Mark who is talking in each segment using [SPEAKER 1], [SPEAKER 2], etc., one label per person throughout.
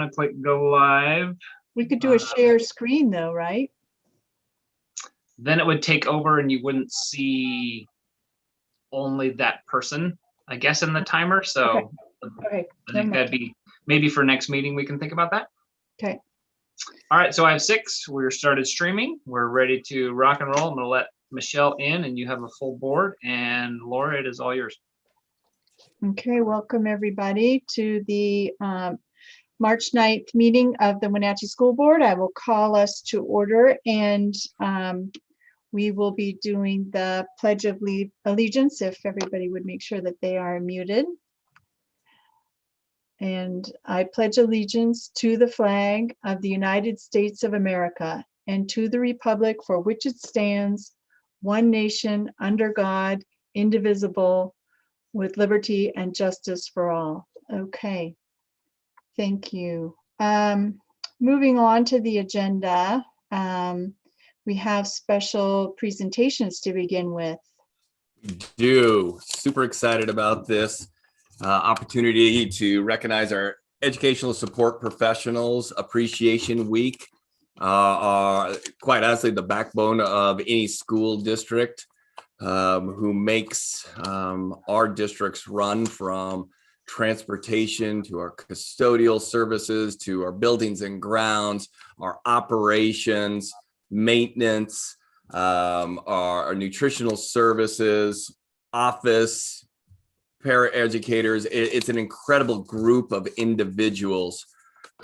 [SPEAKER 1] to click go live.
[SPEAKER 2] We could do a share screen though, right?
[SPEAKER 1] Then it would take over and you wouldn't see only that person, I guess, in the timer. So
[SPEAKER 2] Okay.
[SPEAKER 1] I think that'd be maybe for next meeting, we can think about that.
[SPEAKER 2] Okay.
[SPEAKER 1] All right, so I have 6. We're started streaming. We're ready to rock and roll. I'm gonna let Michelle in and you have a full board, and Laura, it is all yours.
[SPEAKER 2] Okay, welcome everybody to the March 9th meeting of the Wenatchee School Board. I will call us to order, and we will be doing the Pledge of Allegiance, if everybody would make sure that they are muted. And I pledge allegiance to the flag of the United States of America and to the republic for which it stands, one nation, under God, indivisible, with liberty and justice for all. Okay, thank you. Moving on to the agenda, we have special presentations to begin with.
[SPEAKER 3] We do. Super excited about this opportunity to recognize our Educational Support Professionals Appreciation Week. Are quite honestly the backbone of any school district, who makes our districts run, from transportation to our custodial services to our buildings and grounds, our operations, maintenance, our nutritional services, office, paraeducators. It's an incredible group of individuals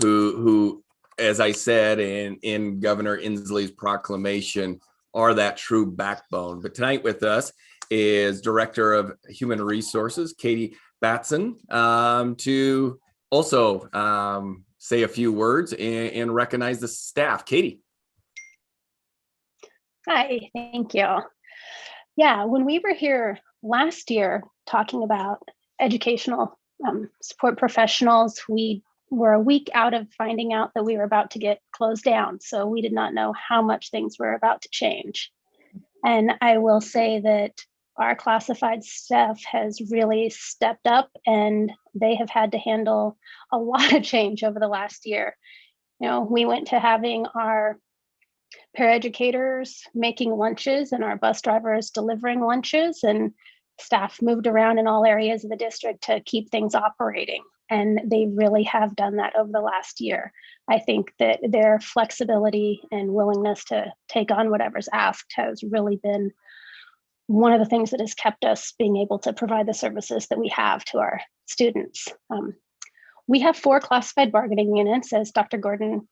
[SPEAKER 3] who, as I said in Governor Inslee's proclamation, are that true backbone. But tonight with us is Director of Human Resources, Katie Batson, to also say a few words and recognize the staff. Katie.
[SPEAKER 4] Hi, thank you. Yeah, when we were here last year talking about educational support professionals, we were a week out of finding out that we were about to get closed down. So we did not know how much things were about to change. And I will say that our classified staff has really stepped up, and they have had to handle a lot of change over the last year. You know, we went to having our paraeducators making lunches and our bus drivers delivering lunches, and staff moved around in all areas of the district to keep things operating. And they really have done that over the last year. I think that their flexibility and willingness to take on whatever's asked has really been one of the things that has kept us being able to provide the services that we have to our students. We have 4 classified bargaining units, as Dr. Gordon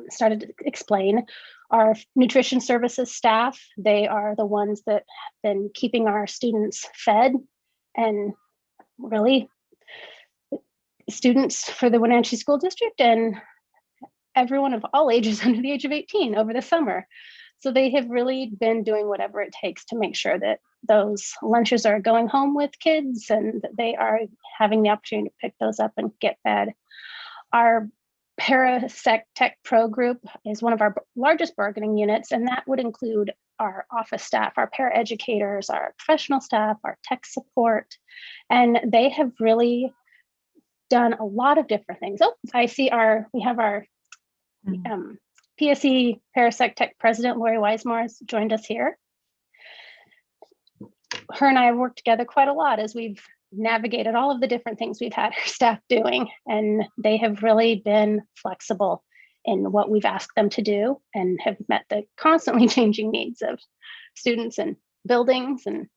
[SPEAKER 4] started to explain. Our nutrition services staff, they are the ones that have been keeping our students fed, and really students for the Wenatchee School District and everyone of all ages under the age of 18 over the summer. So they have really been doing whatever it takes to make sure that those lunches are going home with kids and that they are having the opportunity to pick those up and get fed. Our Parasec Tech Pro group is one of our largest bargaining units, and that would include our office staff, our paraeducators, our professional staff, our tech support, and they have really done a lot of different things. Oh, I see we have our PSE Parasec Tech President, Lori Weismar, has joined us here. Her and I have worked together quite a lot as we've navigated all of the different things we've had our staff doing, and they have really been flexible in what we've asked them to do and have met the constantly changing needs of students and buildings, and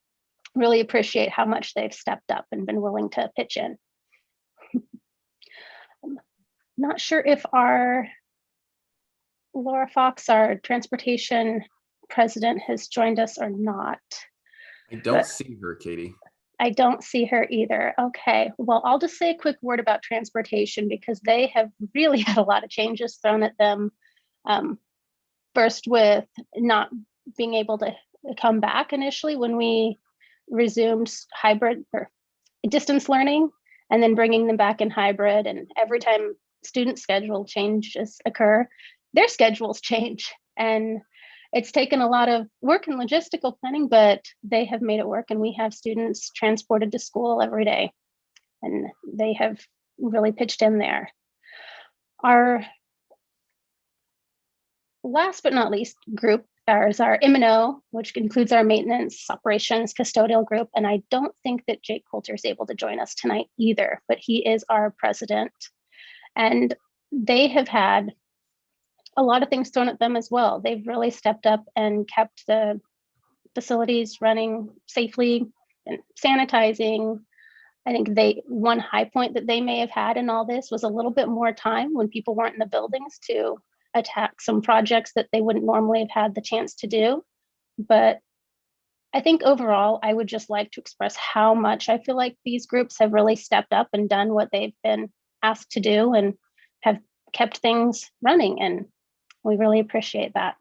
[SPEAKER 4] really appreciate how much they've stepped up and been willing to pitch in. I'm not sure if our Laura Fox, our transportation president, has joined us or not.
[SPEAKER 3] I don't see her, Katie.
[SPEAKER 4] I don't see her either. Okay, well, I'll just say a quick word about transportation because they have really had a lot of changes thrown at them. First with not being able to come back initially when we resumed hybrid or distance learning, and then bringing them back in hybrid. And every time student schedule changes occur, their schedules change. And it's taken a lot of work and logistical planning, but they have made it work, and we have students transported to school every day, and they have really pitched in there. Our last but not least group is our M&O, which includes our maintenance, operations, custodial group. And I don't think that Jake Coulter is able to join us tonight either, but he is our president. And they have had a lot of things thrown at them as well. They've really stepped up and kept the facilities running safely and sanitizing. I think one high point that they may have had in all this was a little bit more time when people weren't in the buildings to attack some projects that they wouldn't normally have had the chance to do. But I think overall, I would just like to express how much I feel like these groups have really stepped up and done what they've been asked to do and have kept things running. And we really appreciate that.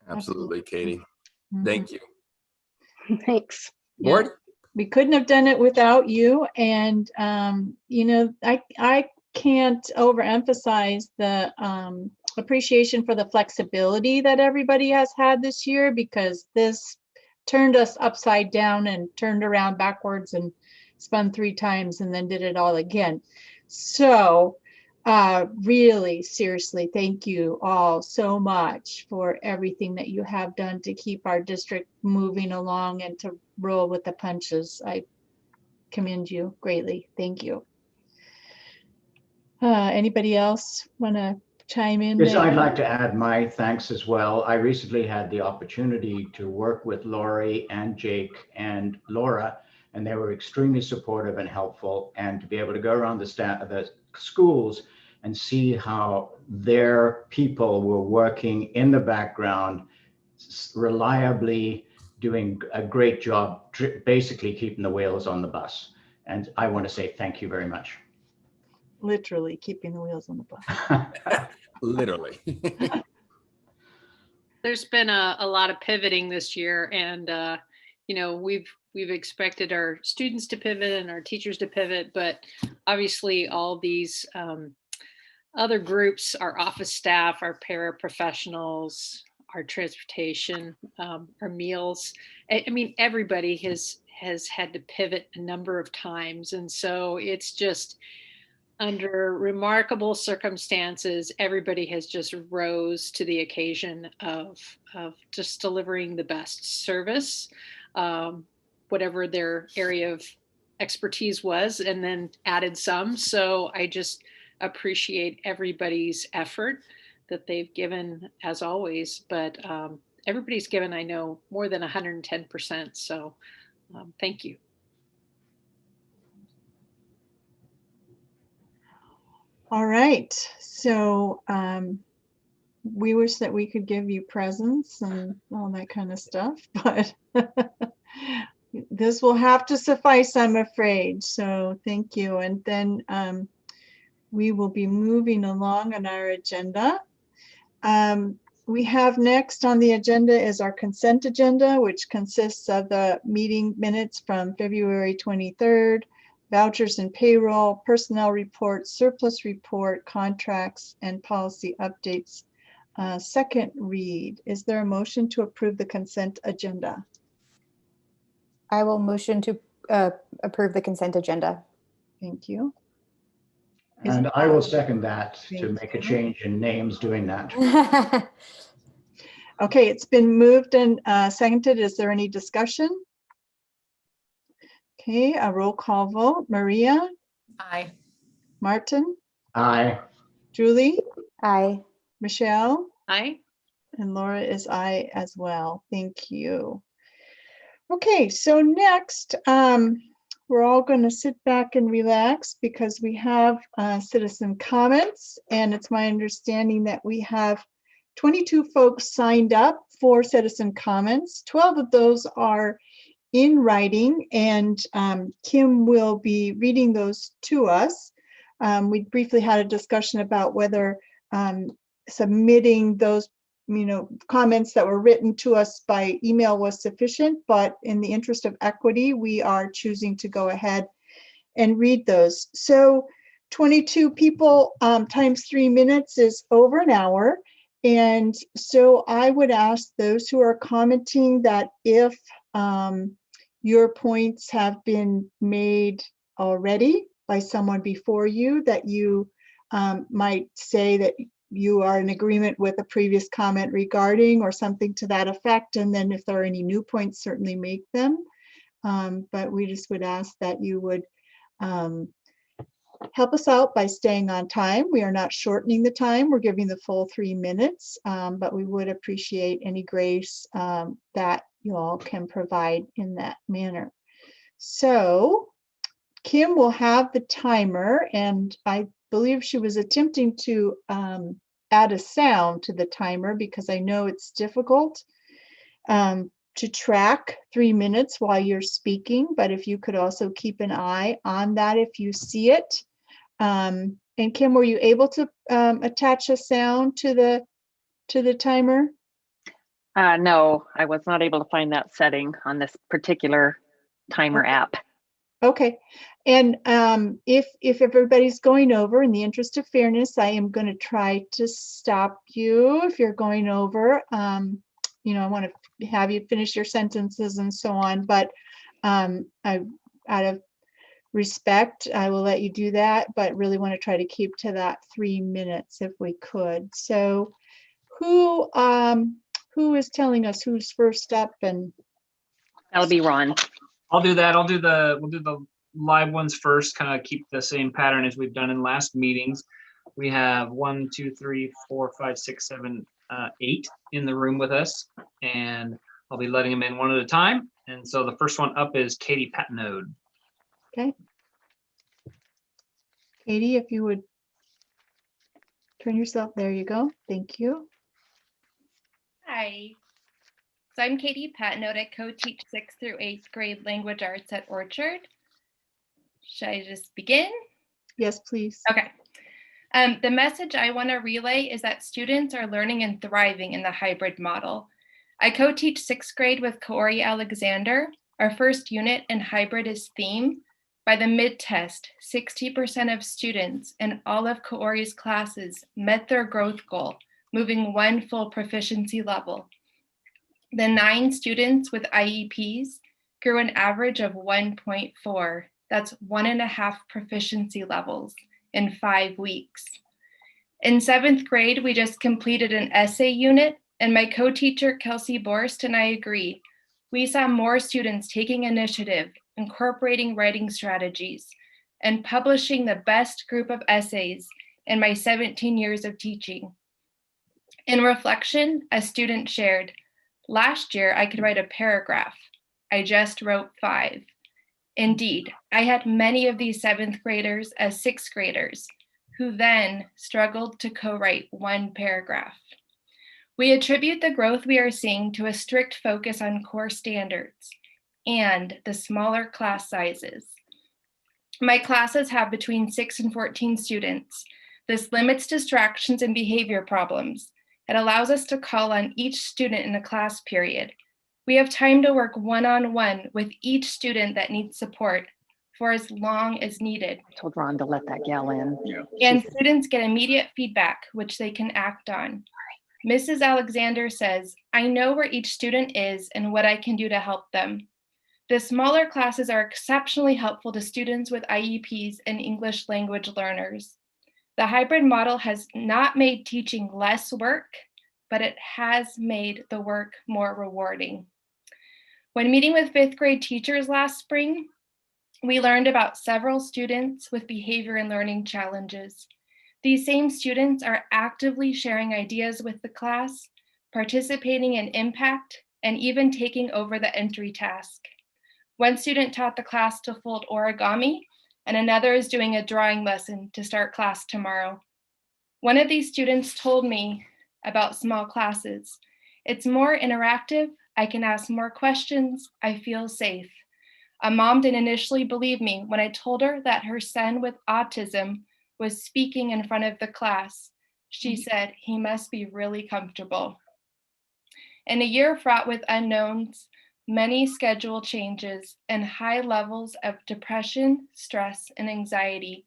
[SPEAKER 3] Absolutely, Katie.
[SPEAKER 2] Mhm.
[SPEAKER 3] Thank you.
[SPEAKER 4] Thanks.
[SPEAKER 3] Board?
[SPEAKER 2] We couldn't have done it without you. And, I can't overemphasize the appreciation for the flexibility that everybody has had this year, because this turned us upside down and turned around backwards and spun 3 times and then did it all again. So really, seriously, thank you all so much for everything that you have done to keep our district moving along and to roll with the punches. I commend you greatly. Thank you. Anybody else want to chime in?
[SPEAKER 5] Yes,
[SPEAKER 2] there?
[SPEAKER 5] I'd like to add my thanks as well. I recently had the opportunity to work with Lori and Jake and Laura, and they were extremely supportive and helpful. And to be able to go around the schools and see how their people were working in the background, reliably doing a great job, basically keeping the wheels on the bus. And I want to say thank you very much.
[SPEAKER 2] Literally keeping the wheels on the bus.
[SPEAKER 3] Literally.
[SPEAKER 6] There's been a lot of pivoting this year, and we've expected our students to pivot and our teachers to pivot, but obviously all these other groups, our office staff, our paraprofessionals, our transportation, our meals. I mean, everybody has had to pivot a number of times, and so it's just under remarkable circumstances, everybody has just rose to the occasion of just delivering the best service, whatever their area of expertise was, and then added some. So I just appreciate everybody's effort that they've given as always, but everybody's given, I know, more than 110%. So thank you.
[SPEAKER 2] All right. So we wish that we could give you presents and all that kind of stuff, but this will have to suffice, I'm afraid. So thank you. And then we will be moving along on our agenda. We have next on the agenda is our consent agenda, which consists of the meeting minutes from February 23rd, vouchers and payroll, personnel report, surplus report, contracts, and policy updates. Second read. Is there a motion to approve the consent agenda?
[SPEAKER 7] I will motion to approve the consent agenda.
[SPEAKER 2] Thank you.
[SPEAKER 5] And I will second that to
[SPEAKER 2] Thank
[SPEAKER 5] make a
[SPEAKER 2] you.
[SPEAKER 5] change in names doing that.
[SPEAKER 2] Okay, it's been moved and seconded. Is there any discussion? Okay, a roll call vote. Maria?
[SPEAKER 8] Aye.
[SPEAKER 2] Martin?
[SPEAKER 5] Aye.
[SPEAKER 2] Julie?
[SPEAKER 7] Aye.
[SPEAKER 2] Michelle?
[SPEAKER 6] Aye.
[SPEAKER 2] And Laura is aye as well. Thank you. Okay, so next, we're all going to sit back and relax because we have citizen comments, and it's my understanding that we have 22 folks signed up for citizen comments. 12 of those are in writing, and Kim will be reading those to us. We briefly had a discussion about whether submitting those comments that were written to us by email was sufficient, but in the interest of equity, we are choosing to go ahead and read those. So 22 people times 3 minutes is over an hour. And so I would ask those who are commenting that if your points have been made already by someone before you, that you might say that you are in agreement with a previous comment regarding or something to that effect. And then if there are any new points, certainly make them. But we just would ask that you would help us out by staying on time. We are not shortening the time. We're giving the full 3 minutes, but we would appreciate any grace that you all can provide in that manner. So Kim will have the timer, and I believe she was attempting to add a sound to the timer because I know it's difficult to track 3 minutes while you're speaking, but if you could also keep an eye on that if you see it. And Kim, were you able to attach a sound to the timer?
[SPEAKER 8] No, I was not able to find that setting on this particular timer app.
[SPEAKER 2] Okay, and if everybody's going over, in the interest of fairness, I am going to try to stop you if you're going over. You know, I want to have you finish your sentences and so on, but out of respect, I will let you do that, but really want to try to keep to that 3 minutes if we could. So who is telling us who's first up? And
[SPEAKER 8] That'll be Ron.
[SPEAKER 1] I'll do that. We'll do the live ones first, kind of keep the same pattern as we've done in last meetings. We have 1, 2, 3, 4, 5, 6, 7, 8 in the room with us, and I'll be letting them in one at a time. And so the first one up is Katie Patnode.
[SPEAKER 2] okay. Katie, if you would turn yourself, there you go. Thank you.
[SPEAKER 9] Hi. So I'm Katie Patnode. I co-teach 6th through 8th grade language arts at Orchard. Should I just begin?
[SPEAKER 2] Yes, please.
[SPEAKER 9] Okay. The message I want to relay is that students are learning and thriving in the hybrid model. I co-teach 6th grade with Kaori Alexander. Our first unit in hybrid is theme. By the mid-test, 60% of students in all of Kaori's classes met their growth goal, moving 1 full proficiency level. The 9 students with IEPs grew an average of 1.4. That's 1.5 proficiency levels in 5 weeks. In 7th grade, we just completed an essay unit, and my co-teacher, Kelsey Borst, and I agree. We saw more students taking initiative, incorporating writing strategies, and publishing the best group of essays in my 17 years of teaching. In reflection, a student shared, "Last year, I could write a paragraph. I just wrote 5. Indeed, I had many of these 7th graders as 6th graders who then struggled to co-write 1 paragraph. We attribute the growth we are seeing to a strict focus on core standards and the smaller class sizes. My classes have between 6 and 14 students. This limits distractions and behavior problems. It allows us to call on each student in a class period. We have time to work one-on-one with each student that needs support for as long as needed.
[SPEAKER 8] I told Ron to let that gal in.
[SPEAKER 9] And students get immediate feedback, which they can act on. Mrs. Alexander says, "I know where each student is and what I can do to help them." The smaller classes are exceptionally helpful to students with IEPs and English language learners. The hybrid model has not made teaching less work, but it has made the work more rewarding. When meeting with 5th grade teachers last spring, we learned about several students with behavior and learning challenges. These same students are actively sharing ideas with the class, participating in impact, and even taking over the entry task. One student taught the class to fold origami, and another is doing a drawing lesson to start class tomorrow. One of these students told me about small classes. "It's more interactive. I can ask more questions. I feel safe." A mom didn't initially believe me when I told her that her son with autism was speaking in front of the class. She said, "He must be really comfortable." In a year fraught with unknowns, many schedule changes, and high levels of depression, stress, and anxiety,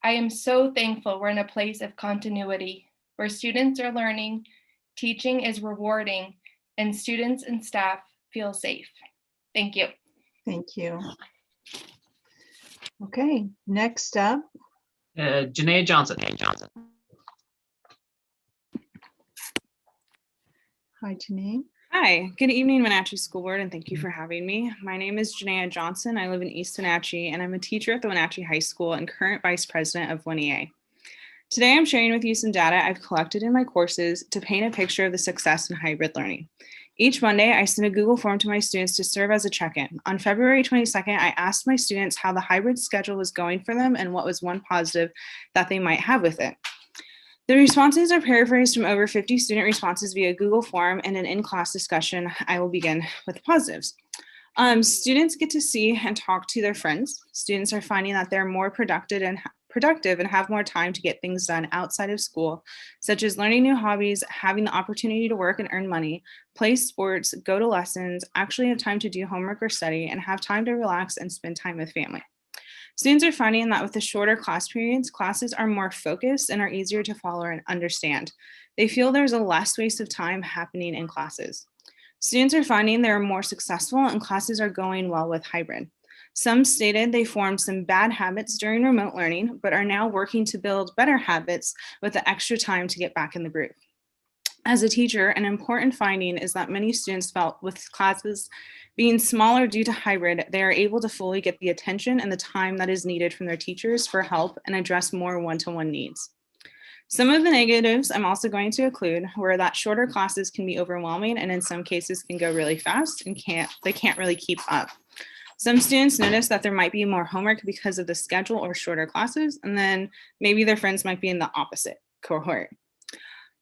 [SPEAKER 9] I am so thankful we're in a place of continuity, where students are learning, teaching is rewarding, and students and staff feel safe. Thank you.
[SPEAKER 2] Thank you. Okay, next up,
[SPEAKER 1] Janaea Johnson.
[SPEAKER 2] Hi, Janine.
[SPEAKER 10] Hi, good evening, Wenatchee School Board, and thank you for having me. My name is Janaea Johnson. I live in East Wenatchee, and I'm a teacher at the Wenatchee High School and current vice president of 1EA. Today, I'm sharing with you some data I've collected in my courses to paint a picture of the success in hybrid learning. Each Monday, I send a Google form to my students to serve as a check-in. On February 22nd, I asked my students how the hybrid schedule was going for them and what was one positive that they might have with it. The responses are paraphrased from over 50 student responses via Google form, and an in-class discussion. I will begin with the positives. Students get to see and talk to their friends. Students are finding that they're more productive and have more time to get things done outside of school, such as learning new hobbies, having the opportunity to work and earn money, play sports, go to lessons, actually have time to do homework or study, and have time to relax and spend time with family. Students are finding that with the shorter class periods, classes are more focused and are easier to follow and understand. They feel there's a less waste of time happening in classes. Students are finding they're more successful and classes are going well with hybrid. Some stated they formed some bad habits during remote learning, but are now working to build better habits with the extra time to get back in the group. As a teacher, an important finding is that many students felt with classes being smaller due to hybrid, they are able to fully get the attention and the time that is needed from their teachers for help and address more one-to-one needs. Some of the negatives I'm also going to include were that shorter classes can be overwhelming and in some cases can go really fast and they can't really keep up. Some students notice that there might be more homework because of the schedule or shorter classes, and then maybe their friends might be in the opposite cohort.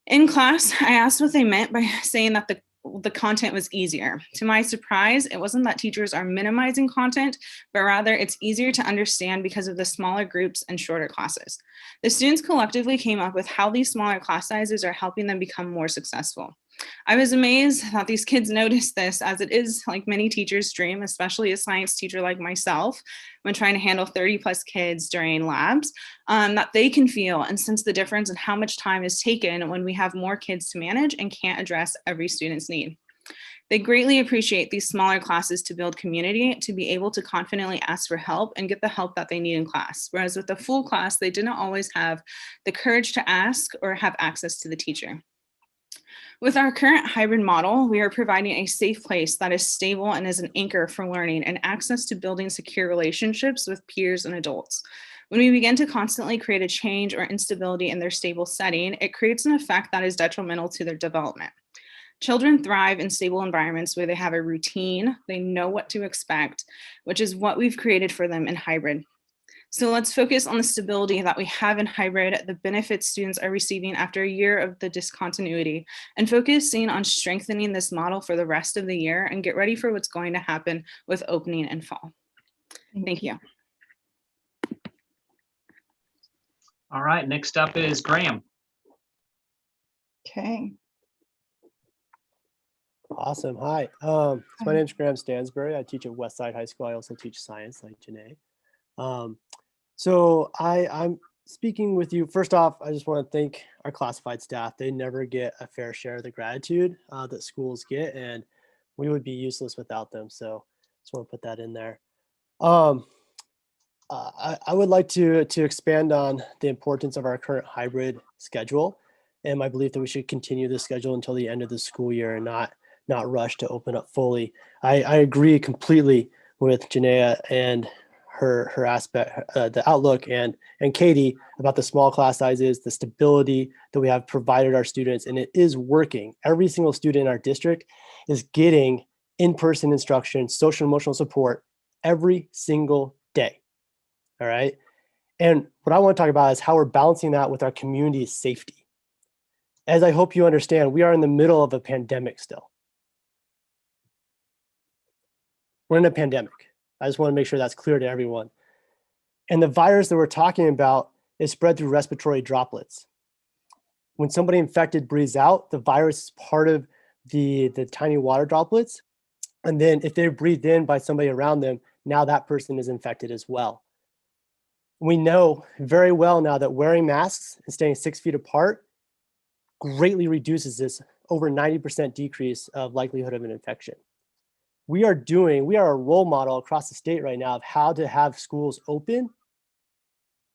[SPEAKER 10] In class, I asked what they meant by saying that the content was easier. To my surprise, it wasn't that teachers are minimizing content, but rather it's easier to understand because of the smaller groups and shorter classes. The students collectively came up with how these smaller class sizes are helping them become more successful. I was amazed that these kids noticed this, as it is like many teachers' dream, especially a science teacher like myself, when trying to handle 30 plus kids during labs, that they can feel and sense the difference in how much time is taken when we have more kids to manage and can't address every student's need. They greatly appreciate these smaller classes to build community, to be able to confidently ask for help and get the help that they need in class. Whereas with the full class, they didn't always have the courage to ask or have access to the teacher. With our current hybrid model, we are providing a safe place that is stable and is an anchor for learning and access to building secure relationships with peers and adults. When we begin to constantly create a change or instability in their stable setting, it creates an effect that is detrimental to their development. Children thrive in stable environments where they have a routine, they know what to expect, which is what we've created for them in hybrid. So let's focus on the stability that we have in hybrid, the benefits students are receiving after a year of the discontinuity, and focusing on strengthening this model for the rest of the year and get ready for what's going to happen with opening and fall. Thank you.
[SPEAKER 1] All right, next up is Graham.
[SPEAKER 2] Okay.
[SPEAKER 11] Awesome. Hi. So my name is Graham Stansbury. I teach at Westside High School. I also teach science like Janae. So I'm speaking with you. First off, I just want to thank our classified staff. They never get a fair share of the gratitude that schools get, and we would be useless without them. So just want to put that in there. I would like to expand on the importance of our current hybrid schedule and my belief that we should continue the schedule until the end of the school year and not rush to open up fully. I agree completely with Janaea and her aspect, the outlook, and Katie about the small class sizes, the stability that we have provided our students, and it is working. Every single student in our district is getting in-person instruction, social and emotional support every single day. All right. And what I want to talk about is how we're balancing that with our community's safety. As I hope you understand, we are in the middle of a pandemic still. We're in a pandemic. I just want to make sure that's clear to everyone. And the virus that we're talking about is spread through respiratory droplets. When somebody infected breathes out, the virus is part of the tiny water droplets. And then if they're breathed in by somebody around them, now that person is infected as well. We know very well now that wearing masks and staying 6 feet apart greatly reduces this over 90% decrease of likelihood of an infection. We are a role model across the state right now of how to have schools open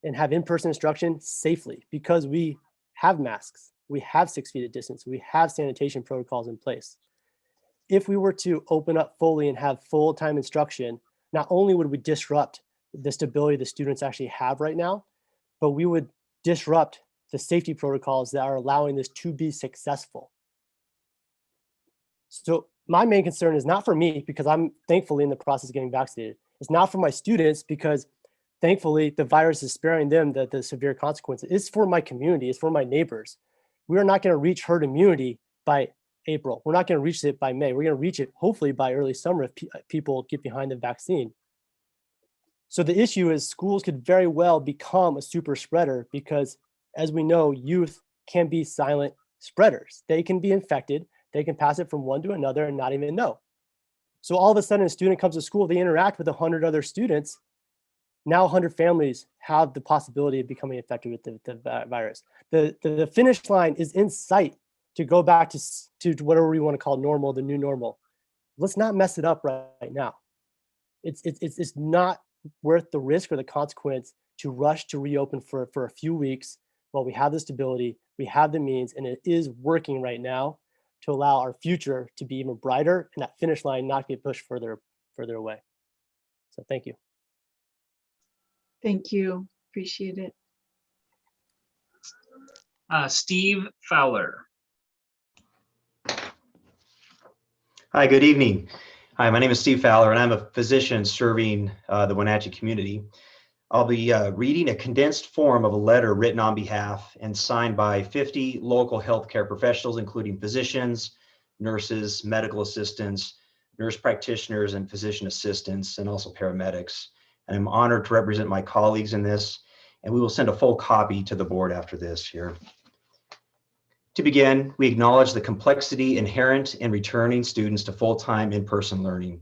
[SPEAKER 11] and have in-person instruction safely because we have masks, we have 6 feet of distance, we have sanitation protocols in place. If we were to open up fully and have full-time instruction, not only would we disrupt the stability the students actually have right now, but we would disrupt the safety protocols that are allowing this to be successful. So my main concern is not for me because I'm thankfully in the process of getting vaccinated. It's not for my students because thankfully the virus is sparing them the severe consequences. It's for my community, it's for my neighbors. We are not going to reach herd immunity by April. We're not going to reach it by May. We're going to reach it hopefully by early summer if people get behind the vaccine. So the issue is schools could very well become a super spreader because, as we know, youth can be silent spreaders. They can be infected. They can pass it from one to another and not even know. So all of a sudden a student comes to school, they interact with 100 other students. Now 100 families have the possibility of becoming infected with the virus. The finish line is in sight to go back to whatever we want to call normal, the new normal. Let's not mess it up right now. It's not worth the risk or the consequence to rush to reopen for a few weeks while we have the stability, we have the means, and it is working right now to allow our future to be even brighter and that finish line not get pushed further away. So thank you.
[SPEAKER 2] Thank you. Appreciate it.
[SPEAKER 1] Steve Fowler.
[SPEAKER 12] Hi, good evening. Hi, my name is Steve Fowler, and I'm a physician serving the Wenatchee community. I'll be reading a condensed form of a letter written on behalf and signed by 50 local healthcare professionals, including physicians, nurses, medical assistants, nurse practitioners, and physician assistants, and also paramedics. And I'm honored to represent my colleagues in this, and we will send a full copy to the board after this here. To begin, we acknowledge the complexity inherent in returning students to full-time in-person learning.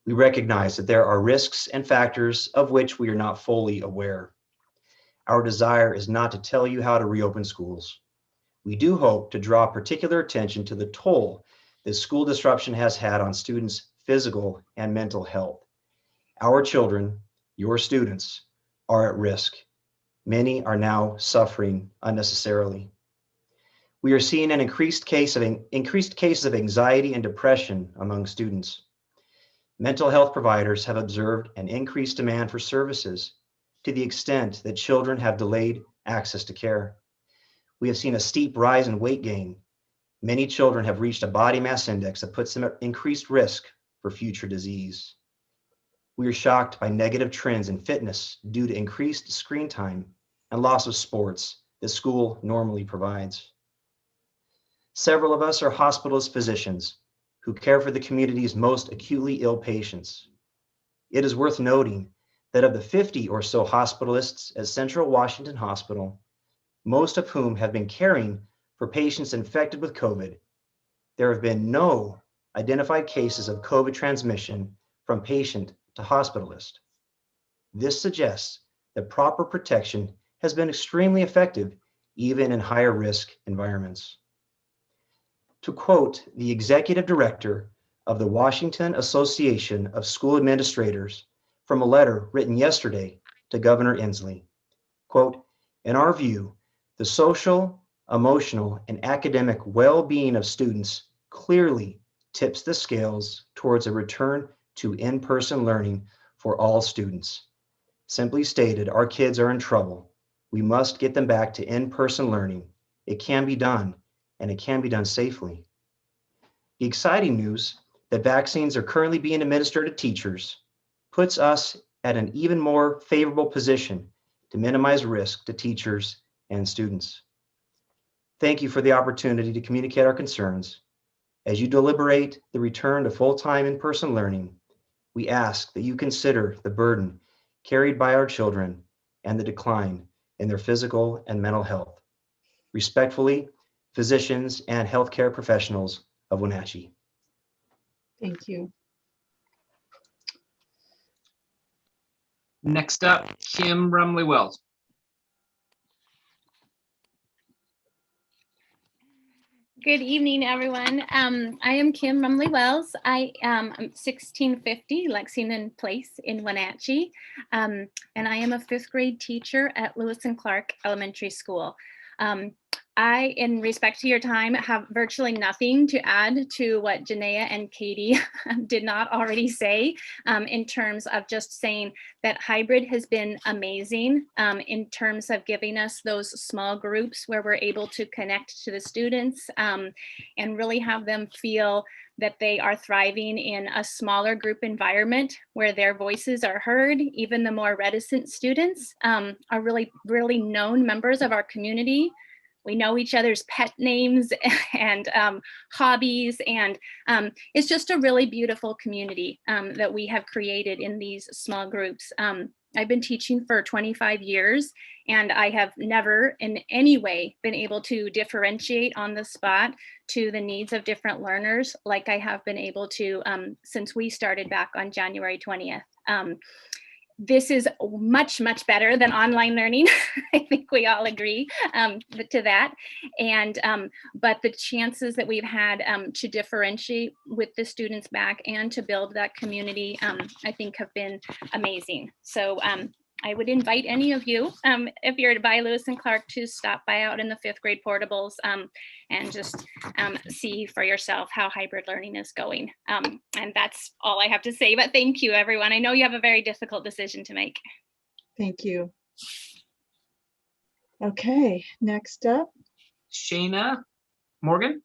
[SPEAKER 12] We recognize that there are risks and factors of which we are not fully aware. Our desire is not to tell you how to reopen schools. We do hope to draw particular attention to the toll that school disruption has had on students' physical and mental health. Our children, your students, are at risk. Many are now suffering unnecessarily. We are seeing an increased cases of anxiety and depression among students. Mental health providers have observed an increased demand for services to the extent that children have delayed access to care. We have seen a steep rise in weight gain. Many children have reached a body mass index that puts them at increased risk for future disease. We are shocked by negative trends in fitness due to increased screen time and loss of sports that school normally provides. Several of us are hospitalist physicians who care for the community's most acutely ill patients. It is worth noting that of the 50 or so hospitalists at Central Washington Hospital, most of whom have been caring for patients infected with COVID, there have been no identified cases of COVID transmission from patient to hospitalist. This suggests that proper protection has been extremely effective even in higher risk environments. To quote the executive director of the Washington Association of School Administrators from a letter written yesterday to Governor Inslee, quote, "In our view, the social, emotional, and academic well-being of students clearly tips the scales towards a return to in-person learning for all students. Simply stated, our kids are in trouble. We must get them back to in-person learning. It can be done, and it can be done safely." The exciting news that vaccines are currently being administered to teachers puts us at an even more favorable position to minimize risk to teachers and students. Thank you for the opportunity to communicate our concerns. As you deliberate the return to full-time in-person learning, we ask that you consider the burden carried by our children and the decline in their physical and mental health. Respectfully, physicians and healthcare professionals of Wenatchee.
[SPEAKER 2] Thank you.
[SPEAKER 1] Next up, Kim Rumley Wells.
[SPEAKER 13] Good evening, everyone. I am Kim Rumley Wells. I am 1650 Lexington Place in Wenatchee, and I am a 5th grade teacher at Lewis and Clark Elementary School. I, in respect to your time, have virtually nothing to add to what Janaea and Katie did not already say, in terms of just saying that hybrid has been amazing in terms of giving us those small groups where we're able to connect to the students and really have them feel that they are thriving in a smaller group environment where their voices are heard. Even the more reticent students are really known members of our community. We know each other's pet names and hobbies, and it's just a really beautiful community that we have created in these small groups. I've been teaching for 25 years, and I have never in any way been able to differentiate on the spot to the needs of different learners like I have been able to since we started back on January 20th. This is much, much better than online learning. I think we all agree to that. And but the chances that we've had to differentiate with the students back and to build that community, I think have been amazing. So I would invite any of you, if you're by Lewis and Clark, to stop by out in the 5th grade portables and just see for yourself how hybrid learning is going. And that's all I have to say, but thank you, everyone. I know you have a very difficult decision to make.
[SPEAKER 2] Thank you. Okay, next up.
[SPEAKER 1] Shayna Morgan.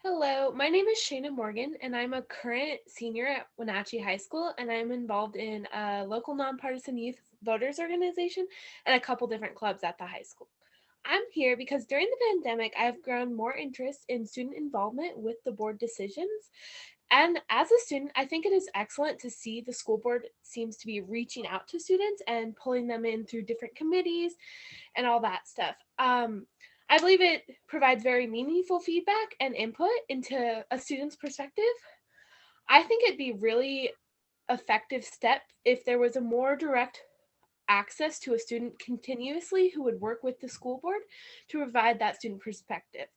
[SPEAKER 14] Hello, my name is Shayna Morgan, and I'm a current senior at Wenatchee High School, and I'm involved in a local nonpartisan youth voters organization and a couple different clubs at the high school. I'm here because during the pandemic, I've grown more interest in student involvement with the board decisions. And as a student, I think it is excellent to see the school board seems to be reaching out to students and pulling them in through different committees and all that stuff. I believe it provides very meaningful feedback and input into a student's perspective. I think it'd be really effective step if there was a more direct access to a student continuously who would work with the school board to provide that student perspective.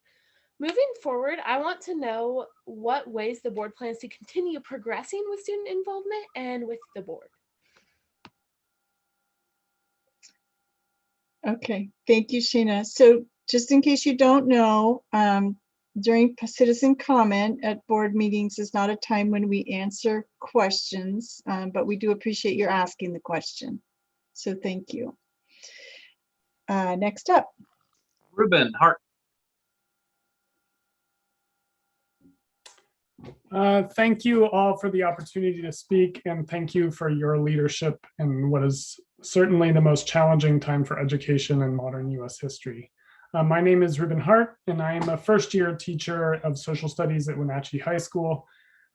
[SPEAKER 14] Moving forward, I want to know what ways the board plans to continue progressing with student involvement and with the board.
[SPEAKER 2] Okay, thank you, Sheena. So just in case you don't know, during citizen comment at board meetings is not a time when we answer questions, but we do appreciate your asking the question. So thank you. Next up.
[SPEAKER 1] Ruben Hart.
[SPEAKER 15] Thank you all for the opportunity to speak, and thank you for your leadership in what is certainly the most challenging time for education in modern US history. My name is Ruben Hart, and I am a first-year teacher of social studies at Wenatchee High School,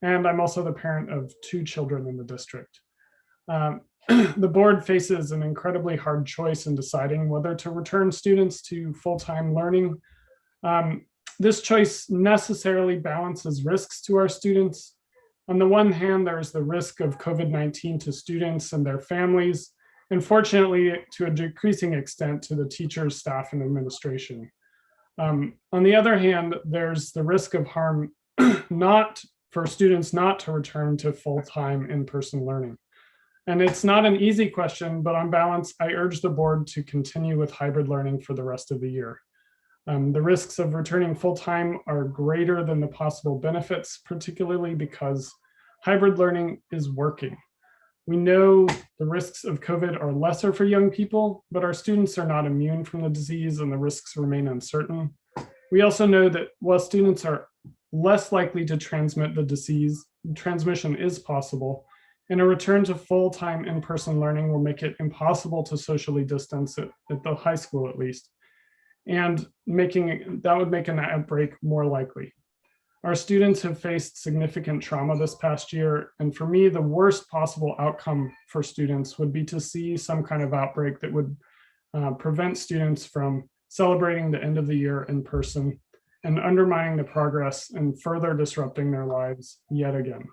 [SPEAKER 15] and I'm also the parent of 2 children in the district. The board faces an incredibly hard choice in deciding whether to return students to full-time learning. This choice necessarily balances risks to our students. On the one hand, there's the risk of COVID-19 to students and their families, and fortunately, to a decreasing extent, to the teachers, staff, and administration. On the other hand, there's the risk of harm not for students not to return to full-time in-person learning. And it's not an easy question, but on balance, I urge the board to continue with hybrid learning for the rest of the year. The risks of returning full-time are greater than the possible benefits, particularly because hybrid learning is working. We know the risks of COVID are lesser for young people, but our students are not immune from the disease and the risks remain uncertain. We also know that while students are less likely to transmit the disease, transmission is possible, and a return to full-time in-person learning will make it impossible to socially distance at the high school at least. And that would make an outbreak more likely. Our students have faced significant trauma this past year, and for me, the worst possible outcome for students would be to see some kind of outbreak that would prevent students from celebrating the end of the year in person and undermining the progress and further disrupting their lives yet again.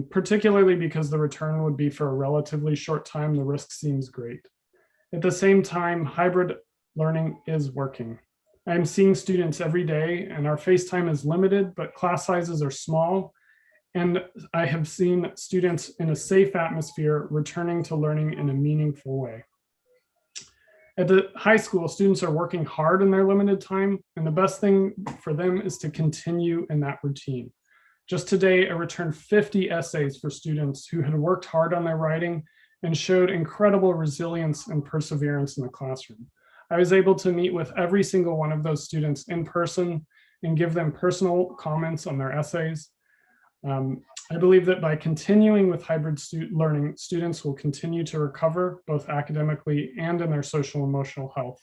[SPEAKER 15] particularly because the return would be for a relatively short time. The risk seems great. At the same time, hybrid learning is working. I'm seeing students every day, and our face time is limited, but class sizes are small. And I have seen students in a safe atmosphere returning to learning in a meaningful way. At the high school, students are working hard in their limited time, and the best thing for them is to continue in that routine. Just today, I returned 50 essays for students who had worked hard on their writing and showed incredible resilience and perseverance in the classroom. I was able to meet with every single one of those students in person and give them personal comments on their essays. I believe that by continuing with hybrid learning, students will continue to recover both academically and in their social and emotional health.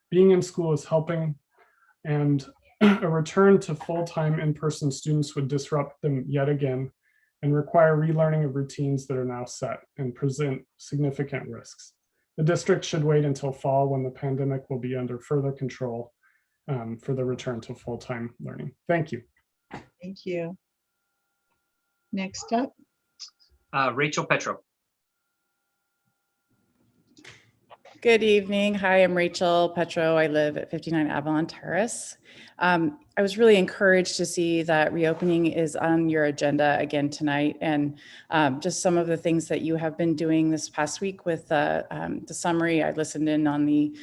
[SPEAKER 15] Being in school is helping, and a return to full-time in-person students would disrupt them yet again and require relearning of routines that are now set and present significant risks. The district should wait until fall, when the pandemic will be under further control, for the return to full-time learning. Thank you.
[SPEAKER 2] Thank you. Next up.
[SPEAKER 1] Rachel Petro.
[SPEAKER 16] Good evening. Hi, I'm Rachel Petro. I live at 59 Avalon Terrace. I was really encouraged to see that reopening is on your agenda again tonight, and just some of the things that you have been doing this past week with the summary. I listened in on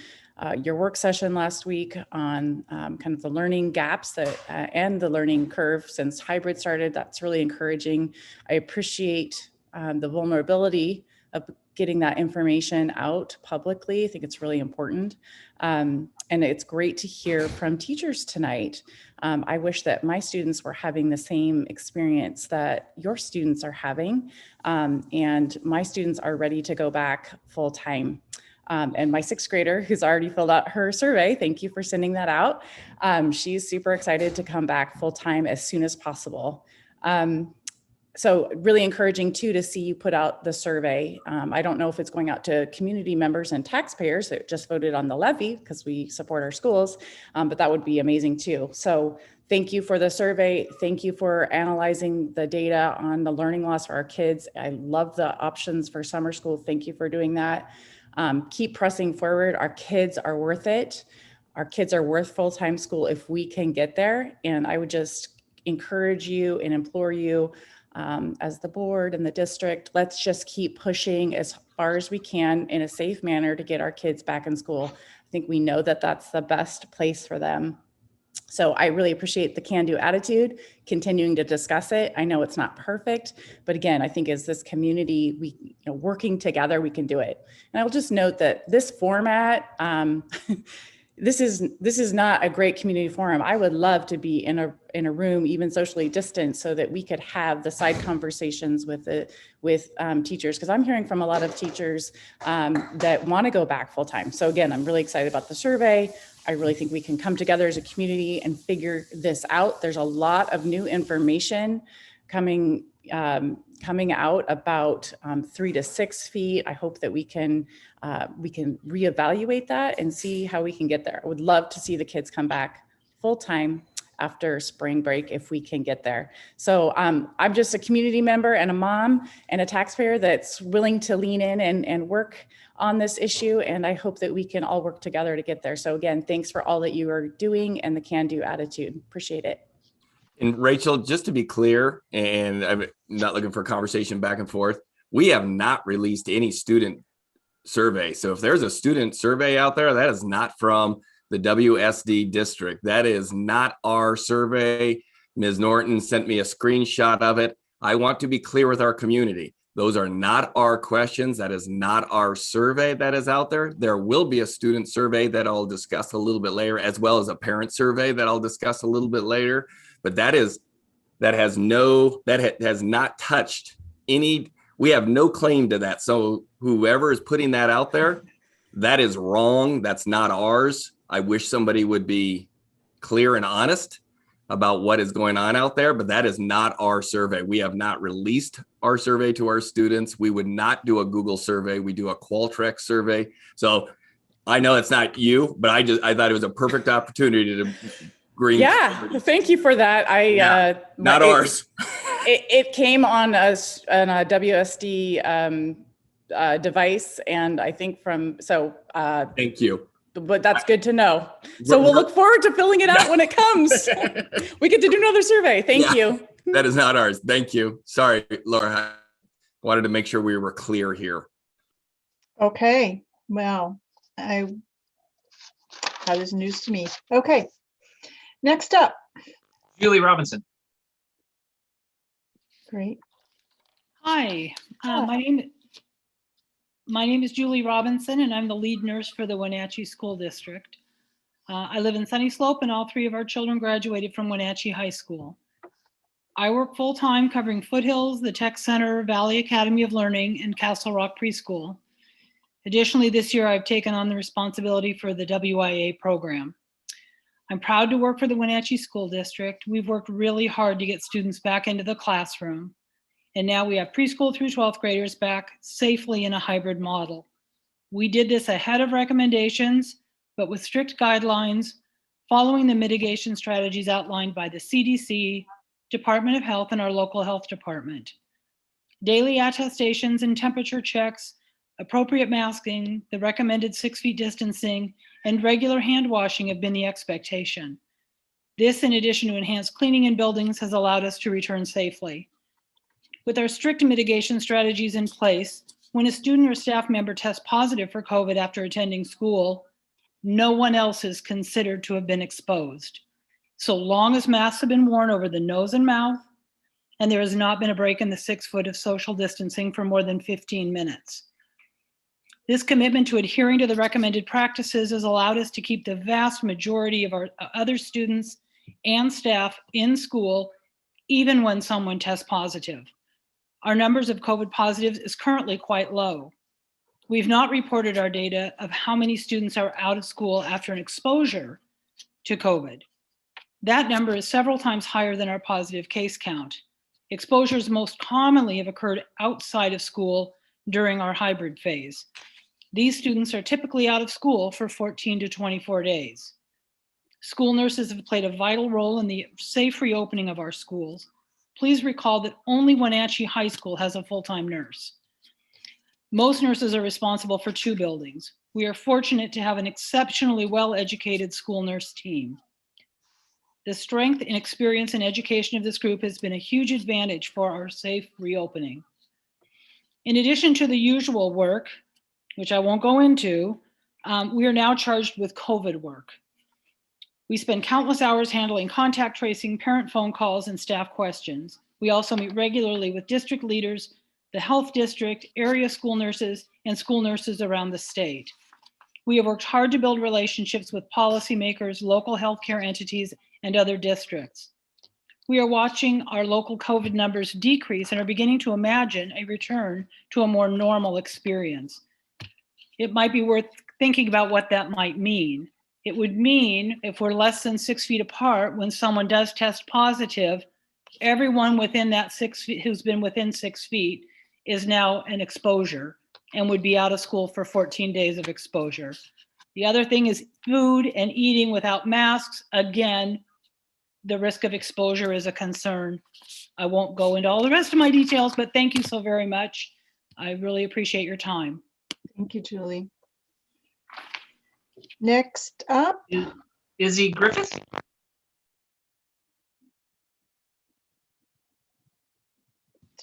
[SPEAKER 16] your work session last week on kind of the learning gaps that and the learning curve since hybrid started. That's really encouraging. I appreciate the vulnerability of getting that information out publicly. I think it's really important. And it's great to hear from teachers tonight. I wish that my students were having the same experience that your students are having. And my students are ready to go back full time. And my sixth grader, who's already filled out her survey, thank you for sending that out. She's super excited to come back full time as soon as possible. So really encouraging too to see you put out the survey. I don't know if it's going out to community members and taxpayers that just voted on the levy because we support our schools, but that would be amazing too. So thank you for the survey. Thank you for analyzing the data on the learning loss for our kids. I love the options for summer school. Thank you for doing that. Keep pressing forward. Our kids are worth it. Our kids are worth full-time school if we can get there. And I would just encourage you and implore you as the board and the district, let's just keep pushing as far as we can in a safe manner to get our kids back in school. I think we know that that's the best place for them. So I really appreciate the can-do attitude, continuing to discuss it. I know it's not perfect, but again, I think as this community, working together, we can do it. And I'll just note that this format, this is not a great community forum. I would love to be in a room, even socially distant, so that we could have the side conversations with teachers, because I'm hearing from a lot of teachers that want to go back full time. So again, I'm really excited about the survey. I really think we can come together as a community and figure this out. There's a lot of new information coming out about 3 to 6 feet. I hope that we can reevaluate that and see how we can get there. I would love to see the kids come back full time after spring break if we can get there. So I'm just a community member and a mom and a taxpayer that's willing to lean in and work on this issue. And I hope that we can all work together to get there. So again, thanks for all that you are doing and the can-do attitude. Appreciate it.
[SPEAKER 3] And Rachel, just to be clear, and I'm not looking for a conversation back and forth, we have not released any student survey. So if there's a student survey out there, that is not from the WSD district. That is not our survey. Ms. Norton sent me a screenshot of it. I want to be clear with our community. Those are not our questions. That is not our survey that is out there. There will be a student survey that I'll discuss a little bit later, as well as a parent survey that I'll discuss a little bit later. But that has not touched any, we have no claim to that. So whoever is putting that out there, that is wrong. That's not ours. I wish somebody would be clear and honest about what is going on out there, but that is not our survey. We have not released our survey to our students. We would not do a Google survey. We do a Qualtrics survey. So I know it's not you, but I thought it was a perfect opportunity to bring.
[SPEAKER 16] Yeah, thank you for that.
[SPEAKER 3] Not ours.
[SPEAKER 16] It came on a WSD device, and I think
[SPEAKER 3] Thank you.
[SPEAKER 16] but that's good to know. So we'll look forward to filling it out when it comes. We get to do another survey. Thank you.
[SPEAKER 3] That is not ours. Thank you. Sorry, Laura. I wanted to make sure we were clear here.
[SPEAKER 2] Okay, well, that is news to me. Okay, next up.
[SPEAKER 1] Julie Robinson.
[SPEAKER 2] Great.
[SPEAKER 17] Hi, my name is Julie Robinson, and I'm the lead nurse for the Wenatchee School District. I live in Sunny Slope, and all three of our children graduated from Wenatchee High School. I work full-time covering Foothills, the Tech Center, Valley Academy of Learning, and Castle Rock Preschool. Additionally, this year I've taken on the responsibility for the WIA program. I'm proud to work for the Wenatchee School District. We've worked really hard to get students back into the classroom. And now we have preschool through 12th graders back safely in a hybrid model. We did this ahead of recommendations, but with strict guidelines, following the mitigation strategies outlined by the CDC, Department of Health, and our local health department. Daily attestations and temperature checks, appropriate masking, the recommended 6 feet distancing, and regular hand washing have been the expectation. This, in addition to enhanced cleaning in buildings, has allowed us to return safely. With our strict mitigation strategies in place, when a student or staff member tests positive for COVID after attending school, no one else is considered to have been exposed, so long as masks have been worn over the nose and mouth, and there has not been a break in the 6 foot of social distancing for more than 15 minutes. This commitment to adhering to the recommended practices has allowed us to keep the vast majority of our other students and staff in school, even when someone tests positive. Our numbers of COVID positives is currently quite low. We've not reported our data of how many students are out of school after an exposure to COVID. That number is several times higher than our positive case count. Exposures most commonly have occurred outside of school during our hybrid phase. These students are typically out of school for 14 to 24 days. School nurses have played a vital role in the safe reopening of our schools. Please recall that only Wenatchee High School has a full-time nurse. Most nurses are responsible for 2 buildings. We are fortunate to have an exceptionally well-educated school nurse team. The strength and experience and education of this group has been a huge advantage for our safe reopening. In addition to the usual work, which I won't go into, we are now charged with COVID work. We spend countless hours handling contact tracing, parent phone calls, and staff questions. We also meet regularly with district leaders, the health district, area school nurses, and school nurses around the state. We have worked hard to build relationships with policymakers, local healthcare entities, and other districts. We are watching our local COVID numbers decrease and are beginning to imagine a return to a more normal experience. It might be worth thinking about what that might mean. It would mean if we're less than 6 feet apart, when someone does test positive, everyone within that 6 feet who's been within 6 feet is now an exposure and would be out of school for 14 days of exposure. The other thing is food and eating without masks. Again, the risk of exposure is a concern. I won't go into all the rest of my details, but thank you so very much. I really appreciate your time.
[SPEAKER 2] Thank you, Julie. Next up.
[SPEAKER 1] Izzy Griffith.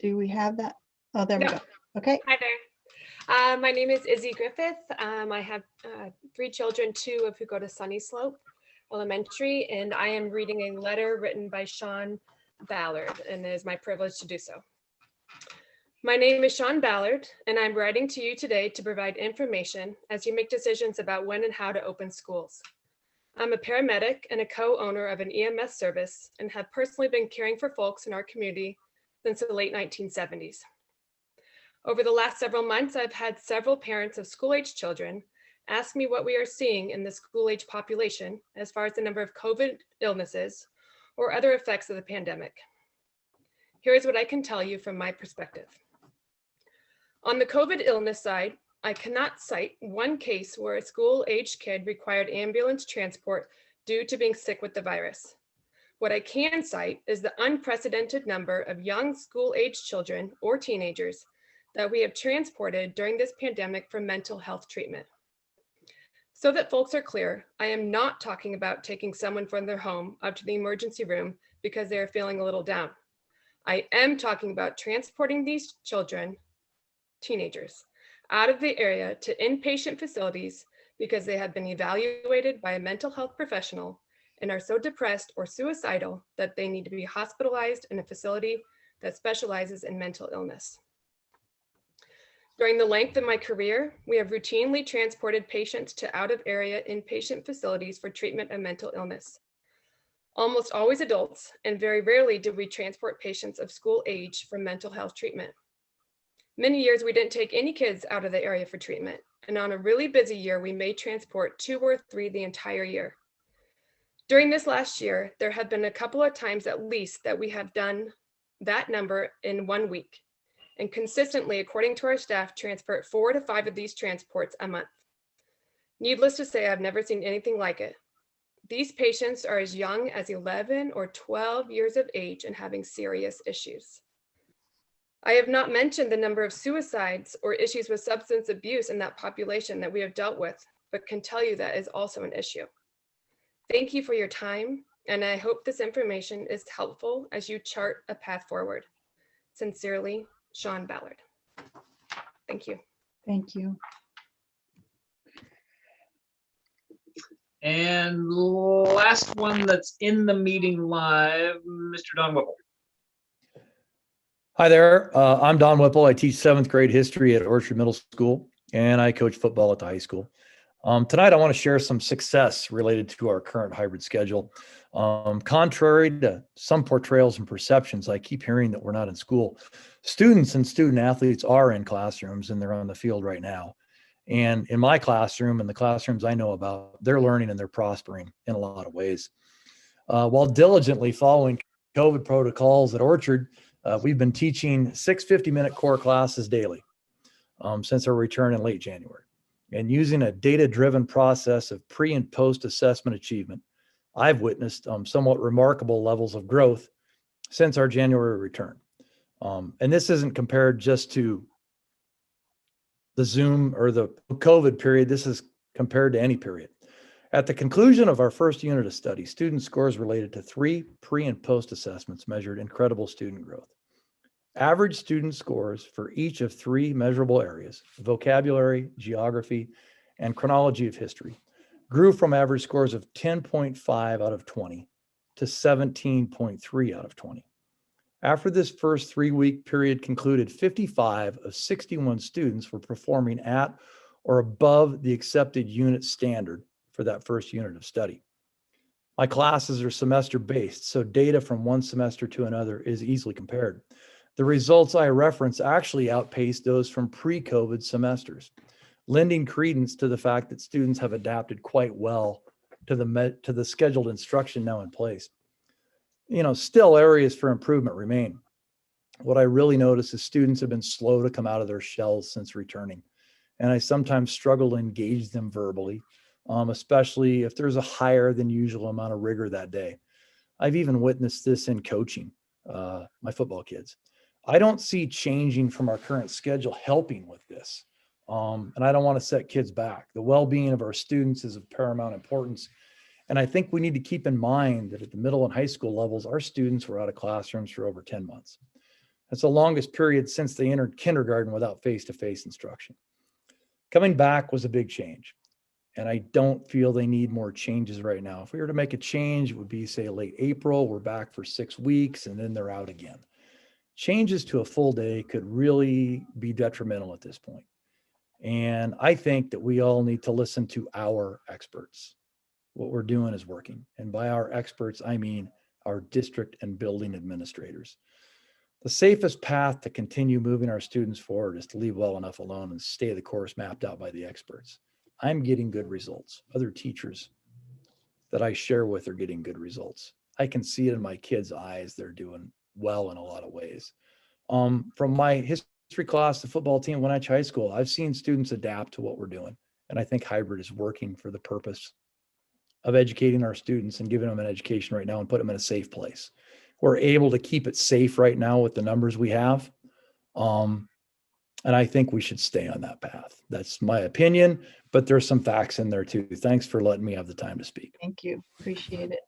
[SPEAKER 2] Do we have that? Oh, there we go. Okay.
[SPEAKER 18] Hi there. My name is Izzy Griffith. I have 3 children, 2 of who go to Sunny Slope Elementary, and I am reading a letter written by Sean Ballard, and it is my privilege to do so. My name is Sean Ballard, and I'm writing to you today to provide information as you make decisions about when and how to open schools. I'm a paramedic and a co-owner of an EMS service and have personally been caring for folks in our community since the late 1970s. Over the last several months, I've had several parents of school-age children ask me what we are seeing in the school-age population as far as the number of COVID illnesses or other effects of the pandemic. Here is what I can tell you from my perspective. On the COVID illness side, I cannot cite one case where a school-aged kid required ambulance transport due to being sick with the virus. What I can cite is the unprecedented number of young school-aged children or teenagers that we have transported during this pandemic for mental health treatment. So that folks are clear, I am not talking about taking someone from their home up to the emergency room because they are feeling a little down. I am talking about transporting these children, teenagers, out of the area to inpatient facilities because they have been evaluated by a mental health professional and are so depressed or suicidal that they need to be hospitalized in a facility that specializes in mental illness. During the length of my career, we have routinely transported patients to out-of-area inpatient facilities for treatment of mental illness. Almost always adults, and very rarely did we transport patients of school age for mental health treatment. Many years we didn't take any kids out of the area for treatment, and on a really busy year, we may transport 2 or 3 the entire year. During this last year, there have been a couple of times at least that we have done that number in 1 week, and consistently, according to our staff, transport 4 to 5 of these transports a month. Needless to say, I've never seen anything like it. These patients are as young as 11 or 12 years of age and having serious issues. I have not mentioned the number of suicides or issues with substance abuse in that population that we have dealt with, but can tell you that is also an issue. Thank you for your time, and I hope this information is helpful as you chart a path forward. Sincerely, Sean Ballard. Thank you.
[SPEAKER 2] Thank you.
[SPEAKER 1] And last one that's in the meeting live, Mr. Don Whipple.
[SPEAKER 19] Hi there. I'm Don Whipple. I teach 7th grade history at Orchard Middle School, and I coach football at the high school. Tonight, I want to share some success related to our current hybrid schedule. Contrary to some portrayals and perceptions, I keep hearing that we're not in school. Students and student athletes are in classrooms, and they're on the field right now. And in my classroom and the classrooms I know about, they're learning and they're prospering in a lot of ways. While diligently following COVID protocols at Orchard, we've been teaching 6 50-minute core classes daily since our return in late January. And using a data-driven process of pre and post-assessment achievement, I've witnessed somewhat remarkable levels of growth since our January return. And this isn't compared just to the Zoom or the COVID period. This is compared to any period. At the conclusion of our first unit of study, student scores related to 3 pre and post assessments measured incredible student growth. Average student scores for each of 3 measurable areas, vocabulary, geography, and chronology of history, grew from average scores of 10.5 out of 20 to 17.3 out of 20. After this first 3-week period concluded, 55 of 61 students were performing at or above the accepted unit standard for that first unit of study. My classes are semester-based, so data from one semester to another is easily compared. The results I reference actually outpaced those from pre-COVID semesters, lending credence to the fact that students have adapted quite well to the scheduled instruction now in place. Still areas for improvement remain. What I really notice is students have been slow to come out of their shells since returning, and I sometimes struggle to engage them verbally, especially if there's a higher than usual amount of rigor that day. I've even witnessed this in coaching my football kids. I don't see changing from our current schedule helping with this. And I don't want to set kids back. The well-being of our students is of paramount importance. And I think we need to keep in mind that at the middle and high school levels, our students were out of classrooms for over 10 months. That's the longest period since they entered kindergarten without face-to-face instruction. Coming back was a big change. And I don't feel they need more changes right now. If we were to make a change, it would be, say, late April, we're back for 6 weeks, and then they're out again. Changes to a full day could really be detrimental at this point. And I think that we all need to listen to our experts. What we're doing is working. And by our experts, I mean our district and building administrators. The safest path to continue moving our students forward is to leave well enough alone and stay the course mapped out by the experts. I'm getting good results. Other teachers that I share with are getting good results. I can see it in my kids' eyes. They're doing well in a lot of ways. From my history class, the football team at Wenatchee High School, I've seen students adapt to what we're doing. And I think hybrid is working for the purpose of educating our students and giving them an education right now and put them in a safe place. We're able to keep it safe right now with the numbers we have. And I think we should stay on that path. That's my opinion, but there's some facts in there too. Thanks for letting me have the time to speak.
[SPEAKER 2] Thank you. Appreciate it.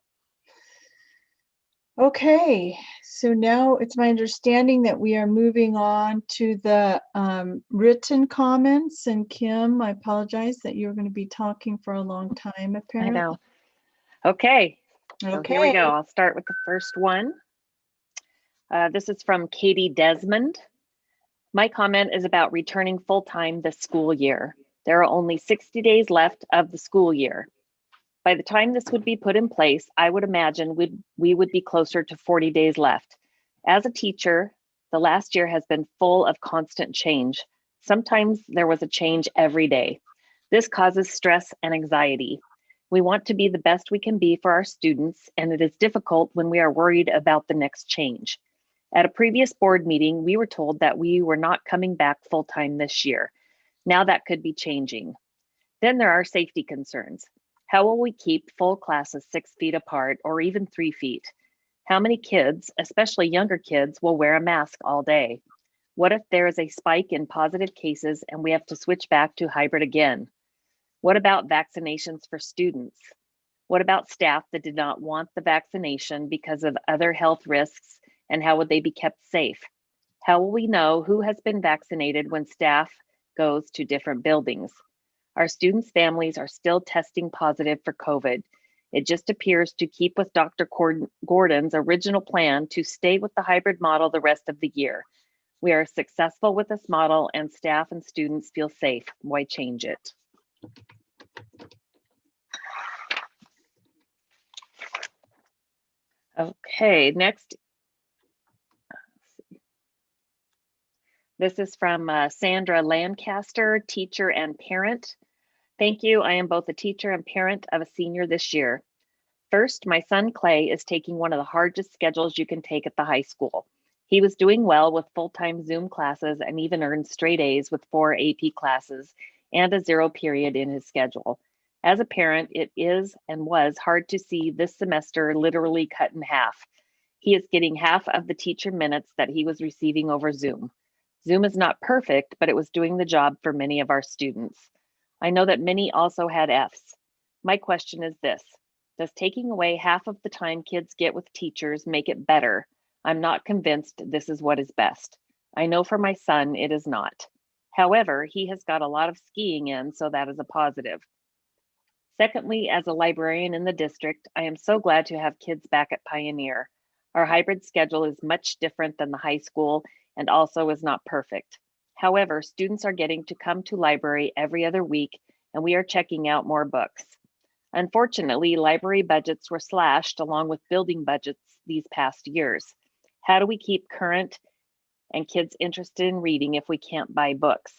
[SPEAKER 2] Okay, so now it's my understanding that we are moving on to the written comments. And Kim, I apologize that you're going to be talking for a long time,
[SPEAKER 8] I
[SPEAKER 2] apparently.
[SPEAKER 8] know. Okay. So here we
[SPEAKER 2] Okay.
[SPEAKER 8] go. I'll start with the first one. This is from Katie Desmond. My comment is about returning full-time this school year. There are only 60 days left of the school year. By the time this would be put in place, I would imagine we would be closer to 40 days left. As a teacher, the last year has been full of constant change. Sometimes there was a change every day. This causes stress and anxiety. We want to be the best we can be for our students, and it is difficult when we are worried about the next change. At a previous board meeting, we were told that we were not coming back full-time this year. Now that could be changing. Then there are safety concerns. How will we keep full classes 6 feet apart or even 3 feet? How many kids, especially younger kids, will wear a mask all day? What if there is a spike in positive cases and we have to switch back to hybrid again? What about vaccinations for students? What about staff that did not want the vaccination because of other health risks, and how would they be kept safe? How will we know who has been vaccinated when staff goes to different buildings? Our students' families are still testing positive for COVID. It just appears to keep with Dr. Gordon's original plan to stay with the hybrid model the rest of the year. We are successful with this model and staff and students feel safe. Why change it? Okay, next. This is from Sandra Lancaster, teacher and parent. Thank you. I am both a teacher and parent of a senior this year. First, my son Clay is taking one of the hardest schedules you can take at the high school. He was doing well with full-time Zoom classes and even earned straight A's with 4 AP classes and a 0 period in his schedule. As a parent, it is and was hard to see this semester literally cut in half. He is getting half of the teacher minutes that he was receiving over Zoom. Zoom is not perfect, but it was doing the job for many of our students. I know that many also had F's. My question is this: does taking away half of the time kids get with teachers make it better? I'm not convinced this is what is best. I know for my son it is not. However, he has got a lot of skiing in, so that is a positive. Secondly, as a librarian in the district, I am so glad to have kids back at Pioneer. Our hybrid schedule is much different than the high school and also is not perfect. However, students are getting to come to library every other week, and we are checking out more books. Unfortunately, library budgets were slashed along with building budgets these past years. How do we keep current and kids interested in reading if we can't buy books?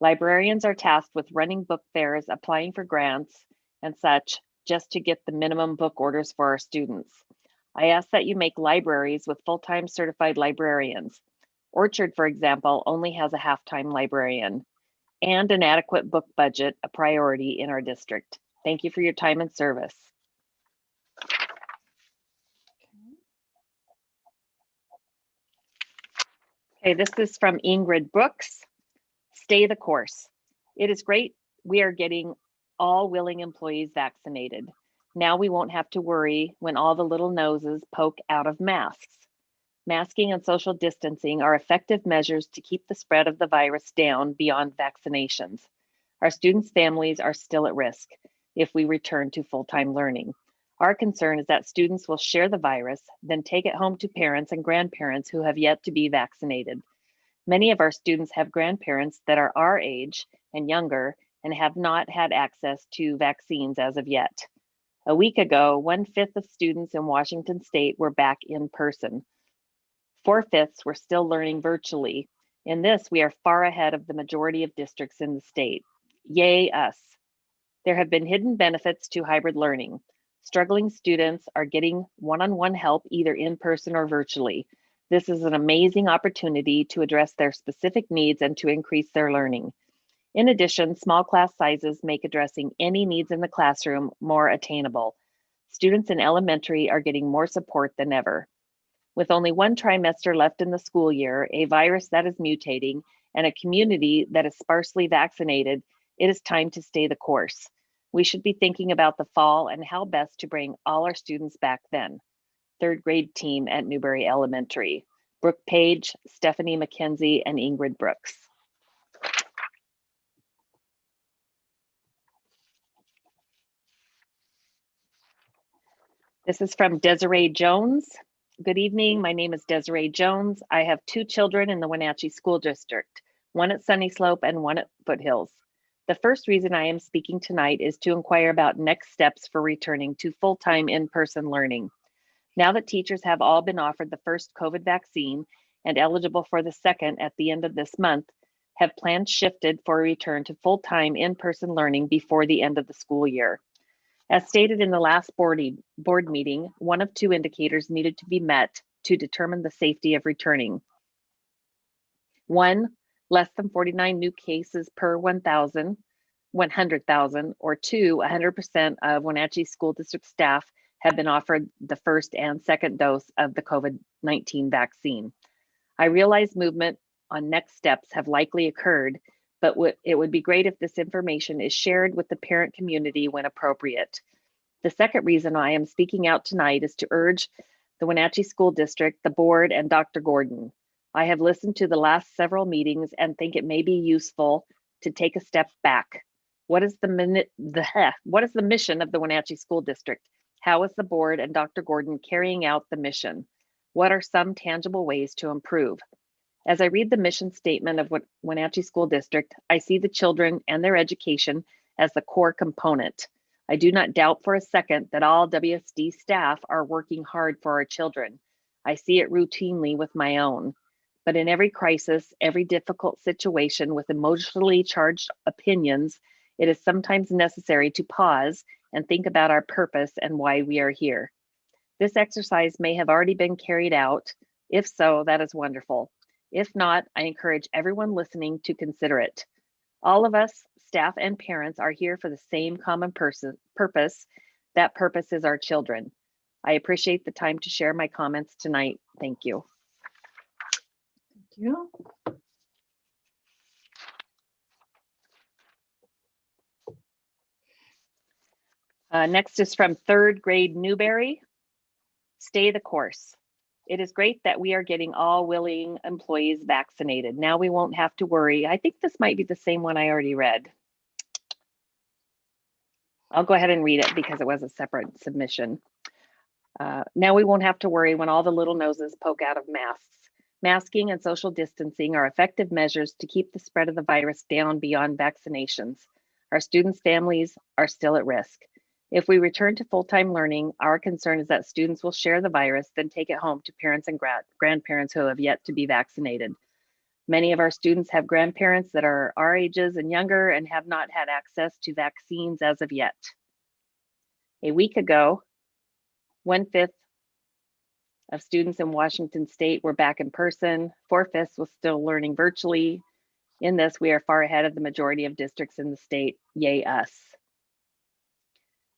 [SPEAKER 8] Librarians are tasked with running book fairs, applying for grants, and such, just to get the minimum book orders for our students. I ask that you make libraries with full-time certified librarians. Orchard, for example, only has a half-time librarian, and an adequate book budget a priority in our district. Thank you for your time and service. Okay, this is from Ingrid Brooks. Stay the course. It is great we are getting all willing employees vaccinated. Now we won't have to worry when all the little noses poke out of masks. Masking and social distancing are effective measures to keep the spread of the virus down beyond vaccinations. Our students' families are still at risk if we return to full-time learning. Our concern is that students will share the virus, then take it home to parents and grandparents who have yet to be vaccinated. Many of our students have grandparents that are our age and younger and have not had access to vaccines as of yet. A week ago, 1/5 of students in Washington State were back in person. 4/5 were still learning virtually. In this, we are far ahead of the majority of districts in the state. Yay us. There have been hidden benefits to hybrid learning. Struggling students are getting one-on-one help either in person or virtually. This is an amazing opportunity to address their specific needs and to increase their learning. In addition, small class sizes make addressing any needs in the classroom more attainable. Students in elementary are getting more support than ever. With only one trimester left in the school year, a virus that is mutating, and a community that is sparsely vaccinated, it is time to stay the course. We should be thinking about the fall and how best to bring all our students back then. Third grade team at Newberry Elementary: Brooke Page, Stephanie McKenzie, and Ingrid Brooks. This is from Desiree Jones. Good evening, my name is Desiree Jones. I have 2 children in the Wenatchee School District, one at Sunny Slope and one at Foothills. The first reason I am speaking tonight is to inquire about next steps for returning to full-time in-person learning. Now that teachers have all been offered the first COVID vaccine and eligible for the second at the end of this month, have plans shifted for a return to full-time in-person learning before the end of the school year? As stated in the last board meeting, one of 2 indicators needed to be met to determine the safety of returning. 1, less than 49 new cases per 100,000, or 2, 100% of Wenatchee School District staff have been offered the first and second dose of the COVID-19 vaccine. I realize movement on next steps have likely occurred, but it would be great if this information is shared with the parent community when appropriate. The second reason I am speaking out tonight is to urge the Wenatchee School District, the board, and Dr. Gordon. I have listened to the last several meetings and think it may be useful to take a step back. What is the mission of the Wenatchee School District? How is the board and Dr. Gordon carrying out the mission? What are some tangible ways to improve? As I read the mission statement of Wenatchee School District, I see the children and their education as the core component. I do not doubt for a second that all WSD staff are working hard for our children. I see it routinely with my own. But in every crisis, every difficult situation with emotionally charged opinions, it is sometimes necessary to pause and think about our purpose and why we are here. This exercise may have already been carried out. If so, that is wonderful. If not, I encourage everyone listening to consider it. All of us, staff and parents, are here for the same common purpose. That purpose is our children. I appreciate the time to share my comments tonight. Thank you.
[SPEAKER 2] Thank you.
[SPEAKER 8] Next is from 3rd grade Newberry. Stay the course. It is great that we are getting all willing employees vaccinated. Now we won't have to worry. I think this might be the same one I already read. I'll go ahead and read it because it was a separate submission. Now we won't have to worry when all the little noses poke out of masks. Masking and social distancing are effective measures to keep the spread of the virus down beyond vaccinations. Our students' families are still at risk. If we return to full-time learning, our concern is that students will share the virus, then take it home to parents and grandparents who have yet to be vaccinated. Many of our students have grandparents that are our ages and younger and have not had access to vaccines as of yet. A week ago, 1/5 of students in Washington State were back in person. 4/5 was still learning virtually. In this, we are far ahead of the majority of districts in the state. Yay us.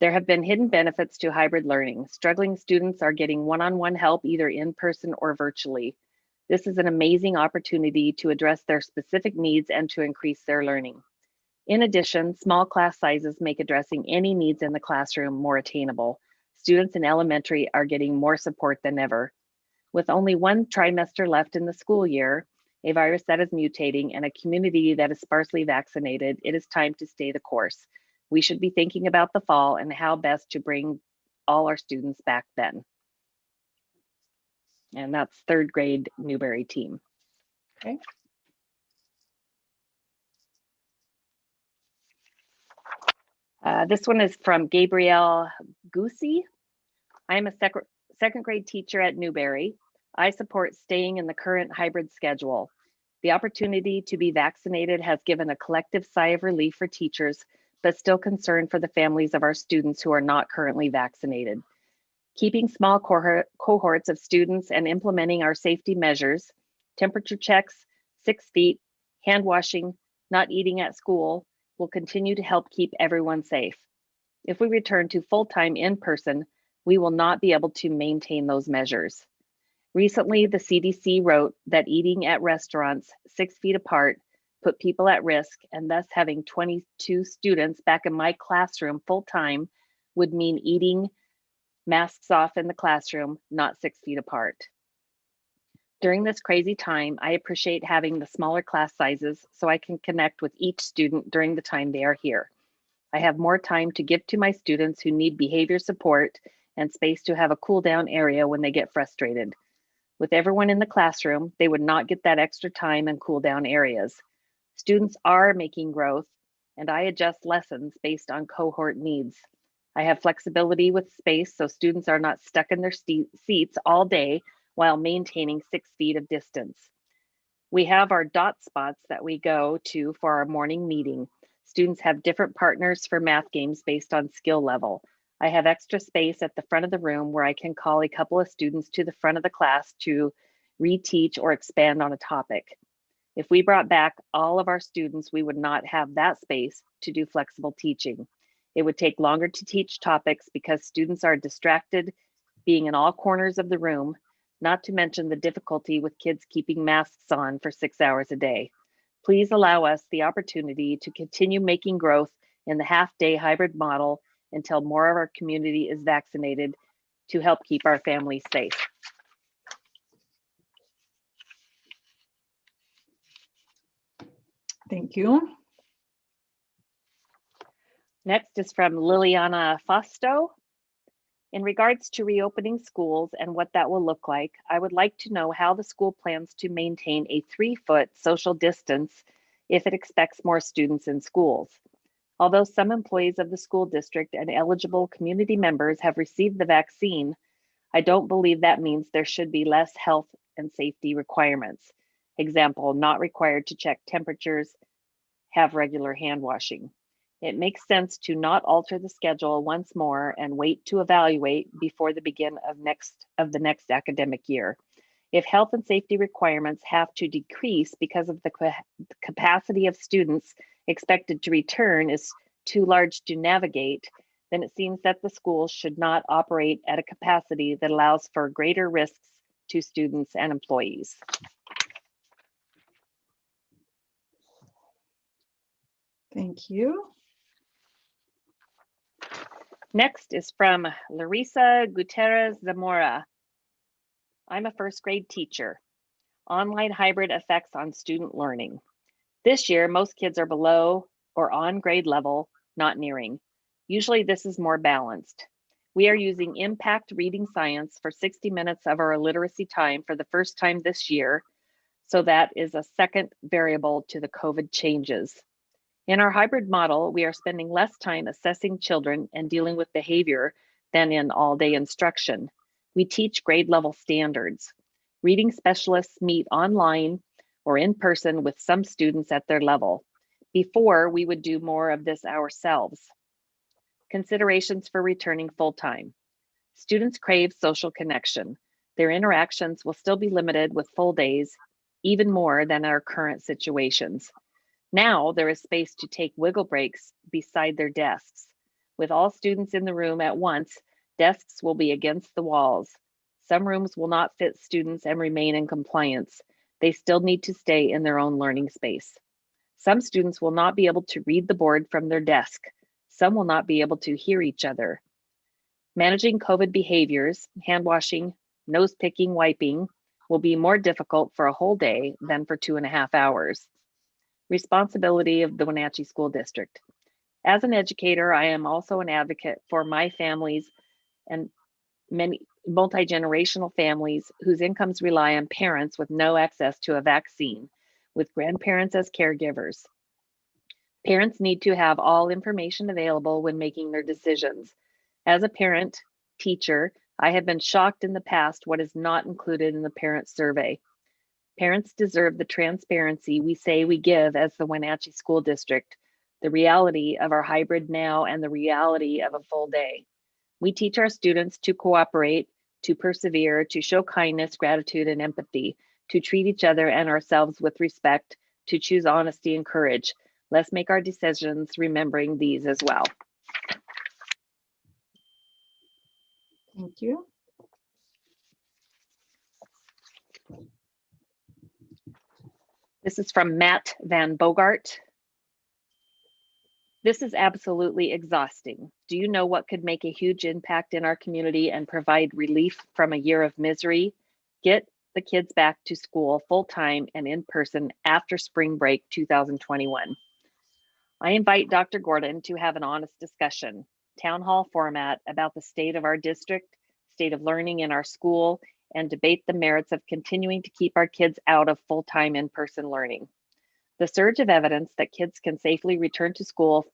[SPEAKER 8] There have been hidden benefits to hybrid learning. Struggling students are getting one-on-one help either in person or virtually. This is an amazing opportunity to address their specific needs and to increase their learning. In addition, small class sizes make addressing any needs in the classroom more attainable. Students in elementary are getting more support than ever. With only one trimester left in the school year, a virus that is mutating, and a community that is sparsely vaccinated, it is time to stay the course. We should be thinking about the fall and how best to bring all our students back then. And that's 3rd grade Newberry team.
[SPEAKER 2] Okay.
[SPEAKER 8] This one is from Gabrielle Goosey. I am a second grade teacher at Newberry. I support staying in the current hybrid schedule. The opportunity to be vaccinated has given a collective sigh of relief for teachers, but still concern for the families of our students who are not currently vaccinated. Keeping small cohorts of students and implementing our safety measures, temperature checks, 6 feet, hand washing, not eating at school will continue to help keep everyone safe. If we return to full-time in-person, we will not be able to maintain those measures. Recently, the CDC wrote that eating at restaurants 6 feet apart put people at risk, and thus having 22 students back in my classroom full-time would mean eating masks off in the classroom, not 6 feet apart. During this crazy time, I appreciate having the smaller class sizes so I can connect with each student during the time they are here. I have more time to give to my students who need behavior support and space to have a cool down area when they get frustrated. With everyone in the classroom, they would not get that extra time and cool down areas. Students are making growth, and I adjust lessons based on cohort needs. I have flexibility with space so students are not stuck in their seats all day while maintaining 6 feet of distance. We have our dot spots that we go to for our morning meeting. Students have different partners for math games based on skill level. I have extra space at the front of the room where I can call a couple of students to the front of the class to reteach or expand on a topic. If we brought back all of our students, we would not have that space to do flexible teaching. It would take longer to teach topics because students are distracted being in all corners of the room, not to mention the difficulty with kids keeping masks on for 6 hours a day. Please allow us the opportunity to continue making growth in the half-day hybrid model until more of our community is vaccinated to help keep our families safe.
[SPEAKER 2] Thank you.
[SPEAKER 8] Next is from Liliana Fausto. In regards to reopening schools and what that will look like, I would like to know how the school plans to maintain a 3-foot social distance if it expects more students in schools. Although some employees of the school district and eligible community members have received the vaccine, I don't believe that means there should be less health and safety requirements. Example, not required to check temperatures, have regular hand washing. It makes sense to not alter the schedule once more and wait to evaluate before the beginning of the next academic year. If health and safety requirements have to decrease because of the capacity of students expected to return is too large to navigate, then it seems that the schools should not operate at a capacity that allows for greater risks to students and employees.
[SPEAKER 2] Thank you.
[SPEAKER 8] Next is from Larissa Gutierrez Zamora. I'm a first grade teacher. Online hybrid effects on student learning. This year, most kids are below or on grade level, not nearing. Usually this is more balanced. We are using impact reading science for 60 minutes of our literacy time for the first time this year. So that is a second variable to the COVID changes. In our hybrid model, we are spending less time assessing children and dealing with behavior than in all-day instruction. We teach grade level standards. Reading specialists meet online or in person with some students at their level. Before, we would do more of this ourselves. Considerations for returning full-time. Students crave social connection. Their interactions will still be limited with full days, even more than our current situations. Now there is space to take wiggle breaks beside their desks. With all students in the room at once, desks will be against the walls. Some rooms will not fit students and remain in compliance. They still need to stay in their own learning space. Some students will not be able to read the board from their desk. Some will not be able to hear each other. Managing COVID behaviors, hand washing, nose picking, wiping, will be more difficult for a whole day than for 2.5 hours. Responsibility of the Wenatchee School District. As an educator, I am also an advocate for my families and many multi-generational families whose incomes rely on parents with no access to a vaccine, with grandparents as caregivers. Parents need to have all information available when making their decisions. As a parent, teacher, I have been shocked in the past what is not included in the parent survey. Parents deserve the transparency we say we give as the Wenatchee School District, the reality of our hybrid now and the reality of a full day. We teach our students to cooperate, to persevere, to show kindness, gratitude, and empathy, to treat each other and ourselves with respect, to choose honesty and courage. Let's make our decisions remembering these as well.
[SPEAKER 2] Thank you.
[SPEAKER 8] This is from Matt Van Bogart. This is absolutely exhausting. Do you know what could make a huge impact in our community and provide relief from a year of misery? Get the kids back to school full-time and in person after spring break 2021. I invite Dr. Gordon to have an honest discussion, town hall format, about the state of our district, state of learning in our school, and debate the merits of continuing to keep our kids out of full-time in-person learning. The surge of evidence that kids can safely return to school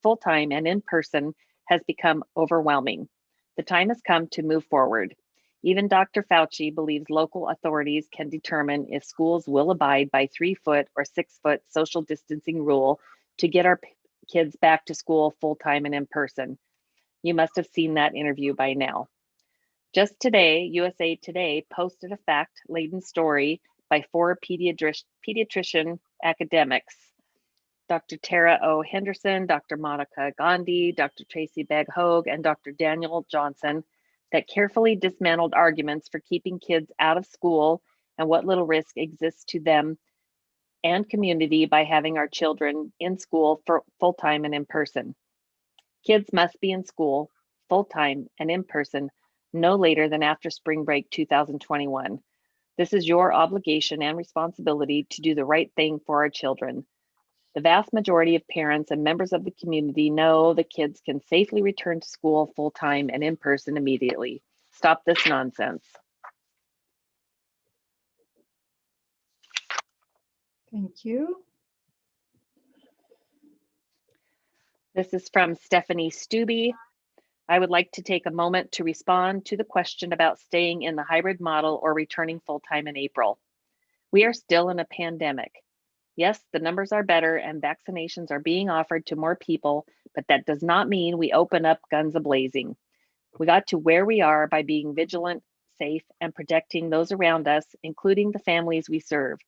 [SPEAKER 8] full-time and in person has become overwhelming. The time has come to move forward. Even Dr. Fauci believes local authorities can determine if schools will abide by 3-foot or 6-foot social distancing rule to get our kids back to school full-time and in person. You must have seen that interview by now. Just today, USA Today posted a fact-laden story by 4 pediatrician academics, Dr. Tara O. Henderson, Dr. Monica Gandhi, Dr. Tracy Begg-Hogue, and Dr. Daniel Johnson, that carefully dismantled arguments for keeping kids out of school and what little risk exists to them and community by having our children in school for full-time and in person. Kids must be in school full-time and in person no later than after spring break 2021. This is your obligation and responsibility to do the right thing for our children. The vast majority of parents and members of the community know the kids can safely return to school full-time and in person immediately. Stop this nonsense.
[SPEAKER 2] Thank you.
[SPEAKER 8] This is from Stephanie Stubbe. I would like to take a moment to respond to the question about staying in the hybrid model or returning full-time in April. We are still in a pandemic. Yes, the numbers are better and vaccinations are being offered to more people, but that does not mean we open up guns a-blazing. We got to where we are by being vigilant, safe, and protecting those around us, including the families we serve.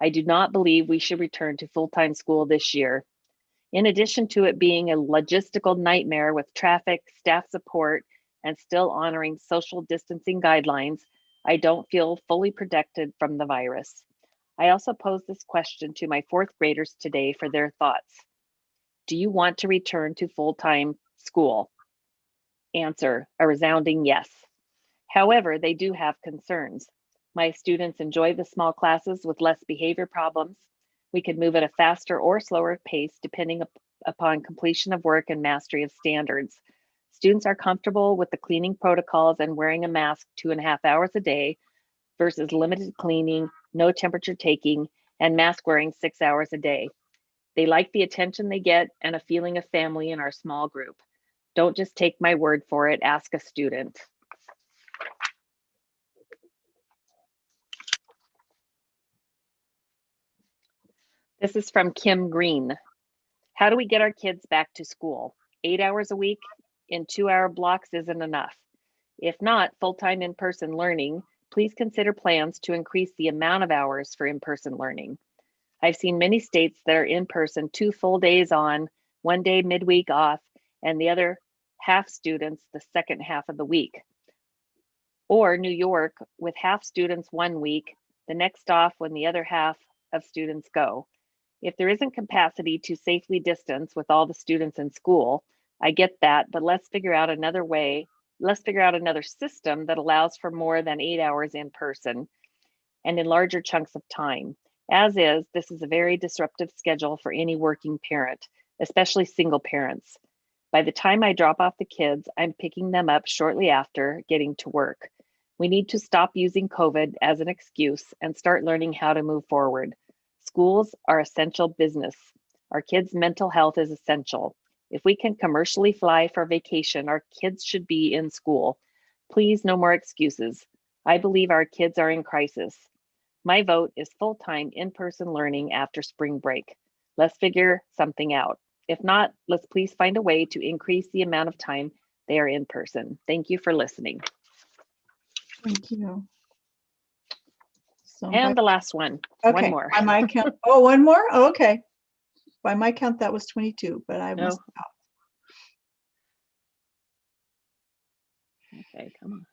[SPEAKER 8] I do not believe we should return to full-time school this year. In addition to it being a logistical nightmare with traffic, staff support, and still honoring social distancing guidelines, I don't feel fully protected from the virus. I also posed this question to my 4th graders today for their thoughts. Do you want to return to full-time school? Answer, a resounding yes. However, they do have concerns. My students enjoy the small classes with less behavior problems. We could move at a faster or slower pace depending upon completion of work and mastery of standards. Students are comfortable with the cleaning protocols and wearing a mask 2.5 hours a day versus limited cleaning, no temperature taking, and mask wearing 6 hours a day. They like the attention they get and a feeling of family in our small group. Don't just take my word for it, ask a student. This is from Kim Green. How do we get our kids back to school? 8 hours a week in 2-hour blocks isn't enough. If not full-time in-person learning, please consider plans to increase the amount of hours for in-person learning. I've seen many states that are in-person 2 full days on, 1 day midweek off, and the other half students the second half of the week. Or New York with half students 1 week, the next off when the other half of students go. If there isn't capacity to safely distance with all the students in school, I get that, but let's figure out another way. Let's figure out another system that allows for more than 8 hours in person and in larger chunks of time. As is, this is a very disruptive schedule for any working parent, especially single parents. By the time I drop off the kids, I'm picking them up shortly after getting to work. We need to stop using COVID as an excuse and start learning how to move forward. Schools are essential business. Our kids' mental health is essential. If we can commercially fly for vacation, our kids should be in school. Please, no more excuses. I believe our kids are in crisis. My vote is full-time in-person learning after spring break. Let's figure something out. If not, let's please find a way to increase the amount of time they are in person. Thank you for listening.
[SPEAKER 2] Thank you. So
[SPEAKER 8] And the last one,
[SPEAKER 2] okay,
[SPEAKER 8] one more.
[SPEAKER 2] by my count, oh, one more? Oh, okay. By my count, that was 22, but I must.
[SPEAKER 8] Okay, come on.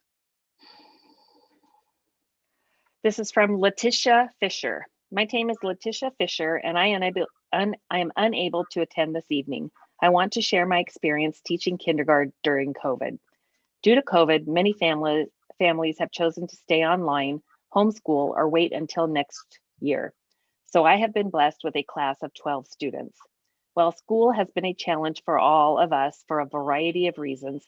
[SPEAKER 8] This is from Letitia Fisher. My name is Letitia Fisher, and I am unable to attend this evening. I want to share my experience teaching kindergarten during COVID. Due to COVID, many families have chosen to stay online, homeschool, or wait until next year. So I have been blessed with a class of 12 students. While school has been a challenge for all of us for a variety of reasons,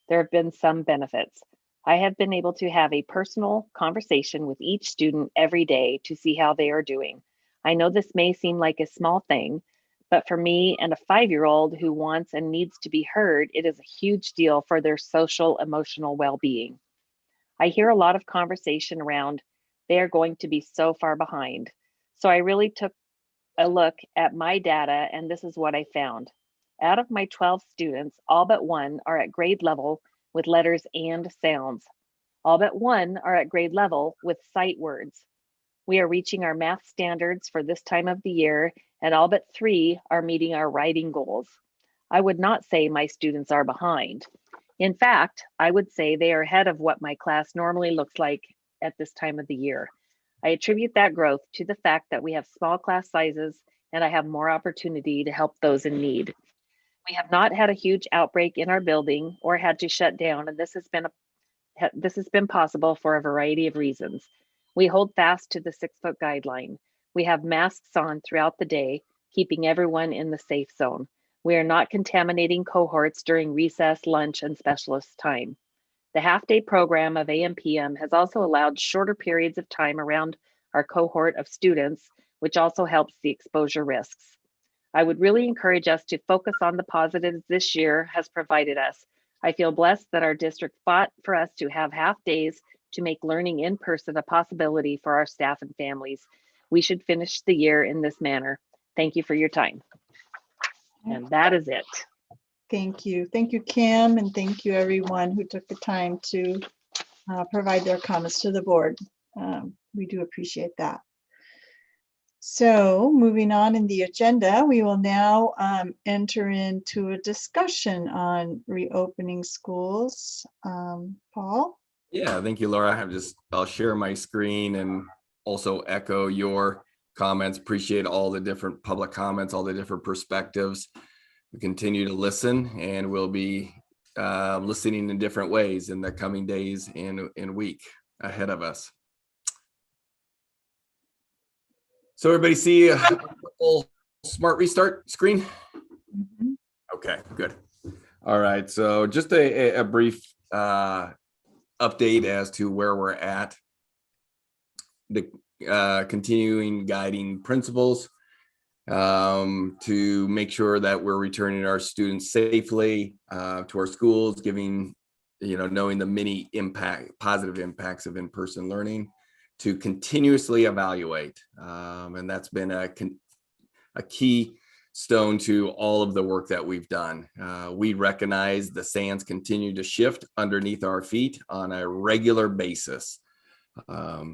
[SPEAKER 8] there have been some benefits. I have been able to have a personal conversation with each student every day to see how they are doing. I know this may seem like a small thing, but for me and a 5-year-old who wants and needs to be heard, it is a huge deal for their social, emotional well-being. I hear a lot of conversation around they are going to be so far behind. So I really took a look at my data, and this is what I found. Out of my 12 students, all but one are at grade level with letters and sounds. All but one are at grade level with sight words. We are reaching our math standards for this time of the year, and all but 3 are meeting our writing goals. I would not say my students are behind. In fact, I would say they are ahead of what my class normally looks like at this time of the year. I attribute that growth to the fact that we have small class sizes and I have more opportunity to help those in need. We have not had a huge outbreak in our building or had to shut down, and this has been possible for a variety of reasons. We hold fast to the 6-foot guideline. We have masks on throughout the day, keeping everyone in the safe zone. We are not contaminating cohorts during recess, lunch, and specialist time. The half-day program of AM/PM has also allowed shorter periods of time around our cohort of students, which also helps the exposure risks. I would really encourage us to focus on the positives this year has provided us. I feel blessed that our district fought for us to have half days to make learning in person a possibility for our staff and families. We should finish the year in this manner. Thank you for your time. And that is it.
[SPEAKER 2] Thank you. Thank you, Kim, and thank you everyone who took the time to provide their comments to the board. We do appreciate that. So moving on in the agenda, we will now enter into a discussion on reopening schools. Paul?
[SPEAKER 3] Yeah, thank you, Laura. I'll share my screen and also echo your comments. Appreciate all the different public comments, all the different perspectives. We continue to listen, and we'll be listening in different ways in the coming days and week ahead of us. So everybody see a little smart restart screen?
[SPEAKER 2] Mm-hmm.
[SPEAKER 3] Okay, good. All right, so just a brief update as to where we're at. The continuing guiding principles to make sure that we're returning our students safely to our schools, giving, knowing the many positive impacts of in-person learning, to continuously evaluate. And that's been a key stone to all of the work that we've done. We recognize the sands continue to shift underneath our feet on a regular basis.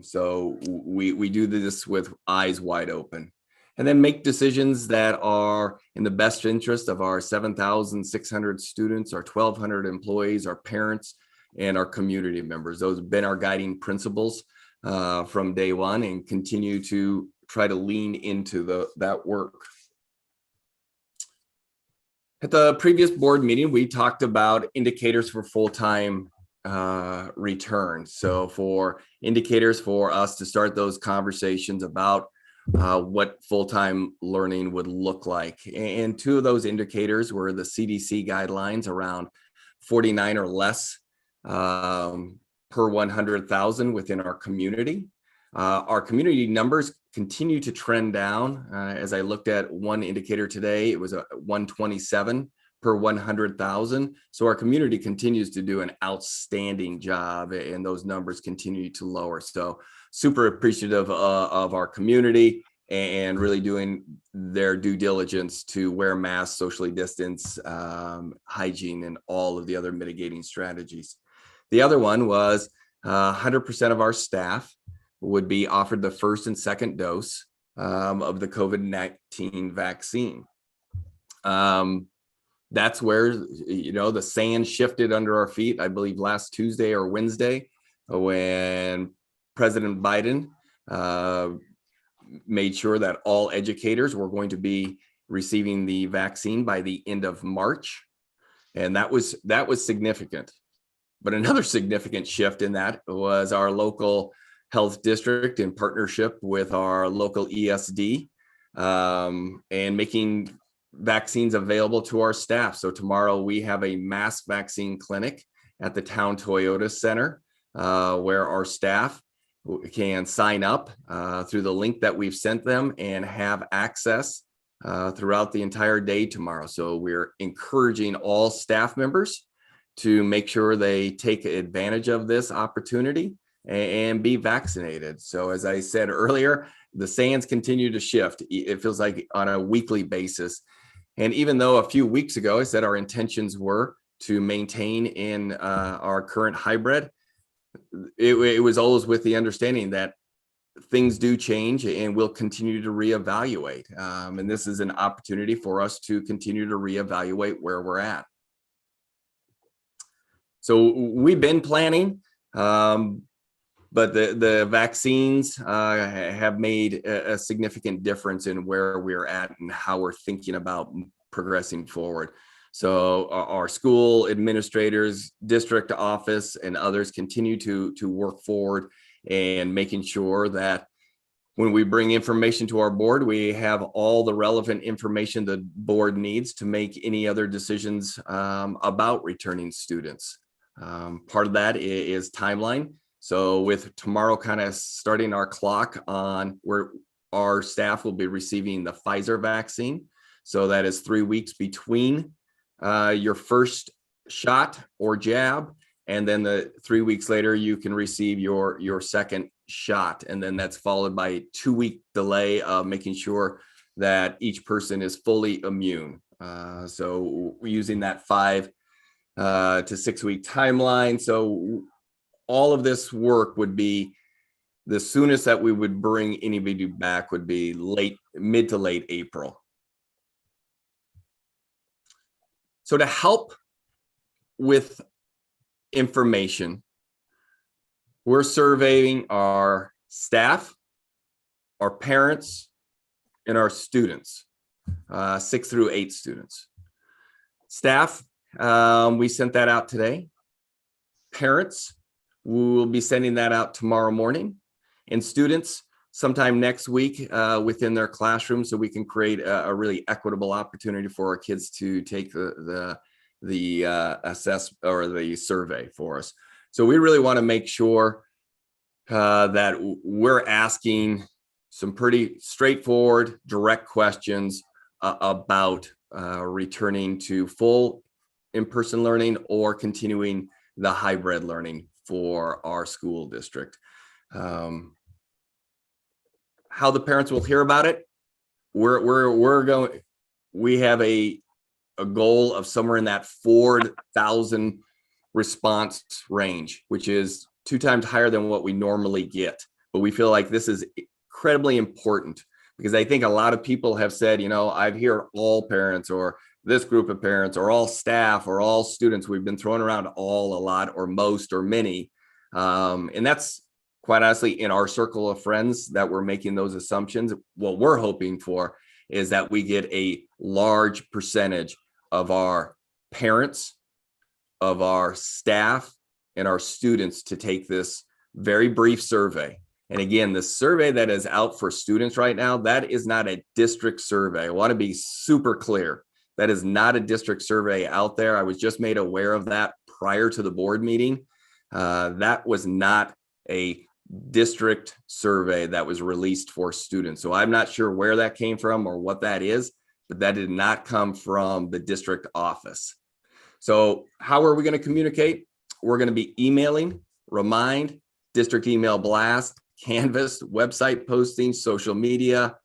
[SPEAKER 3] So we do this with eyes wide open, and then make decisions that are in the best interest of our 7,600 students, our 1,200 employees, our parents, and our community members. Those have been our guiding principles from day one, and continue to try to lean into that work. At the previous board meeting, we talked about indicators for full-time return. So for indicators for us to start those conversations about what full-time learning would look like. And 2 of those indicators were the CDC guidelines around 49 or less per 100,000 within our community. Our community numbers continue to trend down. As I looked at one indicator today, it was a 127 per 100,000. So our community continues to do an outstanding job, and those numbers continue to lower. So super appreciative of our community, and really doing their due diligence to wear masks, socially distance, hygiene, and all of the other mitigating strategies. The other one was 100% of our staff would be offered the first and second dose of the COVID-19 vaccine. That's where, the sand shifted under our feet, I believe last Tuesday or Wednesday, when President Biden made sure that all educators were going to be receiving the vaccine by the end of March. And that was significant. But another significant shift in that was our local health district in partnership with our local ESD and making vaccines available to our staff. So tomorrow we have a mass vaccine clinic at the Town Toyota Center where our staff can sign up through the link that we've sent them and have access throughout the entire day tomorrow. So we're encouraging all staff members to make sure they take advantage of this opportunity and be vaccinated. So as I said earlier, the sands continue to shift. It feels like on a weekly basis. And even though a few weeks ago I said our intentions were to maintain in our current hybrid, it was always with the understanding that things do change and we'll continue to reevaluate. And this is an opportunity for us to continue to reevaluate where we're at. So we've been planning, but the vaccines have made a significant difference in where we're at and how we're thinking about progressing forward. So our school administrators, district office, and others continue to work forward and making sure that when we bring information to our board, we have all the relevant information the board needs to make any other decisions about returning students. Part of that is timeline. So with tomorrow kind of starting our clock on where our staff will be receiving the Pfizer vaccine. So that is 3 weeks between your first shot or jab, and then the 3 weeks later you can receive your second shot, and then that's followed by a 2-week delay of making sure that each person is fully immune. So we're using that 5 to 6 week timeline. So all of this work would be the soonest that we would bring anybody back would be mid to late April. So to help with information, we're surveying our staff, our parents, and our students, 6 through 8 students. Staff, we sent that out today. Parents, we will be sending that out tomorrow morning. And students, sometime next week within their classroom, so we can create a really equitable opportunity for our kids to take the assess or the survey for us. So we really want to make sure that we're asking some pretty straightforward, direct questions about returning to full in-person learning or continuing the hybrid learning for our school district. How the parents will hear about it, we have a goal of somewhere in that 4,000 response range, which is 2 times higher than what we normally get. But we feel like this is incredibly important because I think a lot of people have said, I hear all parents or this group of parents or all staff or all students. We've been throwing around all a lot or most or many. And that's quite honestly in our circle of friends that we're making those assumptions. What we're hoping for is that we get a large percentage of our parents, of our staff, and our students to take this very brief survey. And again, the survey that is out for students right now, that is not a district survey. I want to be super clear. That is not a district survey out there. I was just made aware of that prior to the board meeting. That was not a district survey that was released for students. So I'm not sure where that came from or what that is, but that did not come from the district office. So how are we going to communicate? We're going to be emailing, remind, district email blast, canvas, website postings, social media,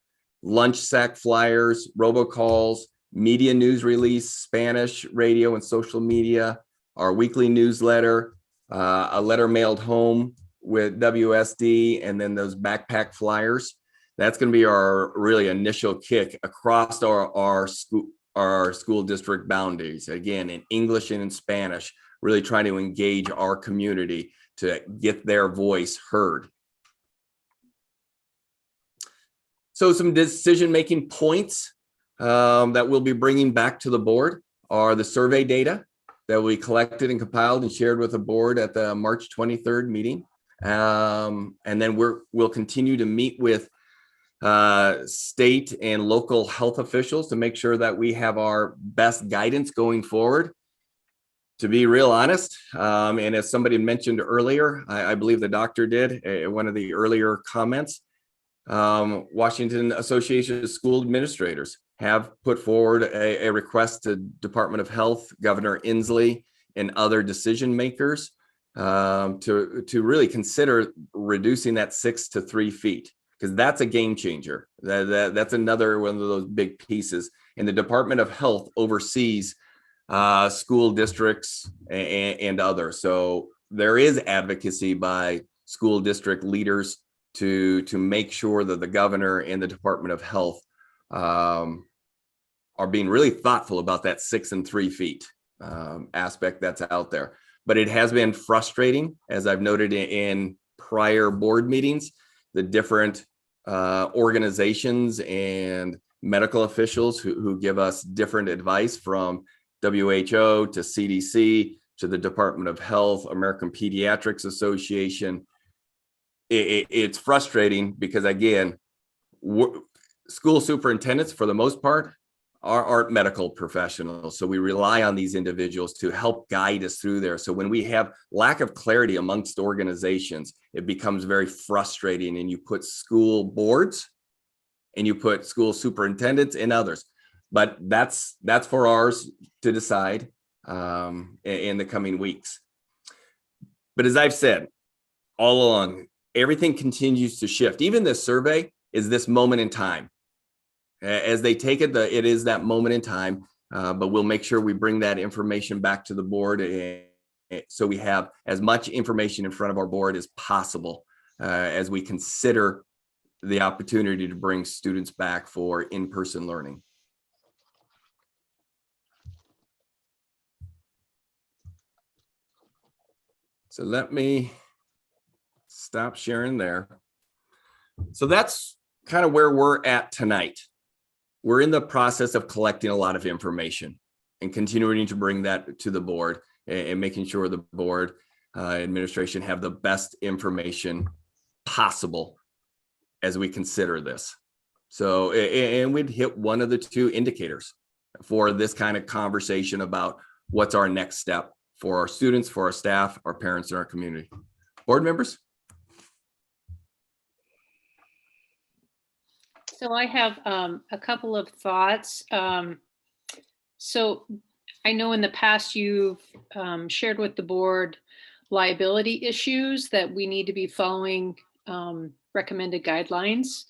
[SPEAKER 3] lunch sack flyers, robocalls, media news release, Spanish, radio, and social media, our weekly newsletter, a letter mailed home with WSD and then those backpack flyers. That's going to be our really initial kick across our school district boundaries. Again, in English and in Spanish, really trying to engage our community to get their voice heard. So some decision-making points that we'll be bringing back to the board are the survey data that we collected and compiled and shared with the board at the March 23rd meeting. And then we'll continue to meet with state and local health officials to make sure that we have our best guidance going forward. To be real honest, and as somebody mentioned earlier, I believe the doctor did one of the earlier comments, Washington Association of School Administrators have put forward a request to Department of Health, Governor Inslee, and other decision makers to really consider reducing that 6 to 3 feet, because that's a game changer. That's another one of those big pieces. And the Department of Health oversees school districts and others. So there is advocacy by school district leaders to make sure that the governor and the Department of Health are being really thoughtful about that 6 and 3 feet aspect that's out there. But it has been frustrating, as I've noted in prior board meetings, the different organizations and medical officials who give us different advice, from WHO to CDC to the Department of Health, American Pediatrics Association. It's frustrating because, again, school superintendents, for the most part, aren't medical professionals. So we rely on these individuals to help guide us through there. So when we have lack of clarity amongst organizations, it becomes very frustrating, and you put school boards and you put school superintendents and others. But that's for ours to decide in the coming weeks. But as I've said all along, everything continues to shift. Even this survey is this moment in time. As they take it, it is that moment in time, but we'll make sure we bring that information back to the board so we have as much information in front of our board as possible as we consider the opportunity to bring students back for in-person learning. So let me stop sharing there. So that's kind of where we're at tonight. We're in the process of collecting a lot of information and continuing to bring that to the board and making sure the board administration have the best information possible as we consider this. So, and we'd hit one of the 2 indicators for this kind of conversation about what's our next step for our students, for our staff, our parents, and our community. Board members?
[SPEAKER 6] So I have a couple of thoughts. So I know in the past you've shared with the board liability issues that we need to be following recommended guidelines.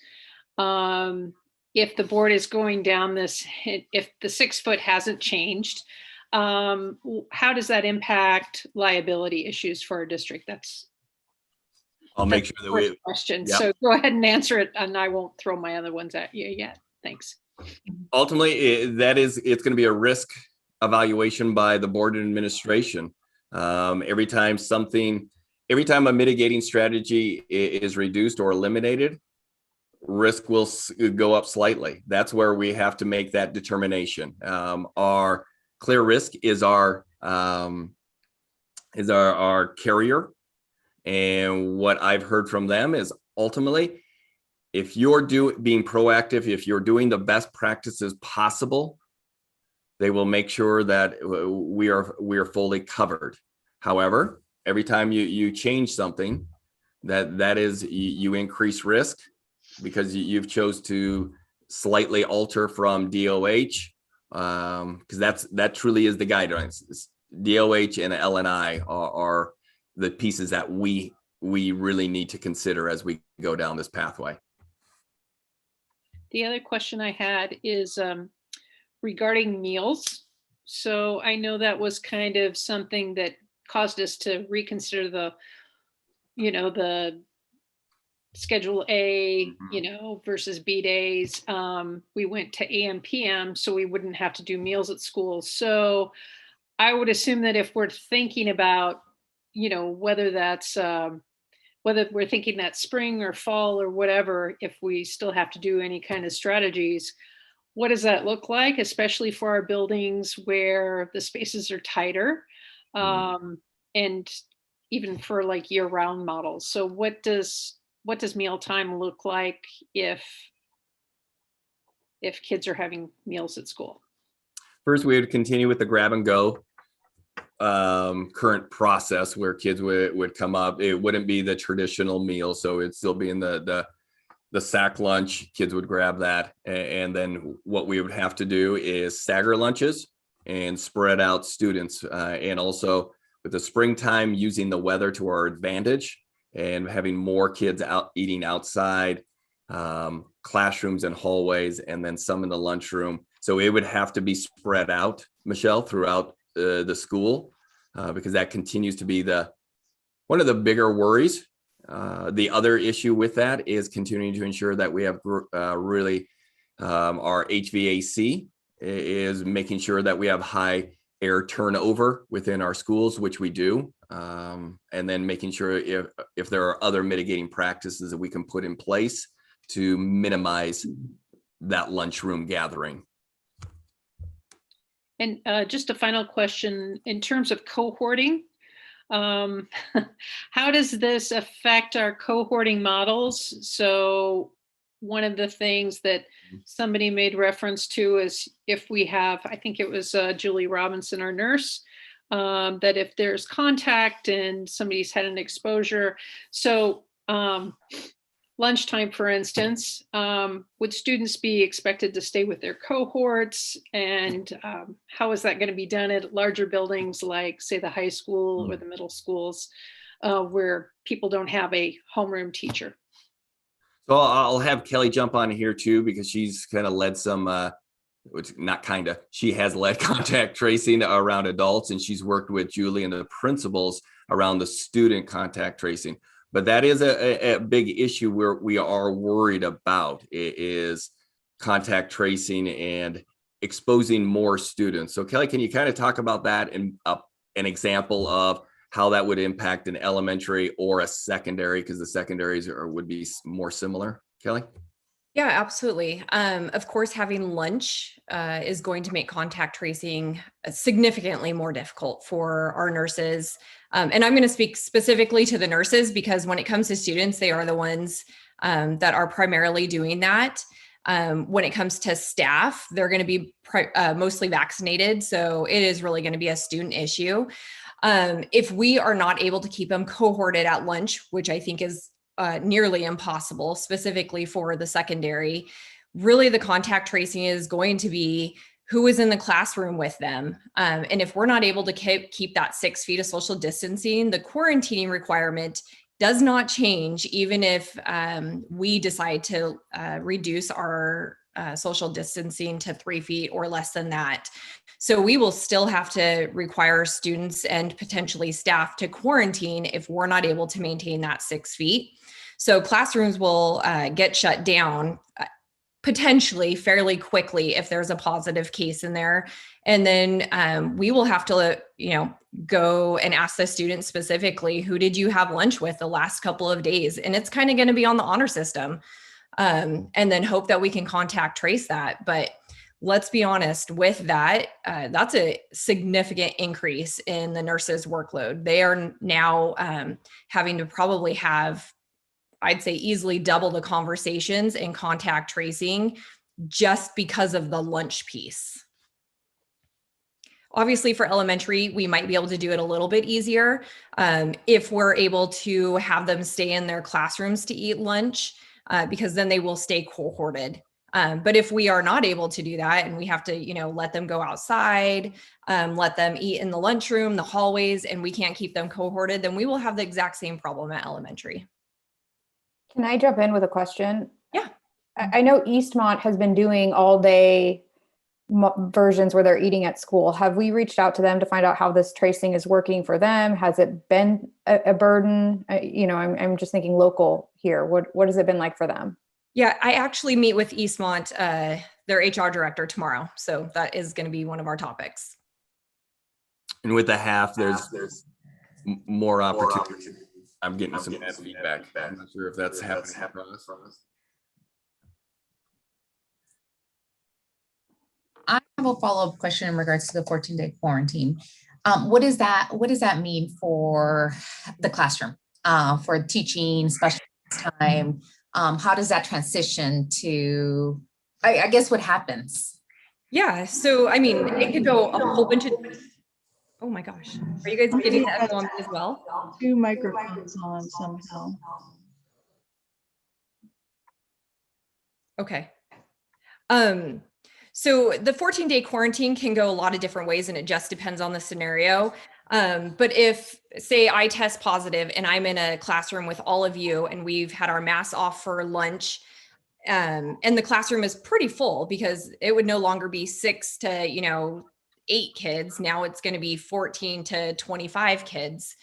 [SPEAKER 6] If the board is going down this, if the 6 foot hasn't changed, how does that impact liability issues for our district?
[SPEAKER 3] I'll make sure that we
[SPEAKER 6] question.
[SPEAKER 3] Yep.
[SPEAKER 6] So go ahead and answer it, and I won't throw my other ones at you yet. Thanks.
[SPEAKER 3] Ultimately, it's going to be a risk evaluation by the board and administration. Every time a mitigating strategy is reduced or eliminated, risk will go up slightly. That's where we have to make that determination. Our clear risk is our carrier. And what I've heard from them is ultimately, if you're being proactive, if you're doing the best practices possible, they will make sure that we are fully covered. However, every time you change something, that is you increase risk because you've chose to slightly alter from DOH, because that truly is the guidelines. DOH and LNI are the pieces that we really need to consider as we go down this pathway.
[SPEAKER 6] The other question I had is regarding meals. So I know that was kind of something that caused us to reconsider the schedule A, versus B days. We went to AM, PM, so we wouldn't have to do meals at school. So I would assume that if we're thinking about, whether that's, whether we're thinking that spring or fall or whatever, if we still have to do any kind of strategies, what does that look like, especially for our buildings where the spaces are tighter, and even for like year-round models? So what does mealtime look like if kids are having meals at school?
[SPEAKER 3] First, we would continue with the grab and go current process where kids would come up. It wouldn't be the traditional meal, so it'd still be in the sack lunch. Kids would grab that, and then what we would have to do is stagger lunches and spread out students, and also with the springtime, using the weather to our advantage and having more kids out eating outside, classrooms and hallways, and then some in the lunchroom. So it would have to be spread out, Michelle, throughout the school, because that continues to be one of the bigger worries. The other issue with that is continuing to ensure that we have really our HVAC is making sure that we have high air turnover within our schools, which we do, and then making sure if there are other mitigating practices that we can put in place to minimize that lunchroom gathering.
[SPEAKER 6] And just a final question, in terms of cohorting, how does this affect our cohorting models? So one of the things that somebody made reference to is if we have, I think it was Julie Robinson, our nurse, that if there's contact and somebody's had an exposure. So lunchtime, for instance, would students be expected to stay with their cohorts? And how is that going to be done at larger buildings like, say, the high school or the middle schools, where people don't have a homeroom teacher?
[SPEAKER 3] So I'll have Kelly jump on here too, because she's kind of led some, she has led contact tracing around adults, and she's worked with Julie and the principals around the student contact tracing. But that is a big issue where we are worried about is contact tracing and exposing more students. So Kelly, can you kind of talk about that and an example of how that would impact an elementary or a secondary, because the secondaries would be more similar? Kelly?
[SPEAKER 20] Yeah, absolutely. Of course, having lunch is going to make contact tracing significantly more difficult for our nurses. And I'm going to speak specifically to the nurses, because when it comes to students, they are the ones that are primarily doing that. When it comes to staff, they're going to be mostly vaccinated. So it is really going to be a student issue. If we are not able to keep them cohorted at lunch, which I think is nearly impossible, specifically for the secondary, really the contact tracing is going to be who is in the classroom with them. And if we're not able to keep that 6 feet of social distancing, the quarantining requirement does not change, even if we decide to reduce our social distancing to 3 feet or less than that. So we will still have to require students and potentially staff to quarantine if we're not able to maintain that 6 feet. So classrooms will get shut down potentially fairly quickly if there's a positive case in there. And then we will have to, go and ask the student specifically, who did you have lunch with the last couple of days? And it's kind of going to be on the honor system. And then hope that we can contact trace that. But let's be honest with that, that's a significant increase in the nurses' workload. They are now having to probably have, I'd say, easily double the conversations in contact tracing just because of the lunch piece. Obviously for elementary, we might be able to do it a little bit easier if we're able to have them stay in their classrooms to eat lunch, because then they will stay cohorted. But if we are not able to do that and we have to, let them go outside, let them eat in the lunchroom, the hallways, and we can't keep them cohorted, then we will have the exact same problem at elementary.
[SPEAKER 7] Can I jump in with a question?
[SPEAKER 20] Yeah.
[SPEAKER 7] I know Eastmont has been doing all day versions where they're eating at school. Have we reached out to them to find out how this tracing is working for them? Has it been a burden? I'm just thinking local here. What has it been like for them?
[SPEAKER 20] Yeah, I actually meet with Eastmont, their HR director, tomorrow. So that is going to be one of our topics.
[SPEAKER 3] And with the half, there's more opportunity. I'm getting some bad feedback. I'm not sure if that's happening for us.
[SPEAKER 21] I have a follow-up question in regards to the 14-day quarantine. What does that mean for the classroom, for teaching, special time? How does that transition to, I guess, what happens?
[SPEAKER 20] Yeah, so I mean, it could go a whole bunch of, oh my gosh. Are you guys getting that echo on as well?
[SPEAKER 2] 2 microphones on somehow.
[SPEAKER 20] Okay. So the 14-day quarantine can go a lot of different ways, and it just depends on the scenario. But if, say, I test positive and I'm in a classroom with all of you and we've had our masks off for lunch, and the classroom is pretty full because it would no longer be 6 to 8 kids. Now it's going to be 14 to 25 kids.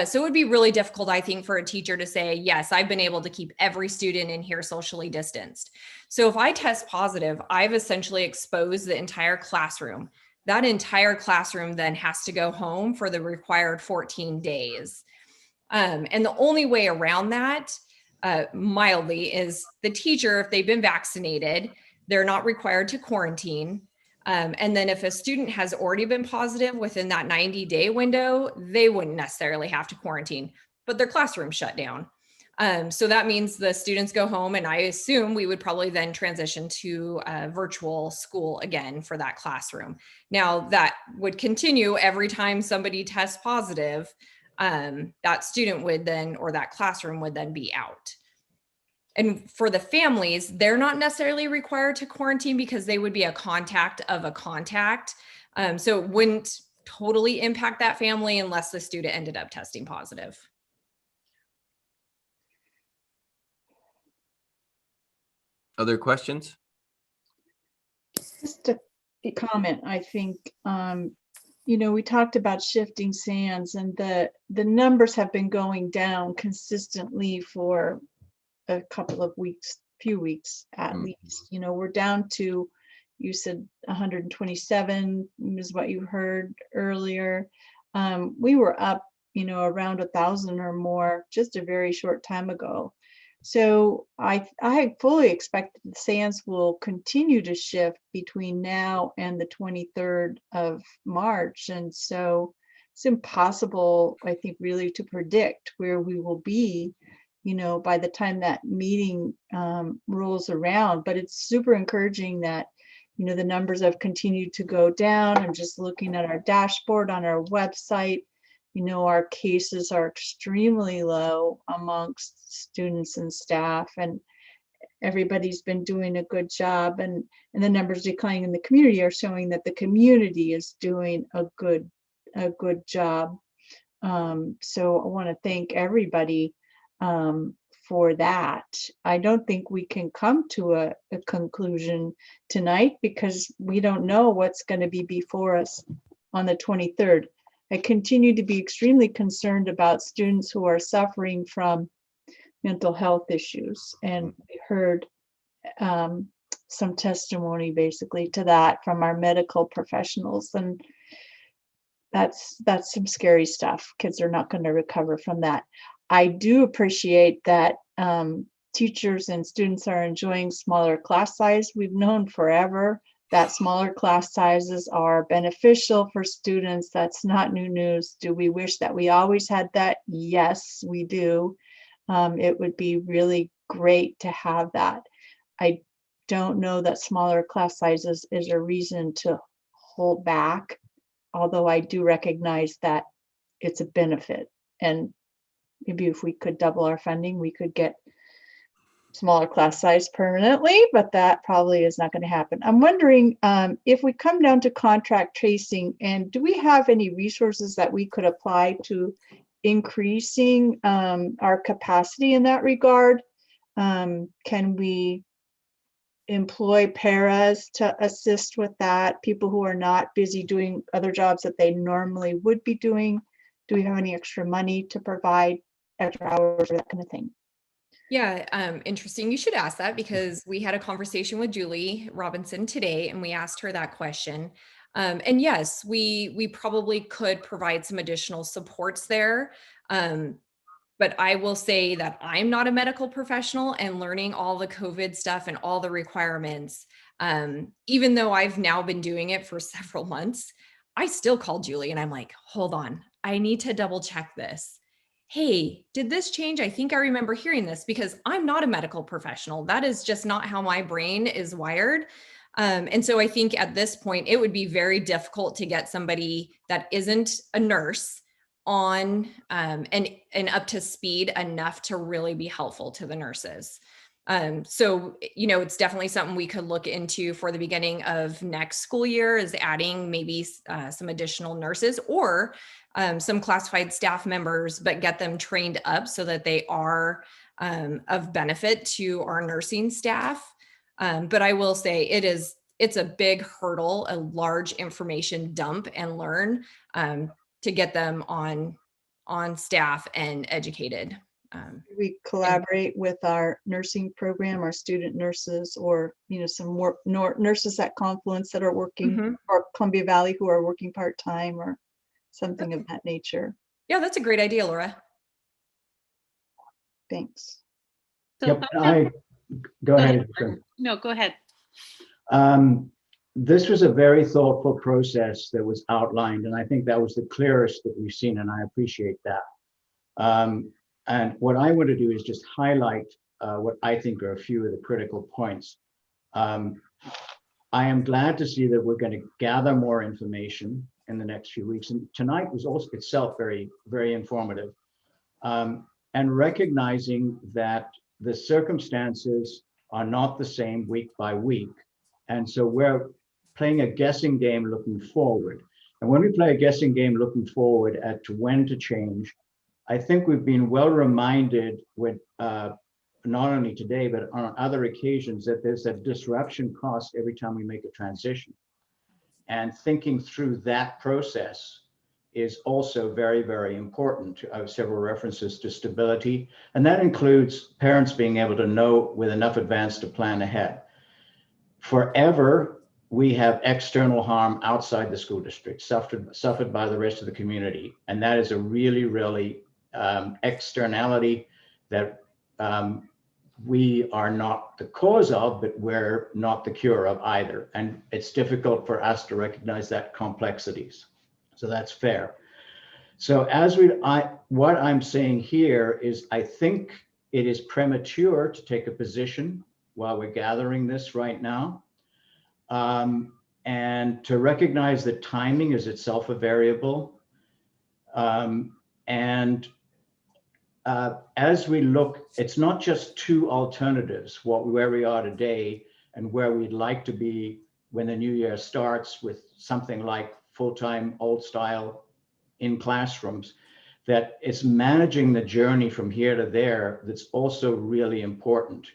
[SPEAKER 20] So it would be really difficult, I think, for a teacher to say, yes, I've been able to keep every student in here socially distanced. So if I test positive, I've essentially exposed the entire classroom. That entire classroom then has to go home for the required 14 days. And the only way around that, mildly, is the teacher, if they've been vaccinated, they're not required to quarantine. And then if a student has already been positive within that 90-day window, they wouldn't necessarily have to quarantine, but their classroom shut down. So that means the students go home, and I assume we would probably then transition to virtual school again for that classroom. Now that would continue every time somebody tests positive, that student would then, or that classroom would then be out. And for the families, they're not necessarily required to quarantine because they would be a contact of a contact. So it wouldn't totally impact that family unless the student ended up testing positive.
[SPEAKER 3] Other questions?
[SPEAKER 2] Just a comment, I think, we talked about shifting sands, and the numbers have been going down consistently for a couple of weeks, few weeks at least. We're down to, you said 127 is what you heard earlier. We were up, around 1,000 or more just a very short time ago. So I fully expect the sands will continue to shift between now and the 23rd of March. And so it's impossible, I think, really to predict where we will be, by the time that meeting rolls around. But it's super encouraging that, the numbers have continued to go down. I'm just looking at our dashboard on our website. Our cases are extremely low amongst students and staff, and everybody's been doing a good job. And the numbers declining in the community are showing that the community is doing a good job. So I want to thank everybody for that. I don't think we can come to a conclusion tonight because we don't know what's going to be before us on the 23rd. I continue to be extremely concerned about students who are suffering from mental health issues, and we heard some testimony basically to that from our medical professionals, and that's some scary stuff. Kids are not going to recover from that. I do appreciate that teachers and students are enjoying smaller class size. We've known forever that smaller class sizes are beneficial for students. That's not new news. Do we wish that we always had that? Yes, we do. It would be really great to have that. I don't know that smaller class sizes is a reason to hold back, although I do recognize that it's a benefit. And maybe if we could double our funding, we could get smaller class size permanently, but that probably is not going to happen. I'm wondering if we come down to contract tracing, and do we have any resources that we could apply to increasing our capacity in that regard? Can we employ paras to assist with that, people who are not busy doing other jobs that they normally would be doing? Do we have any extra money to provide extra hours or that kind of thing?
[SPEAKER 20] Yeah, interesting. You should ask that because we had a conversation with Julie Robinson today and we asked her that question. And yes, we probably could provide some additional supports there. But I will say that I'm not a medical professional, and learning all the COVID stuff and all the requirements, even though I've now been doing it for several months, I still call Julie and I'm like, hold on, I need to double check this. Hey, did this change? I think I remember hearing this, because I'm not a medical professional. That is just not how my brain is wired. And so I think at this point, it would be very difficult to get somebody that isn't a nurse on and up to speed enough to really be helpful to the nurses. So, you know, it's definitely something we could look into for the beginning of next school year, is adding maybe some additional nurses or some classified staff members, but get them trained up so that they are of benefit to our nursing staff. But I will say it's a big hurdle, a large information dump and learn to get them on staff and educated.
[SPEAKER 2] We collaborate with our nursing program, our student nurses, or, you know, some more nurses at Confluence that are working, or Columbia Valley who are working part-time or something of that nature.
[SPEAKER 20] Yeah, that's a great idea, Laura.
[SPEAKER 2] Thanks.
[SPEAKER 6] So
[SPEAKER 5] Yep, go ahead.
[SPEAKER 6] No, go ahead.
[SPEAKER 5] This was a very thoughtful process that was outlined, and I think that was the clearest that we've seen, and I appreciate that. And what I want to do is just highlight what I think are a few of the critical points. I am glad to see that we're going to gather more information in the next few weeks, and tonight was also itself very, very informative. And recognizing that the circumstances are not the same week by week. And so we're playing a guessing game looking forward. And when we play a guessing game looking forward at when to change, I think we've been well reminded with not only today, but on other occasions, that there's a disruption cost every time we make a transition. And thinking through that process is also very, very important. I have several references to stability, and that includes parents being able to know with enough advance to plan ahead. Forever, we have external harm outside the school district suffered by the rest of the community. And that is a really, really externality that we are not the cause of, but we're not the cure of either. And it's difficult for us to recognize that complexities. So that's fair. So what I'm saying here is, I think it is premature to take a position while we're gathering this right now. And to recognize that timing is itself a variable. As we look, it's not just two alternatives, where we are today and where we'd like to be when the new year starts, with something like full-time old style in classrooms, that it's managing the journey from here to there that's also really important.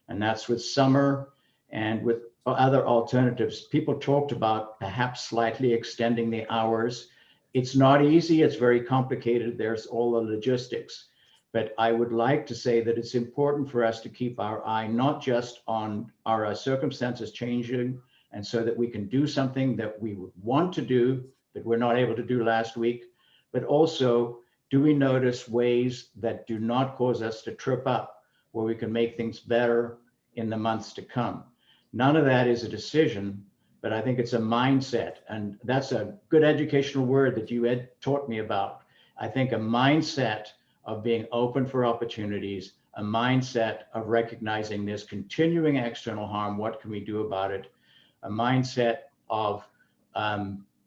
[SPEAKER 5] And that's with summer and with other alternatives. People talked about perhaps slightly extending the hours. It's not easy, it's very complicated. There's all the logistics. But I would like to say that it's important for us to keep our eye not just on our circumstances changing, and so that we can do something that we would want to do that we're not able to do last week, but also, do we notice ways that do not cause us to trip up, where we can make things better in the months to come? None of that is a decision, but I think it's a mindset. And that's a good educational word that you had taught me about. I think a mindset of being open for opportunities, a mindset of recognizing there's continuing external harm, what can we do about it? A mindset of,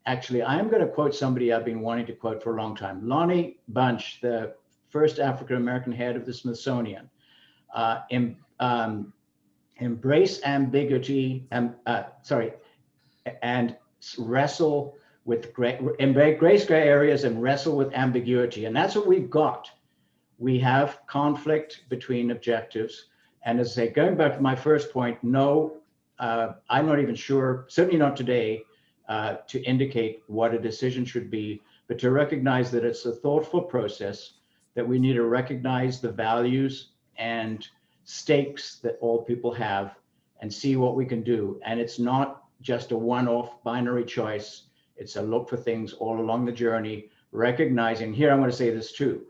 [SPEAKER 5] actually, I'm going to quote somebody I've been wanting to quote for a long time. Lonnie Bunch, the first African-American head of the Smithsonian, embrace ambiguity, and wrestle with embrace gray areas and wrestle with ambiguity. And that's what we've got. We have conflict between objectives. And as I say, going back to my first point, no I'm not even sure, certainly not today, to indicate what a decision should be, but to recognize that it's a thoughtful process, that we need to recognize the values and stakes that all people have and see what we can do. And it's not just a one-off binary choice. It's a look for things all along the journey, recognizing, here I'm going to say this too,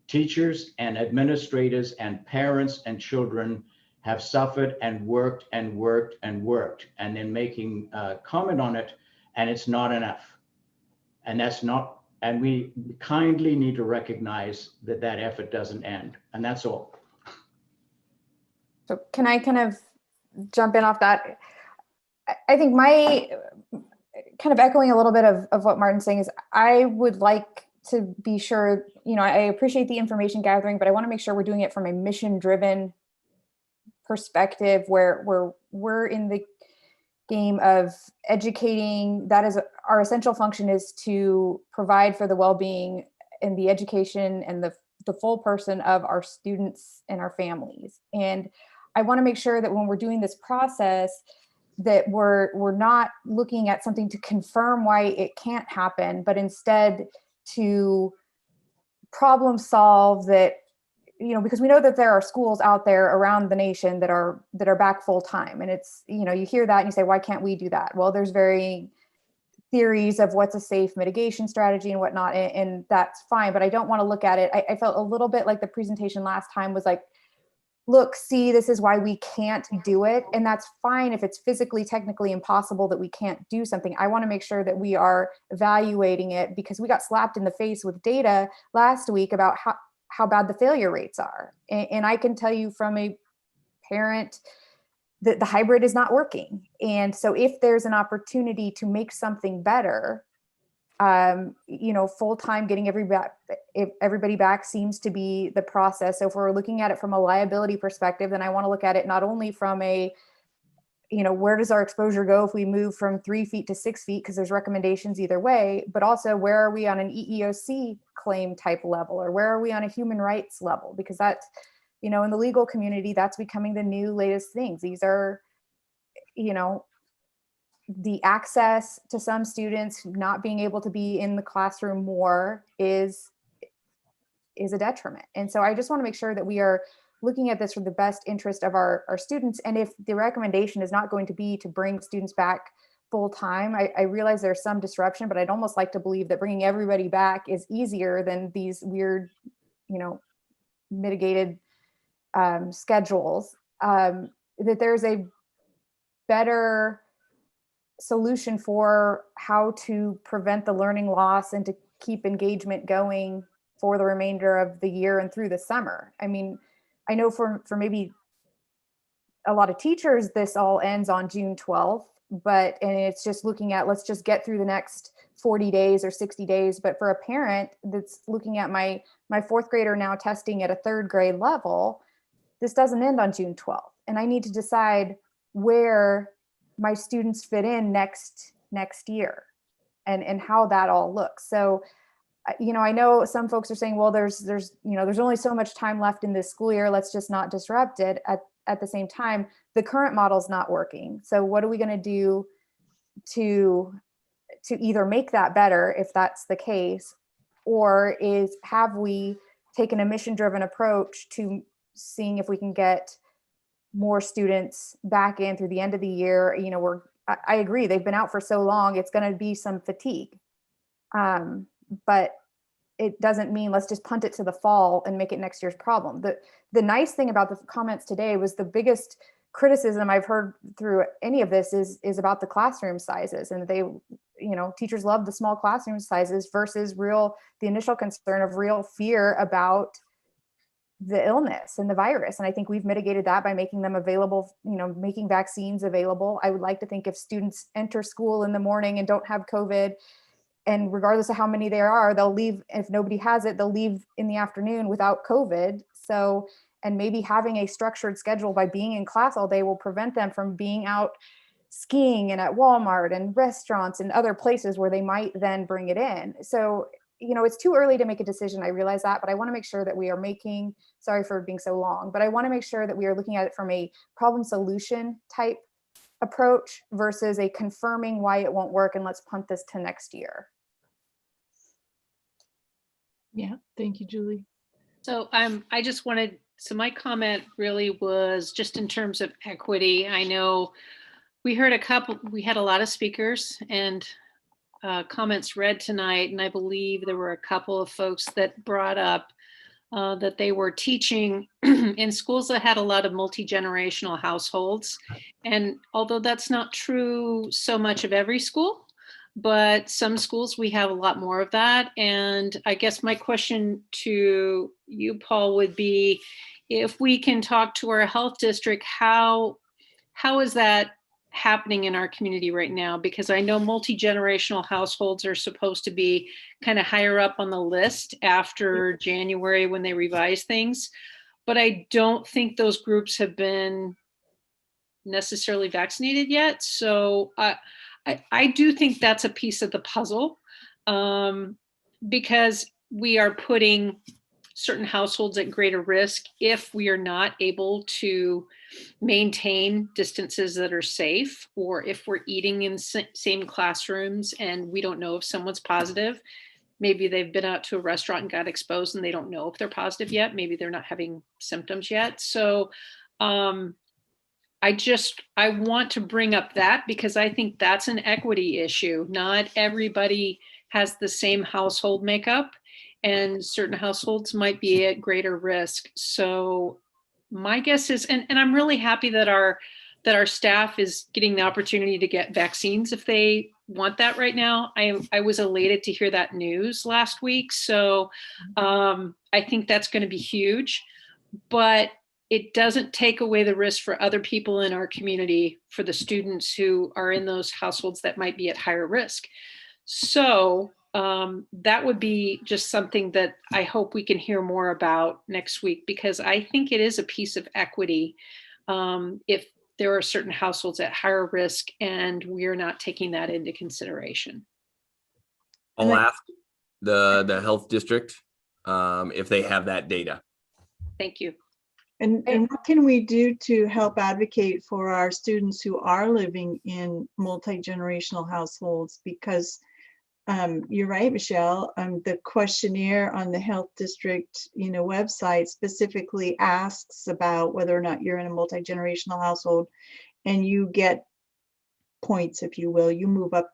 [SPEAKER 5] teachers and administrators and parents and children have suffered and worked and worked and worked, and then making a comment on it, and it's not enough. And that's not, and we kindly need to recognize that that effort doesn't end, and that's all.
[SPEAKER 7] So can I kind of jump in off that? I think my kind of echoing a little bit of what Martin's saying is I would like to be sure, you know, I appreciate the information gathering, but I want to make sure we're doing it from a mission-driven perspective where we're in the game of educating. That is our essential function, is to provide for the well-being and the education and the full person of our students and our families. And I want to make sure that when we're doing this process, that we're not looking at something to confirm why it can't happen, but instead to problem solve that, you know, because we know that there are schools out there around the nation that are back full time. And it's, you know, you hear that and you say, why can't we do that? Well, there's varying theories of what's a safe mitigation strategy and whatnot, and that's fine. But I don't want to look at it. I felt a little bit like the presentation last time was like, look, see, this is why we can't do it. And that's fine if it's physically, technically impossible that we can't do something. I want to make sure that we are evaluating it, because we got slapped in the face with data last week about how bad the failure rates are. And I can tell you from a parent that the hybrid is not working. And so if there's an opportunity to make something better, you know, full-time getting everybody back seems to be the process. So if we're looking at it from a liability perspective, then I want to look at it not only from a, you know, where does our exposure go if we move from 3 feet to 6 feet, because there's recommendations either way, but also where are we on an EEOC claim type level, or where are we on a human rights level? Because that's, you know, in the legal community, that's becoming the new latest things. These are, you know, the access to some students not being able to be in the classroom more is a detriment. And so I just want to make sure that we are looking at this for the best interest of our students. And if the recommendation is not going to be to bring students back full time, I realize there's some disruption, but I'd almost like to believe that bringing everybody back is easier than these weird, you know, mitigated schedules, that there's a better solution for how to prevent the learning loss and to keep engagement going for the remainder of the year and through the summer. I mean, I know for maybe a lot of teachers, this all ends on June 12th, and it's just looking at, let's just get through the next 40 days or 60 days. But for a parent that's looking at my fourth grader now testing at a third grade level, this doesn't end on June 12th. And I need to decide where my students fit in next year and how that all looks. So, you know, I know some folks are saying, well, there's only so much time left in this school year. Let's just not disrupt it. At the same time, the current model is not working. So what are we going to do to either make that better, if that's the case, or have we taken a mission-driven approach to seeing if we can get more students back in through the end of the year? You know, I agree, they've been out for so long, it's going to be some fatigue. But it doesn't mean let's just punt it to the fall and make it next year's problem. The nice thing about the comments today was the biggest criticism I've heard through any of this is about the classroom sizes. And they, you know, teachers love the small classroom sizes versus the initial concern of real fear about the illness and the virus. And I think we've mitigated that by making them available, you know, making vaccines available. I would like to think if students enter school in the morning and don't have COVID, and regardless of how many there are, they'll leave. If nobody has it, they'll leave in the afternoon without COVID. So, and maybe having a structured schedule by being in class all day will prevent them from being out skiing and at Walmart and restaurants and other places where they might then bring it in. So, you know, it's too early to make a decision. I realize that, but I want to make sure that we are sorry for being so long, but I want to make sure that we are looking at it from a problem solution type approach versus a confirming why it won't work and let's punt this to next year.
[SPEAKER 2] Yeah, thank you, Julie.
[SPEAKER 6] So I just wanted, so my comment really was just in terms of equity. I know we had a lot of speakers and comments read tonight, and I believe there were a couple of folks that brought up that they were teaching in schools that had a lot of multi-generational households. And although that's not true so much of every school, but some schools we have a lot more of that. And I guess my question to you, Paul, would be if we can talk to our health district, how is that happening in our community right now? Because I know multi-generational households are supposed to be kind of higher up on the list after January when they revise things, but I don't think those groups have been necessarily vaccinated yet. So I do think that's a piece of the puzzle, because we are putting certain households at greater risk if we are not able to maintain distances that are safe, or if we're eating in same classrooms and we don't know if someone's positive. Maybe they've been out to a restaurant and got exposed and they don't know if they're positive yet. Maybe they're not having symptoms yet. So I want to bring up that because I think that's an equity issue. Not everybody has the same household makeup, and certain households might be at greater risk. So my guess is, and I'm really happy that our staff is getting the opportunity to get vaccines if they want that right now. I was elated to hear that news last week. So I think that's going to be huge, but it doesn't take away the risk for other people in our community, for the students who are in those households that might be at higher risk. So that would be just something that I hope we can hear more about next week, because I think it is a piece of equity if there are certain households at higher risk and we're not taking that into consideration.
[SPEAKER 3] I'll ask the health district if they have that data.
[SPEAKER 6] Thank you.
[SPEAKER 2] And what can we do to help advocate for our students who are living in multi-generational households? Because you're right, Michelle, the questionnaire on the health district website specifically asks about whether or not you're in a multi-generational household, and you get points, if you will. You move up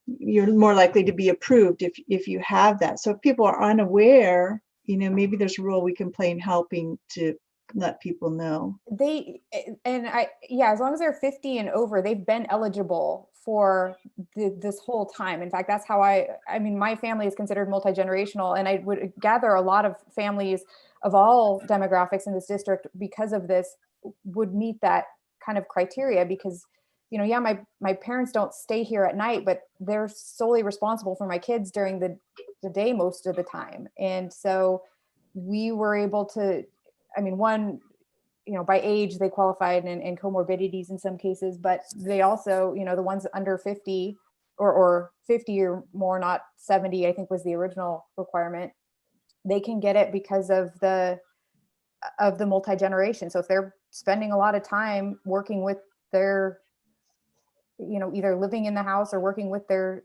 [SPEAKER 2] you're more likely to be approved if you have that. So if people are unaware, maybe there's a role we can play in helping to let people know.
[SPEAKER 7] As long as they're 50 and over, they've been eligible for this whole time. In fact, that's how my family is considered multi-generational, and I would gather a lot of families of all demographics in this district because of this would meet that kind of criteria, because my parents don't stay here at night, but they're solely responsible for my kids during the day most of the time. And so we were able to, one, by age, they qualified and comorbidities in some cases, but they also, the ones under 50 or 50 or more, not 70, I think was the original requirement, they can get it because of the multi-generation. So if they're spending a lot of time working with their, either living in the house or working with their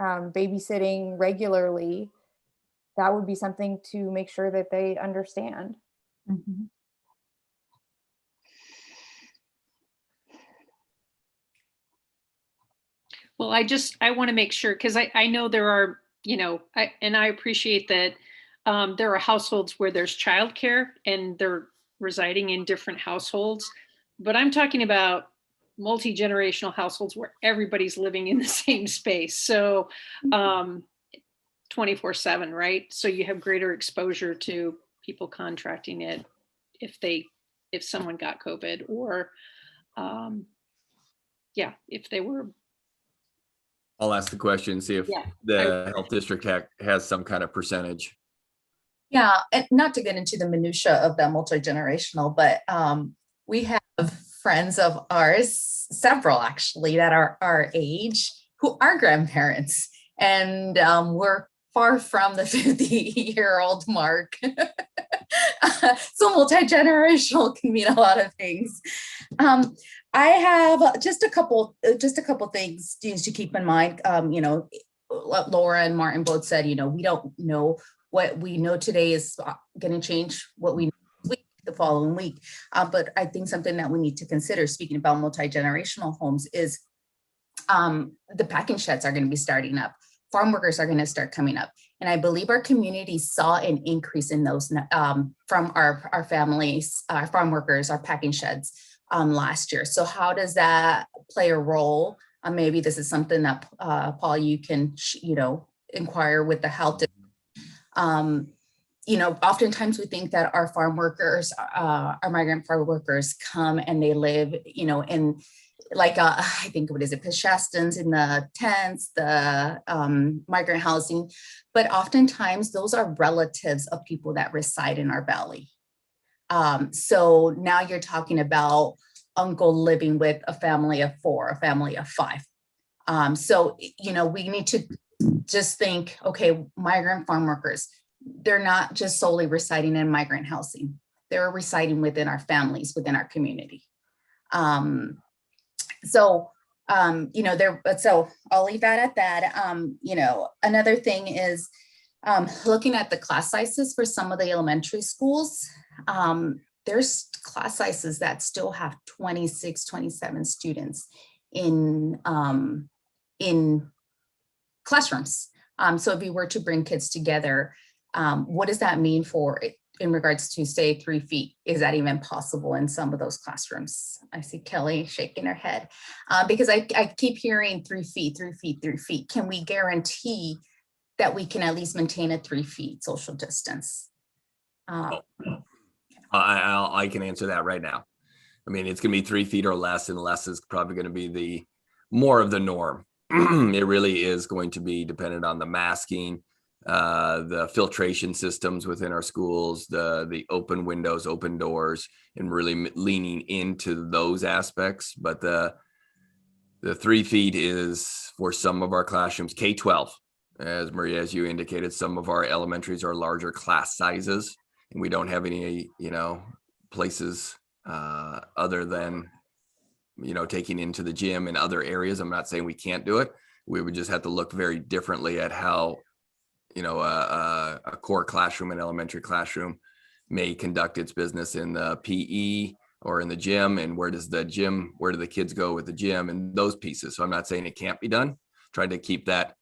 [SPEAKER 7] babysitting regularly, that would be something to make sure that they understand.
[SPEAKER 2] Mm-hmm.
[SPEAKER 6] Well, I want to make sure, because I know there are, and I appreciate that there are households where there's childcare and they're residing in different households, but I'm talking about multi-generational households where everybody's living in the same space. So 24/7, right? So you have greater exposure to people contracting it if someone got COVID, or if they were.
[SPEAKER 3] I'll ask the question, see if the health district has some kind of percentage.
[SPEAKER 21] Yeah, and not to get into the minutia of that multi-generational, but we have friends of ours, several actually, that are our age, who are grandparents, and we're far from the 50-year-old mark. So multi-generational can mean a lot of things. I have just a couple things to keep in mind. Laura and Martin both said, we don't know what we know today is going to change what we know the following week. But I think something that we need to consider, speaking about multi-generational homes, is the packing sheds are going to be starting up. Farm workers are going to start coming up. And I believe our community saw an increase in those from our families, our farm workers, our packing sheds last year. So how does that play a role? Maybe this is something that Paul, you can, inquire with the health. Oftentimes we think that our farm workers, our migrant farm workers come and they live, in like, I think, what is it, Peshastans, in the tents, the migrant housing, but oftentimes those are relatives of people that reside in our valley. So now you're talking about uncle living with a family of 4, a family of 5. So, we need to just think, okay, migrant farm workers, they're not just solely residing in migrant housing. They're residing within our families, within our community. So I'll leave that at that. Another thing is looking at the class sizes for some of the elementary schools. There's class sizes that still have 26, 27 students in classrooms. So if we were to bring kids together, what does that mean in regards to, say, 3 feet? Is that even possible in some of those classrooms? I see Kelly shaking her head because I keep hearing 3 feet, 3 feet, 3 feet. Can we guarantee that we can at least maintain a 3 feet social distance?
[SPEAKER 3] I can answer that right now. I mean, it's going to be 3 feet or less, and less is probably going to be the more of the norm. It really is going to be dependent on the masking, the filtration systems within our schools, the open windows, open doors, and really leaning into those aspects. But the 3 feet is for some of our classrooms, K-12, as Maria, as you indicated, some of our elementaries are larger class sizes, and we don't have any, places other than, taking into the gym and other areas. I'm not saying we can't do it. We would just have to look very differently at how, a core classroom, an elementary classroom may conduct its business in the PE or in the gym, and where do the kids go with the gym and those pieces. So I'm not saying it can't be done. Trying to keep that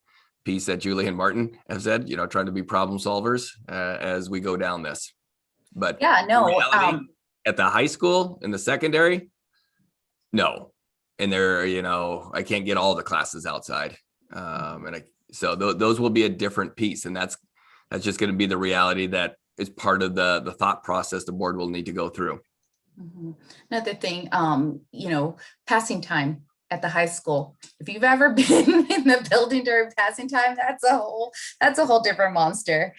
[SPEAKER 3] piece that Julie and Martin have said, trying to be problem solvers as we go down this. But
[SPEAKER 21] yeah, no,
[SPEAKER 3] at the high school, in the secondary, no. And I can't get all the classes outside. So those will be a different piece. And that's just going to be the reality that is part of the thought process the board will need to go through.
[SPEAKER 21] Mm-hmm. Another thing, passing time at the high school. If you've ever been in the building during passing time, that's a whole different monster.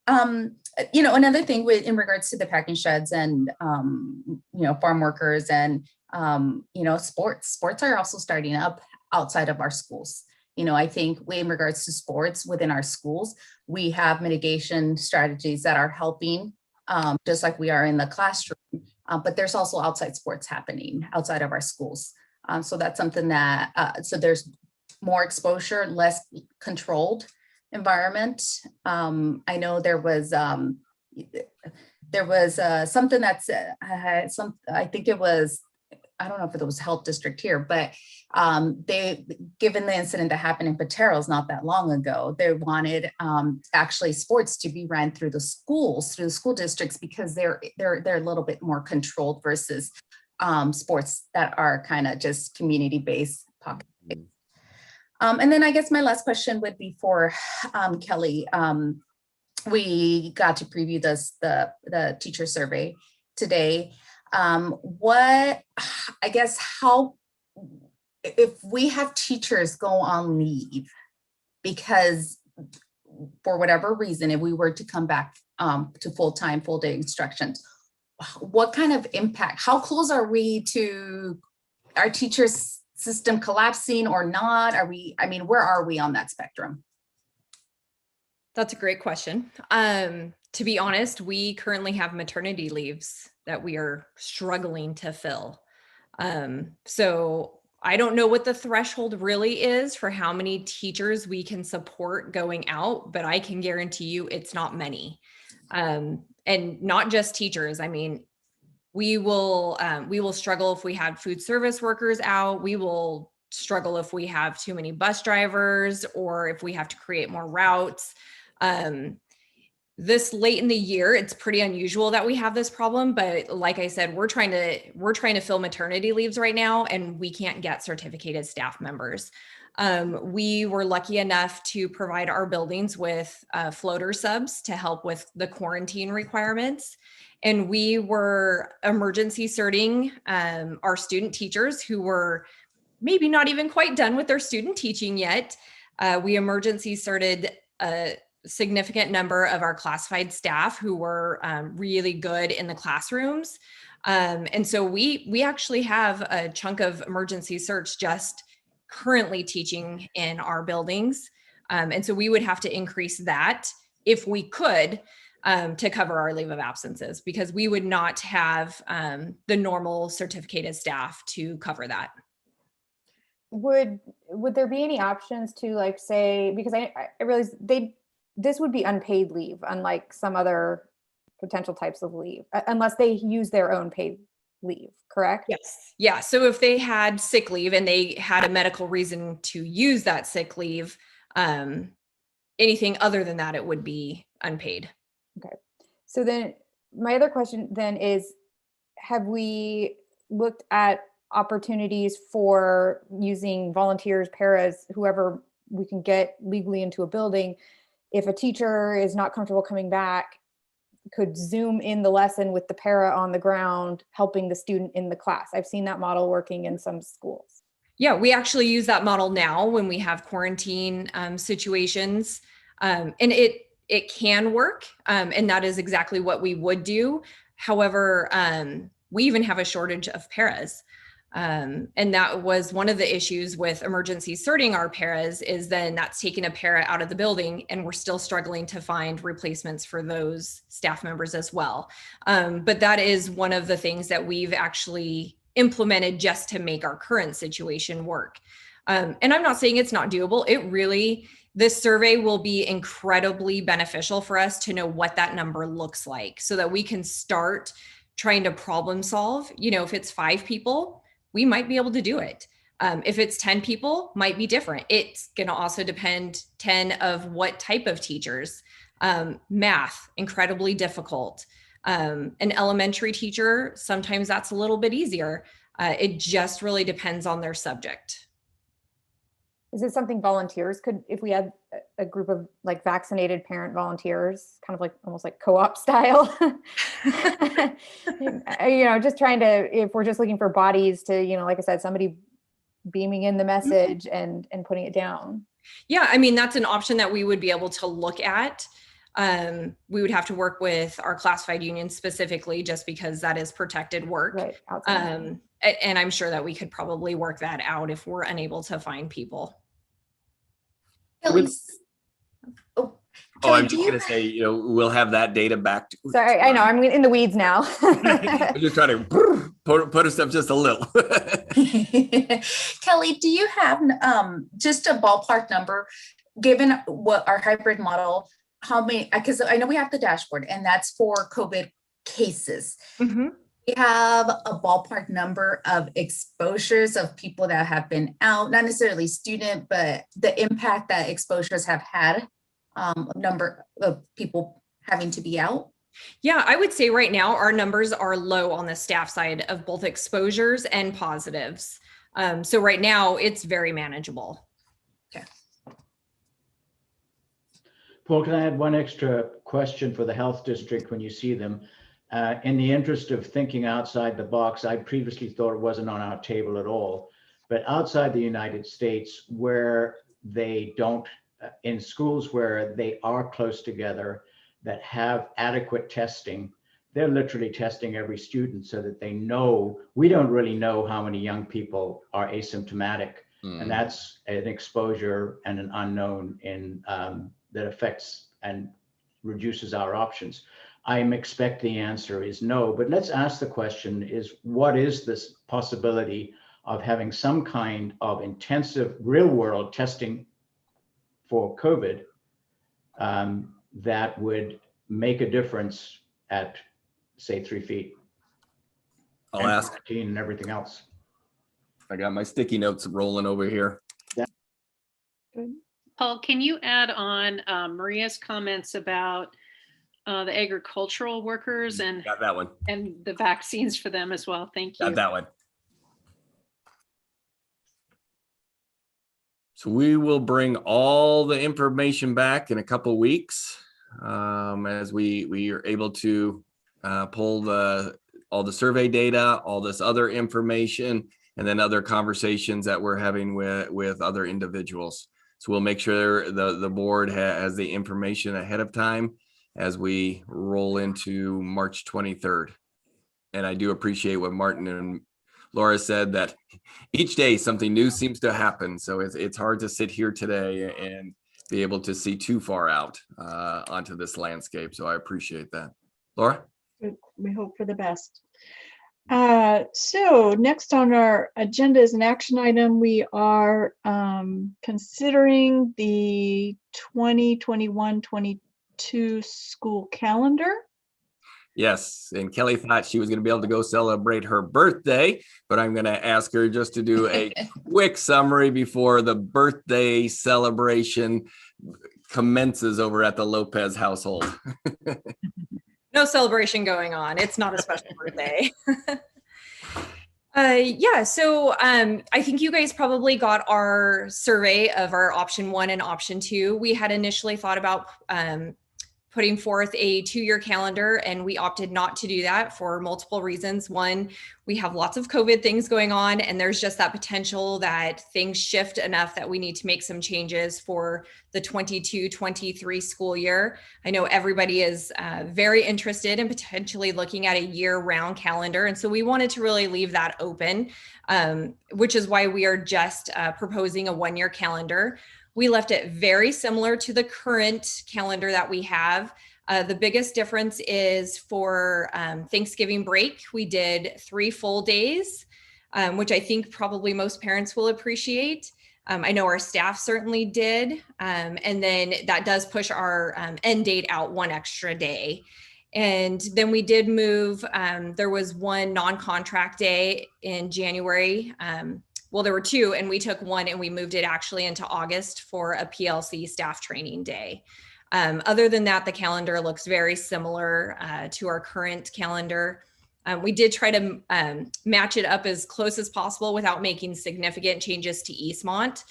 [SPEAKER 21] Another thing in regards to the packing sheds and, farm workers and, sports are also starting up outside of our schools. I think in regards to sports within our schools, we have mitigation strategies that are helping, just like we are in the classroom, but there's also outside sports happening outside of our schools. So that's something that, so there's more exposure, less controlled environment. I know there was something that's I think it was, I don't know if it was health district here, but given the incident that happened in Pateros not that long ago, they wanted actually sports to be ran through the schools, through the school districts, because they're a little bit more controlled versus sports that are kind of just community-based pocket. And then I guess my last question would be for Kelly. We got to preview the teacher survey today. If we have teachers go on leave because for whatever reason, if we were to come back to full-time, full-day instructions, what kind of impact, how close are we to our teachers' system collapsing or not? Where are we on that spectrum?
[SPEAKER 20] That's a great question. To be honest, we currently have maternity leaves that we are struggling to fill. So I don't know what the threshold really is for how many teachers we can support going out, but I can guarantee you it's not many. And not just teachers. I mean, we will struggle if we have food service workers out. We will struggle if we have too many bus drivers or if we have to create more routes. This late in the year, it's pretty unusual that we have this problem, but like I said, we're trying to fill maternity leaves right now, and we can't get certificated staff members. We were lucky enough to provide our buildings with floater subs to help with the quarantine requirements. And we were emergency certing our student teachers who were maybe not even quite done with their student teaching yet. We emergency certed a significant number of our classified staff who were really good in the classrooms. And so we actually have a chunk of emergency search just currently teaching in our buildings. And so we would have to increase that if we could to cover our leave of absences, because we would not have the normal certificated staff to cover that.
[SPEAKER 7] Would there be any options to, like, say, because I realize this would be unpaid leave, unlike some other potential types of leave, unless they use their own paid leave, correct?
[SPEAKER 20] Yes. Yeah. So if they had sick leave and they had a medical reason to use that sick leave, anything other than that, it would be unpaid.
[SPEAKER 7] Okay. So then my other question then is, have we looked at opportunities for using volunteers, paras, whoever we can get legally into a building? If a teacher is not comfortable coming back, could Zoom in the lesson with the para on the ground, helping the student in the class. I've seen that model working in some schools.
[SPEAKER 20] Yeah, we actually use that model now when we have quarantine situations, and it can work, and that is exactly what we would do. However, we even have a shortage of paras. And that was one of the issues with emergency certing our paras, is then that's taking a para out of the building, and we're still struggling to find replacements for those staff members as well. But that is one of the things that we've actually implemented just to make our current situation work. And I'm not saying it's not doable. This survey will be incredibly beneficial for us to know what that number looks like, so that we can start trying to problem solve. You know, if it's 5 people, we might be able to do it. If it's 10 people, might be different. It's going to also depend 10 of what type of teachers. Math, incredibly difficult. An elementary teacher, sometimes that's a little bit easier. It just really depends on their subject.
[SPEAKER 7] Is it something volunteers could, if we had a group of like vaccinated parent volunteers, kind of like almost like co-op style, you know, just trying to, if we're just looking for bodies to, you know, like I said, somebody beaming in the message and putting it down.
[SPEAKER 20] Yeah, I mean, that's an option that we would be able to look at. We would have to work with our classified union specifically, just because that is protected work.
[SPEAKER 7] Right.
[SPEAKER 20] And I'm sure that we could probably work that out if we're unable to find people.
[SPEAKER 3] I'm just going to say, you know, we'll have that data back.
[SPEAKER 7] Sorry, I know I'm in the weeds now.
[SPEAKER 3] I'm just trying to put us up just a little.
[SPEAKER 21] Kelly, do you have just a ballpark number, given what our hybrid model, how many, because I know we have the dashboard and that's for COVID cases.
[SPEAKER 20] Mm-hmm.
[SPEAKER 21] We have a ballpark number of exposures of people that have been out, not necessarily student, but the impact that exposures have had, number of people having to be out?
[SPEAKER 20] Yeah, I would say right now our numbers are low on the staff side of both exposures and positives. So right now it's very manageable.
[SPEAKER 21] Okay.
[SPEAKER 5] Paul, can I add one extra question for the health district when you see them? In the interest of thinking outside the box, I previously thought it wasn't on our table at all, but outside the United States, where they don't, in schools where they are close together, that have adequate testing, they're literally testing every student so that they know. We don't really know how many young people are asymptomatic, and that's an exposure and an unknown in that affects and reduces our options. I'm expect the answer is no, but let's ask the question is, what is this possibility of having some kind of intensive real world testing for COVID that would make a difference at, say, 3 feet?
[SPEAKER 3] I'll ask.
[SPEAKER 5] Quarantine and everything else.
[SPEAKER 3] I got my sticky notes rolling over here.
[SPEAKER 6] Paul, can you add on Maria's comments about the agricultural workers and
[SPEAKER 3] Got that one.
[SPEAKER 6] and the vaccines for them as well? Thank you.
[SPEAKER 3] Got that one. So we will bring all the information back in a couple of weeks as we are able to pull all the survey data, all this other information, and then other conversations that we're having with other individuals. So we'll make sure the board has the information ahead of time as we roll into March 23rd. And I do appreciate what Martin and Laura said, that each day something new seems to happen. So it's hard to sit here today and be able to see too far out onto this landscape. So I appreciate that. Laura?
[SPEAKER 2] Good. We hope for the best. So next on our agenda is an action item. We are considering the 2021-22 school calendar.
[SPEAKER 3] Yes, and Kelly thought she was going to be able to go celebrate her birthday, but I'm going to ask her just to do a quick summary before the birthday celebration commences over at the Lopez household.
[SPEAKER 20] No celebration going on. It's not a special birthday. Yeah, so I think you guys probably got our survey of our option 1 and option 2. We had initially thought about putting forth a 2-year calendar, and we opted not to do that for multiple reasons. One, we have lots of COVID things going on, and there's just that potential that things shift enough that we need to make some changes for the 22-23 school year. I know everybody is very interested in potentially looking at a year-round calendar, and so we wanted to really leave that open, which is why we are just proposing a 1-year calendar. We left it very similar to the current calendar that we have. The biggest difference is for Thanksgiving break. We did 3 full days, which I think probably most parents will appreciate. I know our staff certainly did. And then that does push our end date out 1 extra day. And then we did move, there was 1 non-contract day in January. Well, there were 2, and we took 1 and we moved it actually into August for a PLC staff training day. Other than that, the calendar looks very similar to our current calendar. We did try to match it up as close as possible without making significant changes to Eastmont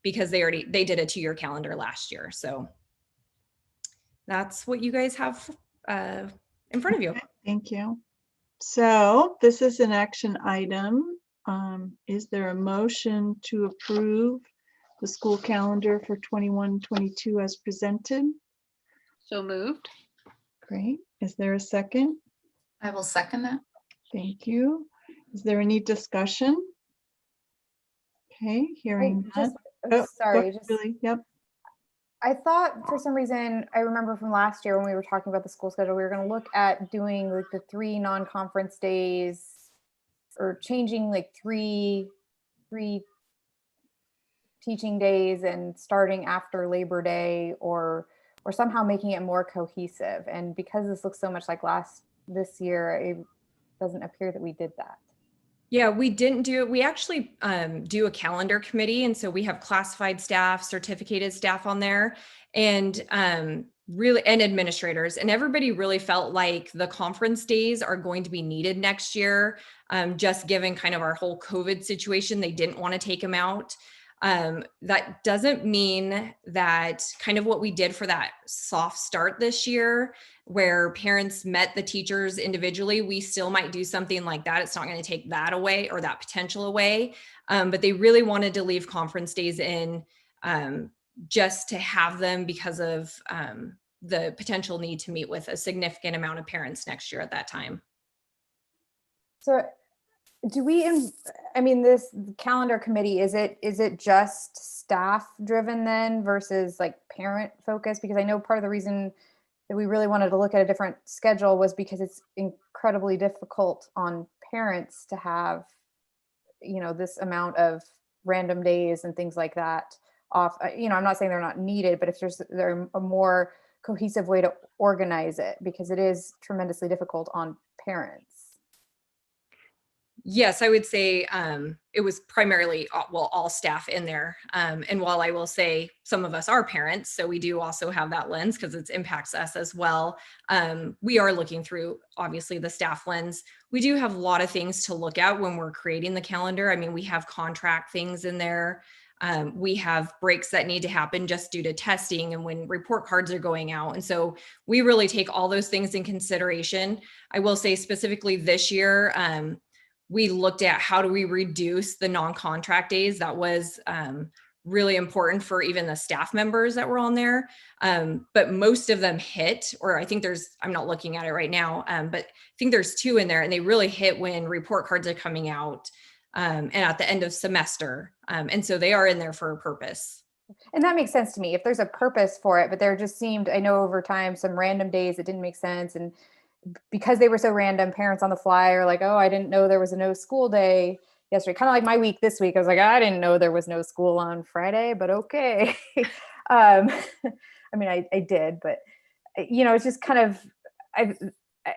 [SPEAKER 20] because they did a 2-year calendar last year. So that's what you guys have in front of you.
[SPEAKER 2] Okay, thank you. So this is an action item. Is there a motion to approve the school calendar for 21-22 as presented?
[SPEAKER 6] So moved.
[SPEAKER 2] Great. Is there a second?
[SPEAKER 21] I will second that.
[SPEAKER 2] Thank you. Is there any discussion? Okay, hearing none.
[SPEAKER 7] Sorry,
[SPEAKER 2] Really? Yep.
[SPEAKER 7] I thought for some reason, I remember from last year when we were talking about the school schedule, we were going to look at doing like the 3 non-conference days or changing like three teaching days and starting after Labor Day or somehow making it more cohesive. And because this looks so much like this year, it doesn't appear that we did that.
[SPEAKER 20] Yeah, we didn't do it. We actually do a calendar committee. And so we have classified staff, certificated staff on there, and really, and administrators. And everybody really felt like the conference days are going to be needed next year. Just given kind of our whole COVID situation, they didn't want to take them out. That doesn't mean that kind of what we did for that soft start this year, where parents met the teachers individually, we still might do something like that. It's not going to take that away or that potential away. But they really wanted to leave conference days in just to have them because of the potential need to meet with a significant amount of parents next year at that time.
[SPEAKER 7] So do we, I mean, this calendar committee, is it just staff driven then versus like parent focused? Because I know part of the reason that we really wanted to look at a different schedule was because it's incredibly difficult on parents to have, this amount of random days and things like that off. I'm not saying they're not needed, but if there's a more cohesive way to organize it, because it is tremendously difficult on parents.
[SPEAKER 20] Yes, I would say it was primarily, all staff in there. And while I will say some of us are parents, so we do also have that lens because it impacts us as well. We are looking through, obviously, the staff lens. We do have a lot of things to look at when we're creating the calendar. I mean, we have contract things in there. We have breaks that need to happen just due to testing and when report cards are going out. And so we really take all those things in consideration. I will say specifically this year, we looked at how do we reduce the non-contract days. That was really important for even the staff members that were on there. But most of them hit, or I think I'm not looking at it right now, but I think there's 2 in there, and they really hit when report cards are coming out and at the end of semester. And so they are in there for a purpose.
[SPEAKER 7] And that makes sense to me if there's a purpose for it, but there just seemed, I know over time, some random days that didn't make sense. And because they were so random, parents on the fly are like, oh, I didn't know there was a no school day yesterday. Kind of like my week this week. I was like, I didn't know there was no school on Friday, but okay. I mean, I did, but it's just kind of,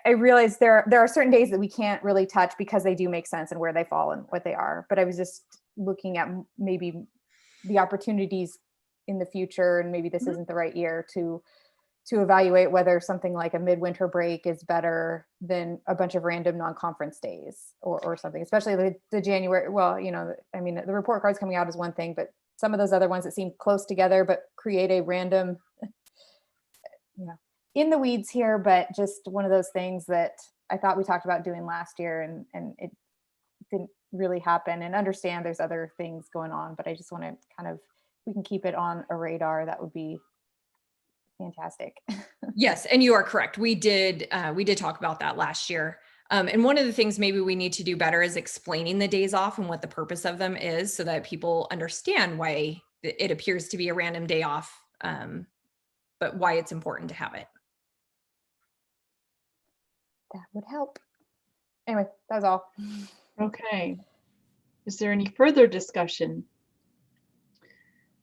[SPEAKER 7] I realized there are certain days that we can't really touch because they do make sense and where they fall and what they are. But I was just looking at maybe the opportunities in the future, and maybe this isn't the right year to evaluate whether something like a midwinter break is better than a bunch of random non-conference days or something, especially the January. Well, I mean, the report cards coming out is one thing, but some of those other ones that seem close together, but create a random, in the weeds here, but just one of those things that I thought we talked about doing last year and it didn't really happen. And understand there's other things going on, but I just want to we can keep it on a radar. That would be fantastic.
[SPEAKER 20] Yes, and you are correct. We did talk about that last year. And one of the things maybe we need to do better is explaining the days off and what the purpose of them is, so that people understand why it appears to be a random day off, but why it's important to have it.
[SPEAKER 7] That would help. Anyway, that was all.
[SPEAKER 2] Okay. Is there any further discussion?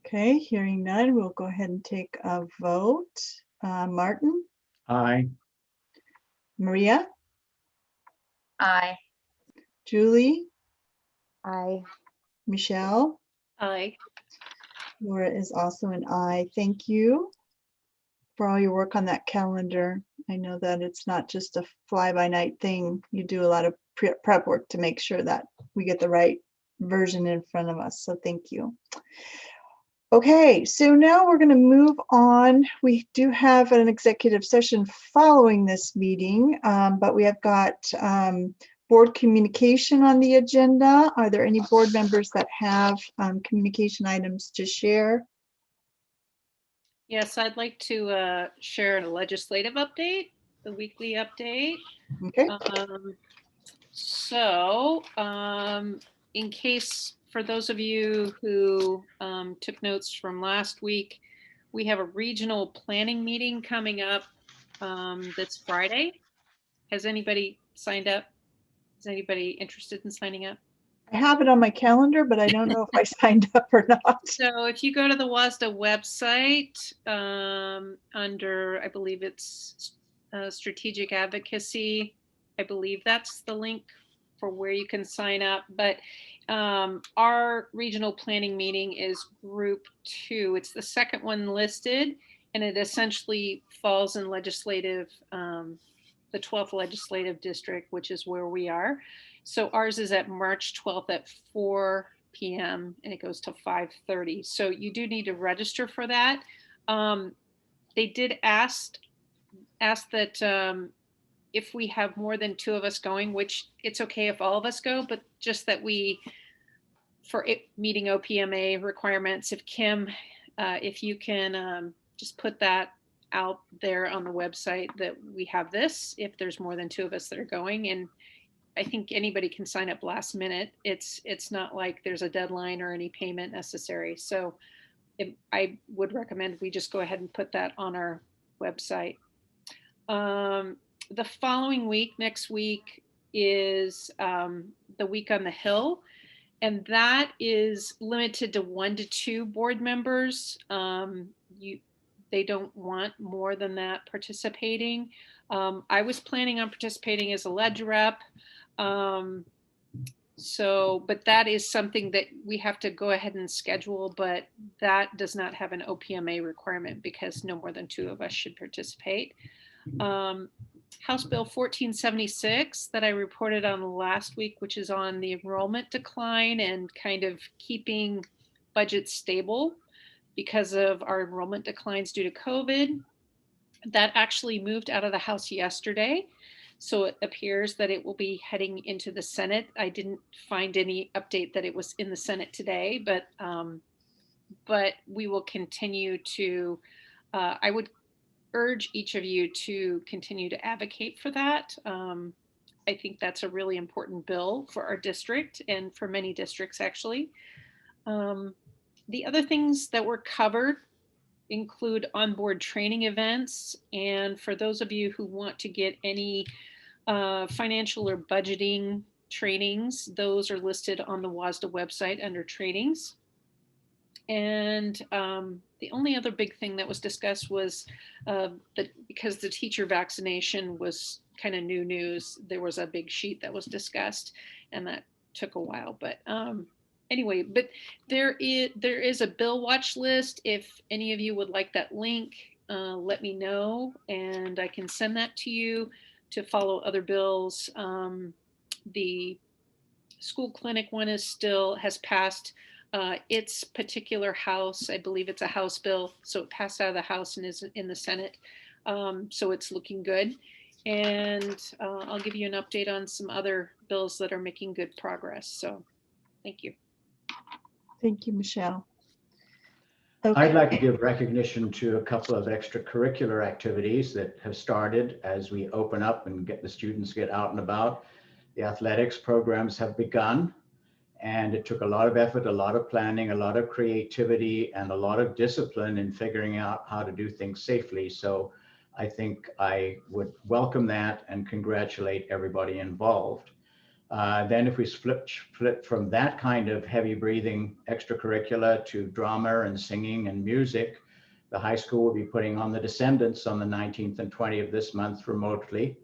[SPEAKER 2] Okay, hearing none, we'll go ahead and take a vote. Martin?
[SPEAKER 5] Aye.
[SPEAKER 2] Maria?
[SPEAKER 21] Aye.
[SPEAKER 2] Julie?
[SPEAKER 7] Aye.
[SPEAKER 2] Michelle?
[SPEAKER 6] Aye.
[SPEAKER 2] Laura is also an aye. Thank you for all your work on that calendar. I know that it's not just a fly-by-night thing. You do a lot of prep work to make sure that we get the right version in front of us. So thank you. Okay, so now we're going to move on. We do have an executive session following this meeting, but we have got board communication on the agenda. Are there any board members that have communication items to share?
[SPEAKER 6] Yes, I'd like to share a legislative update, the weekly update.
[SPEAKER 2] Okay.
[SPEAKER 6] In case, for those of you who took notes from last week, we have a regional planning meeting coming up this Friday. Has anybody signed up? Is anybody interested in signing up?
[SPEAKER 2] I have it on my calendar, but I don't know if I signed up or not.
[SPEAKER 6] So if you go to the WSD website under, I believe it's strategic advocacy, I believe that's the link for where you can sign up. But our regional planning meeting is group 2. It's the second one listed, and it essentially falls in legislative, the 12th legislative district, which is where we are. So ours is at March 12th at 4 p.m. and it goes to 5:30. So you do need to register for that. They did ask that if we have more than 2 of us going, which it's okay if all of us go, but just that we, for it meeting OPMA requirements, if Kim, if you can just put that out there on the website that we have this, if there's more than 2 of us that are going. And I think anybody can sign up last minute. It's not like there's a deadline or any payment necessary. So I would recommend we just go ahead and put that on our website. The following week, next week, is the week on the Hill, and that is limited to 1 to 2 board members. They don't want more than that participating. I was planning on participating as a ledge rep. But that is something that we have to go ahead and schedule, but that does not have an OPMA requirement because no more than 2 of us should participate. House Bill 1476 that I reported on last week, which is on the enrollment decline and kind of keeping budgets stable because of our enrollment declines due to COVID. That actually moved out of the House yesterday. So it appears that it will be heading into the Senate. I didn't find any update that it was in the Senate today, but we will continue to, I would urge each of you to continue to advocate for that. I think that's a really important bill for our district and for many districts actually. The other things that were covered include onboard training events. And for those of you who want to get any financial or budgeting trainings, those are listed on the WSD website under trainings. And the only other big thing that was discussed was that because the teacher vaccination was kind of new news, there was a big sheet that was discussed, and that took a while. But anyway, but there is a bill watch list. If any of you would like that link, let me know, and I can send that to you to follow other bills. The school clinic one has passed its particular house. I believe it's a House bill, so it passed out of the House and is in the Senate. So it's looking good. And I'll give you an update on some other bills that are making good progress. So thank you.
[SPEAKER 2] Thank you, Michelle.
[SPEAKER 5] I'd like to give recognition to a couple of extracurricular activities that have started as we open up and get the students get out and about. The athletics programs have begun, and it took a lot of effort, a lot of planning, a lot of creativity, and a lot of discipline in figuring out how to do things safely. So I think I would welcome that and congratulate everybody involved. Then if we flip from that kind of heavy breathing extracurricular to drama and singing and music, the high school will be putting on The Descendants on the 19th and 20th of this month remotely.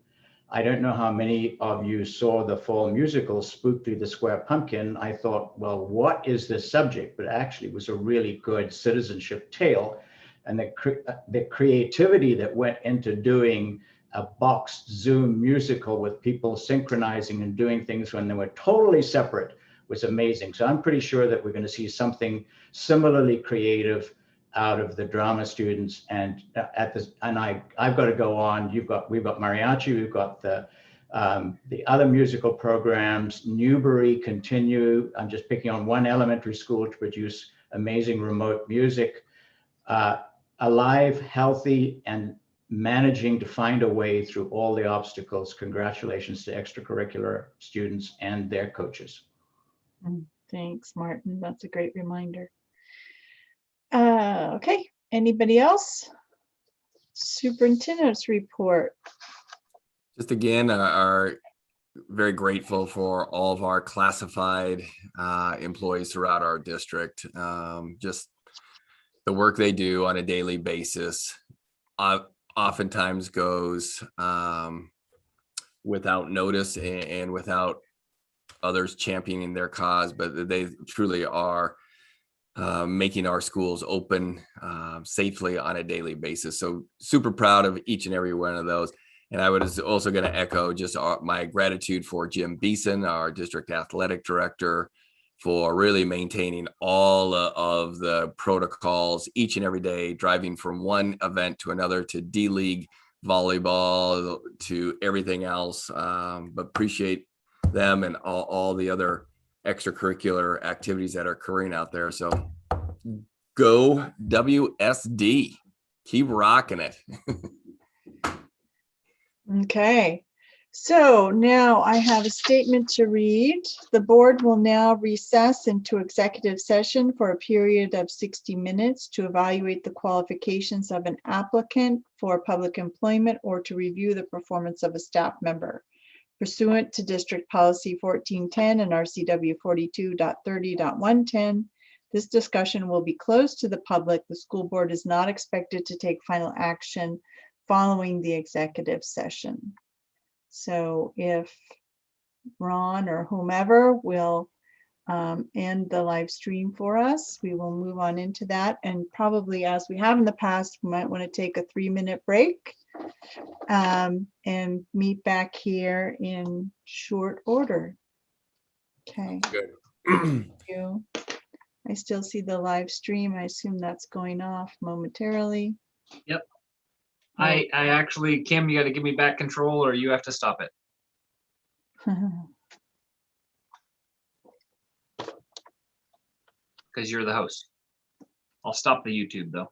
[SPEAKER 5] I don't know how many of you saw the fall musical Spookly the Square Pumpkin. I thought, well, what is this subject? But actually it was a really good citizenship tale. And the creativity that went into doing a boxed Zoom musical with people synchronizing and doing things when they were totally separate was amazing. So I'm pretty sure that we're going to see something similarly creative out of the drama students. And I've got to go on. We've got mariachi, we've got the other musical programs. Newbury continue. I'm just picking on one elementary school to produce amazing remote music. Alive, healthy, and managing to find a way through all the obstacles. Congratulations to extracurricular students and their coaches.
[SPEAKER 2] Thanks, Martin. That's a great reminder. Okay, anybody else? Superintendent's report.
[SPEAKER 3] Just again, are very grateful for all of our classified employees throughout our district. Just the work they do on a daily basis oftentimes goes without notice and without others championing their cause, but they truly are making our schools open safely on a daily basis. So super proud of each and every one of those. And I was also going to echo just my gratitude for Jim Beeson, our district athletic director, for really maintaining all of the protocols each and every day, driving from one event to another, to D-League volleyball, to everything else. But appreciate them and all the other extracurricular activities that are occurring out there. So go WSD, keep rocking it.
[SPEAKER 2] Okay, So now I have a statement to read. The board will now recess into executive session for a period of 60 minutes to evaluate the qualifications of an applicant for public employment or to review the performance of a staff member. Pursuant to District Policy 1410 and RCW 42.30.110, this discussion will be closed to the public. The school board is not expected to take final action following the executive session. So if Ron or whomever will end the live stream for us, we will move on into that. And probably, as we have in the past, we might want to take a 3-minute break and meet back here in short order. Okay.
[SPEAKER 3] Good.
[SPEAKER 2] Thank you. I still see the live stream. I assume that's going off momentarily.
[SPEAKER 1] Yep. I actually, Kim, you got to give me back control or you have to stop it. Because you're the host. I'll stop the YouTube though.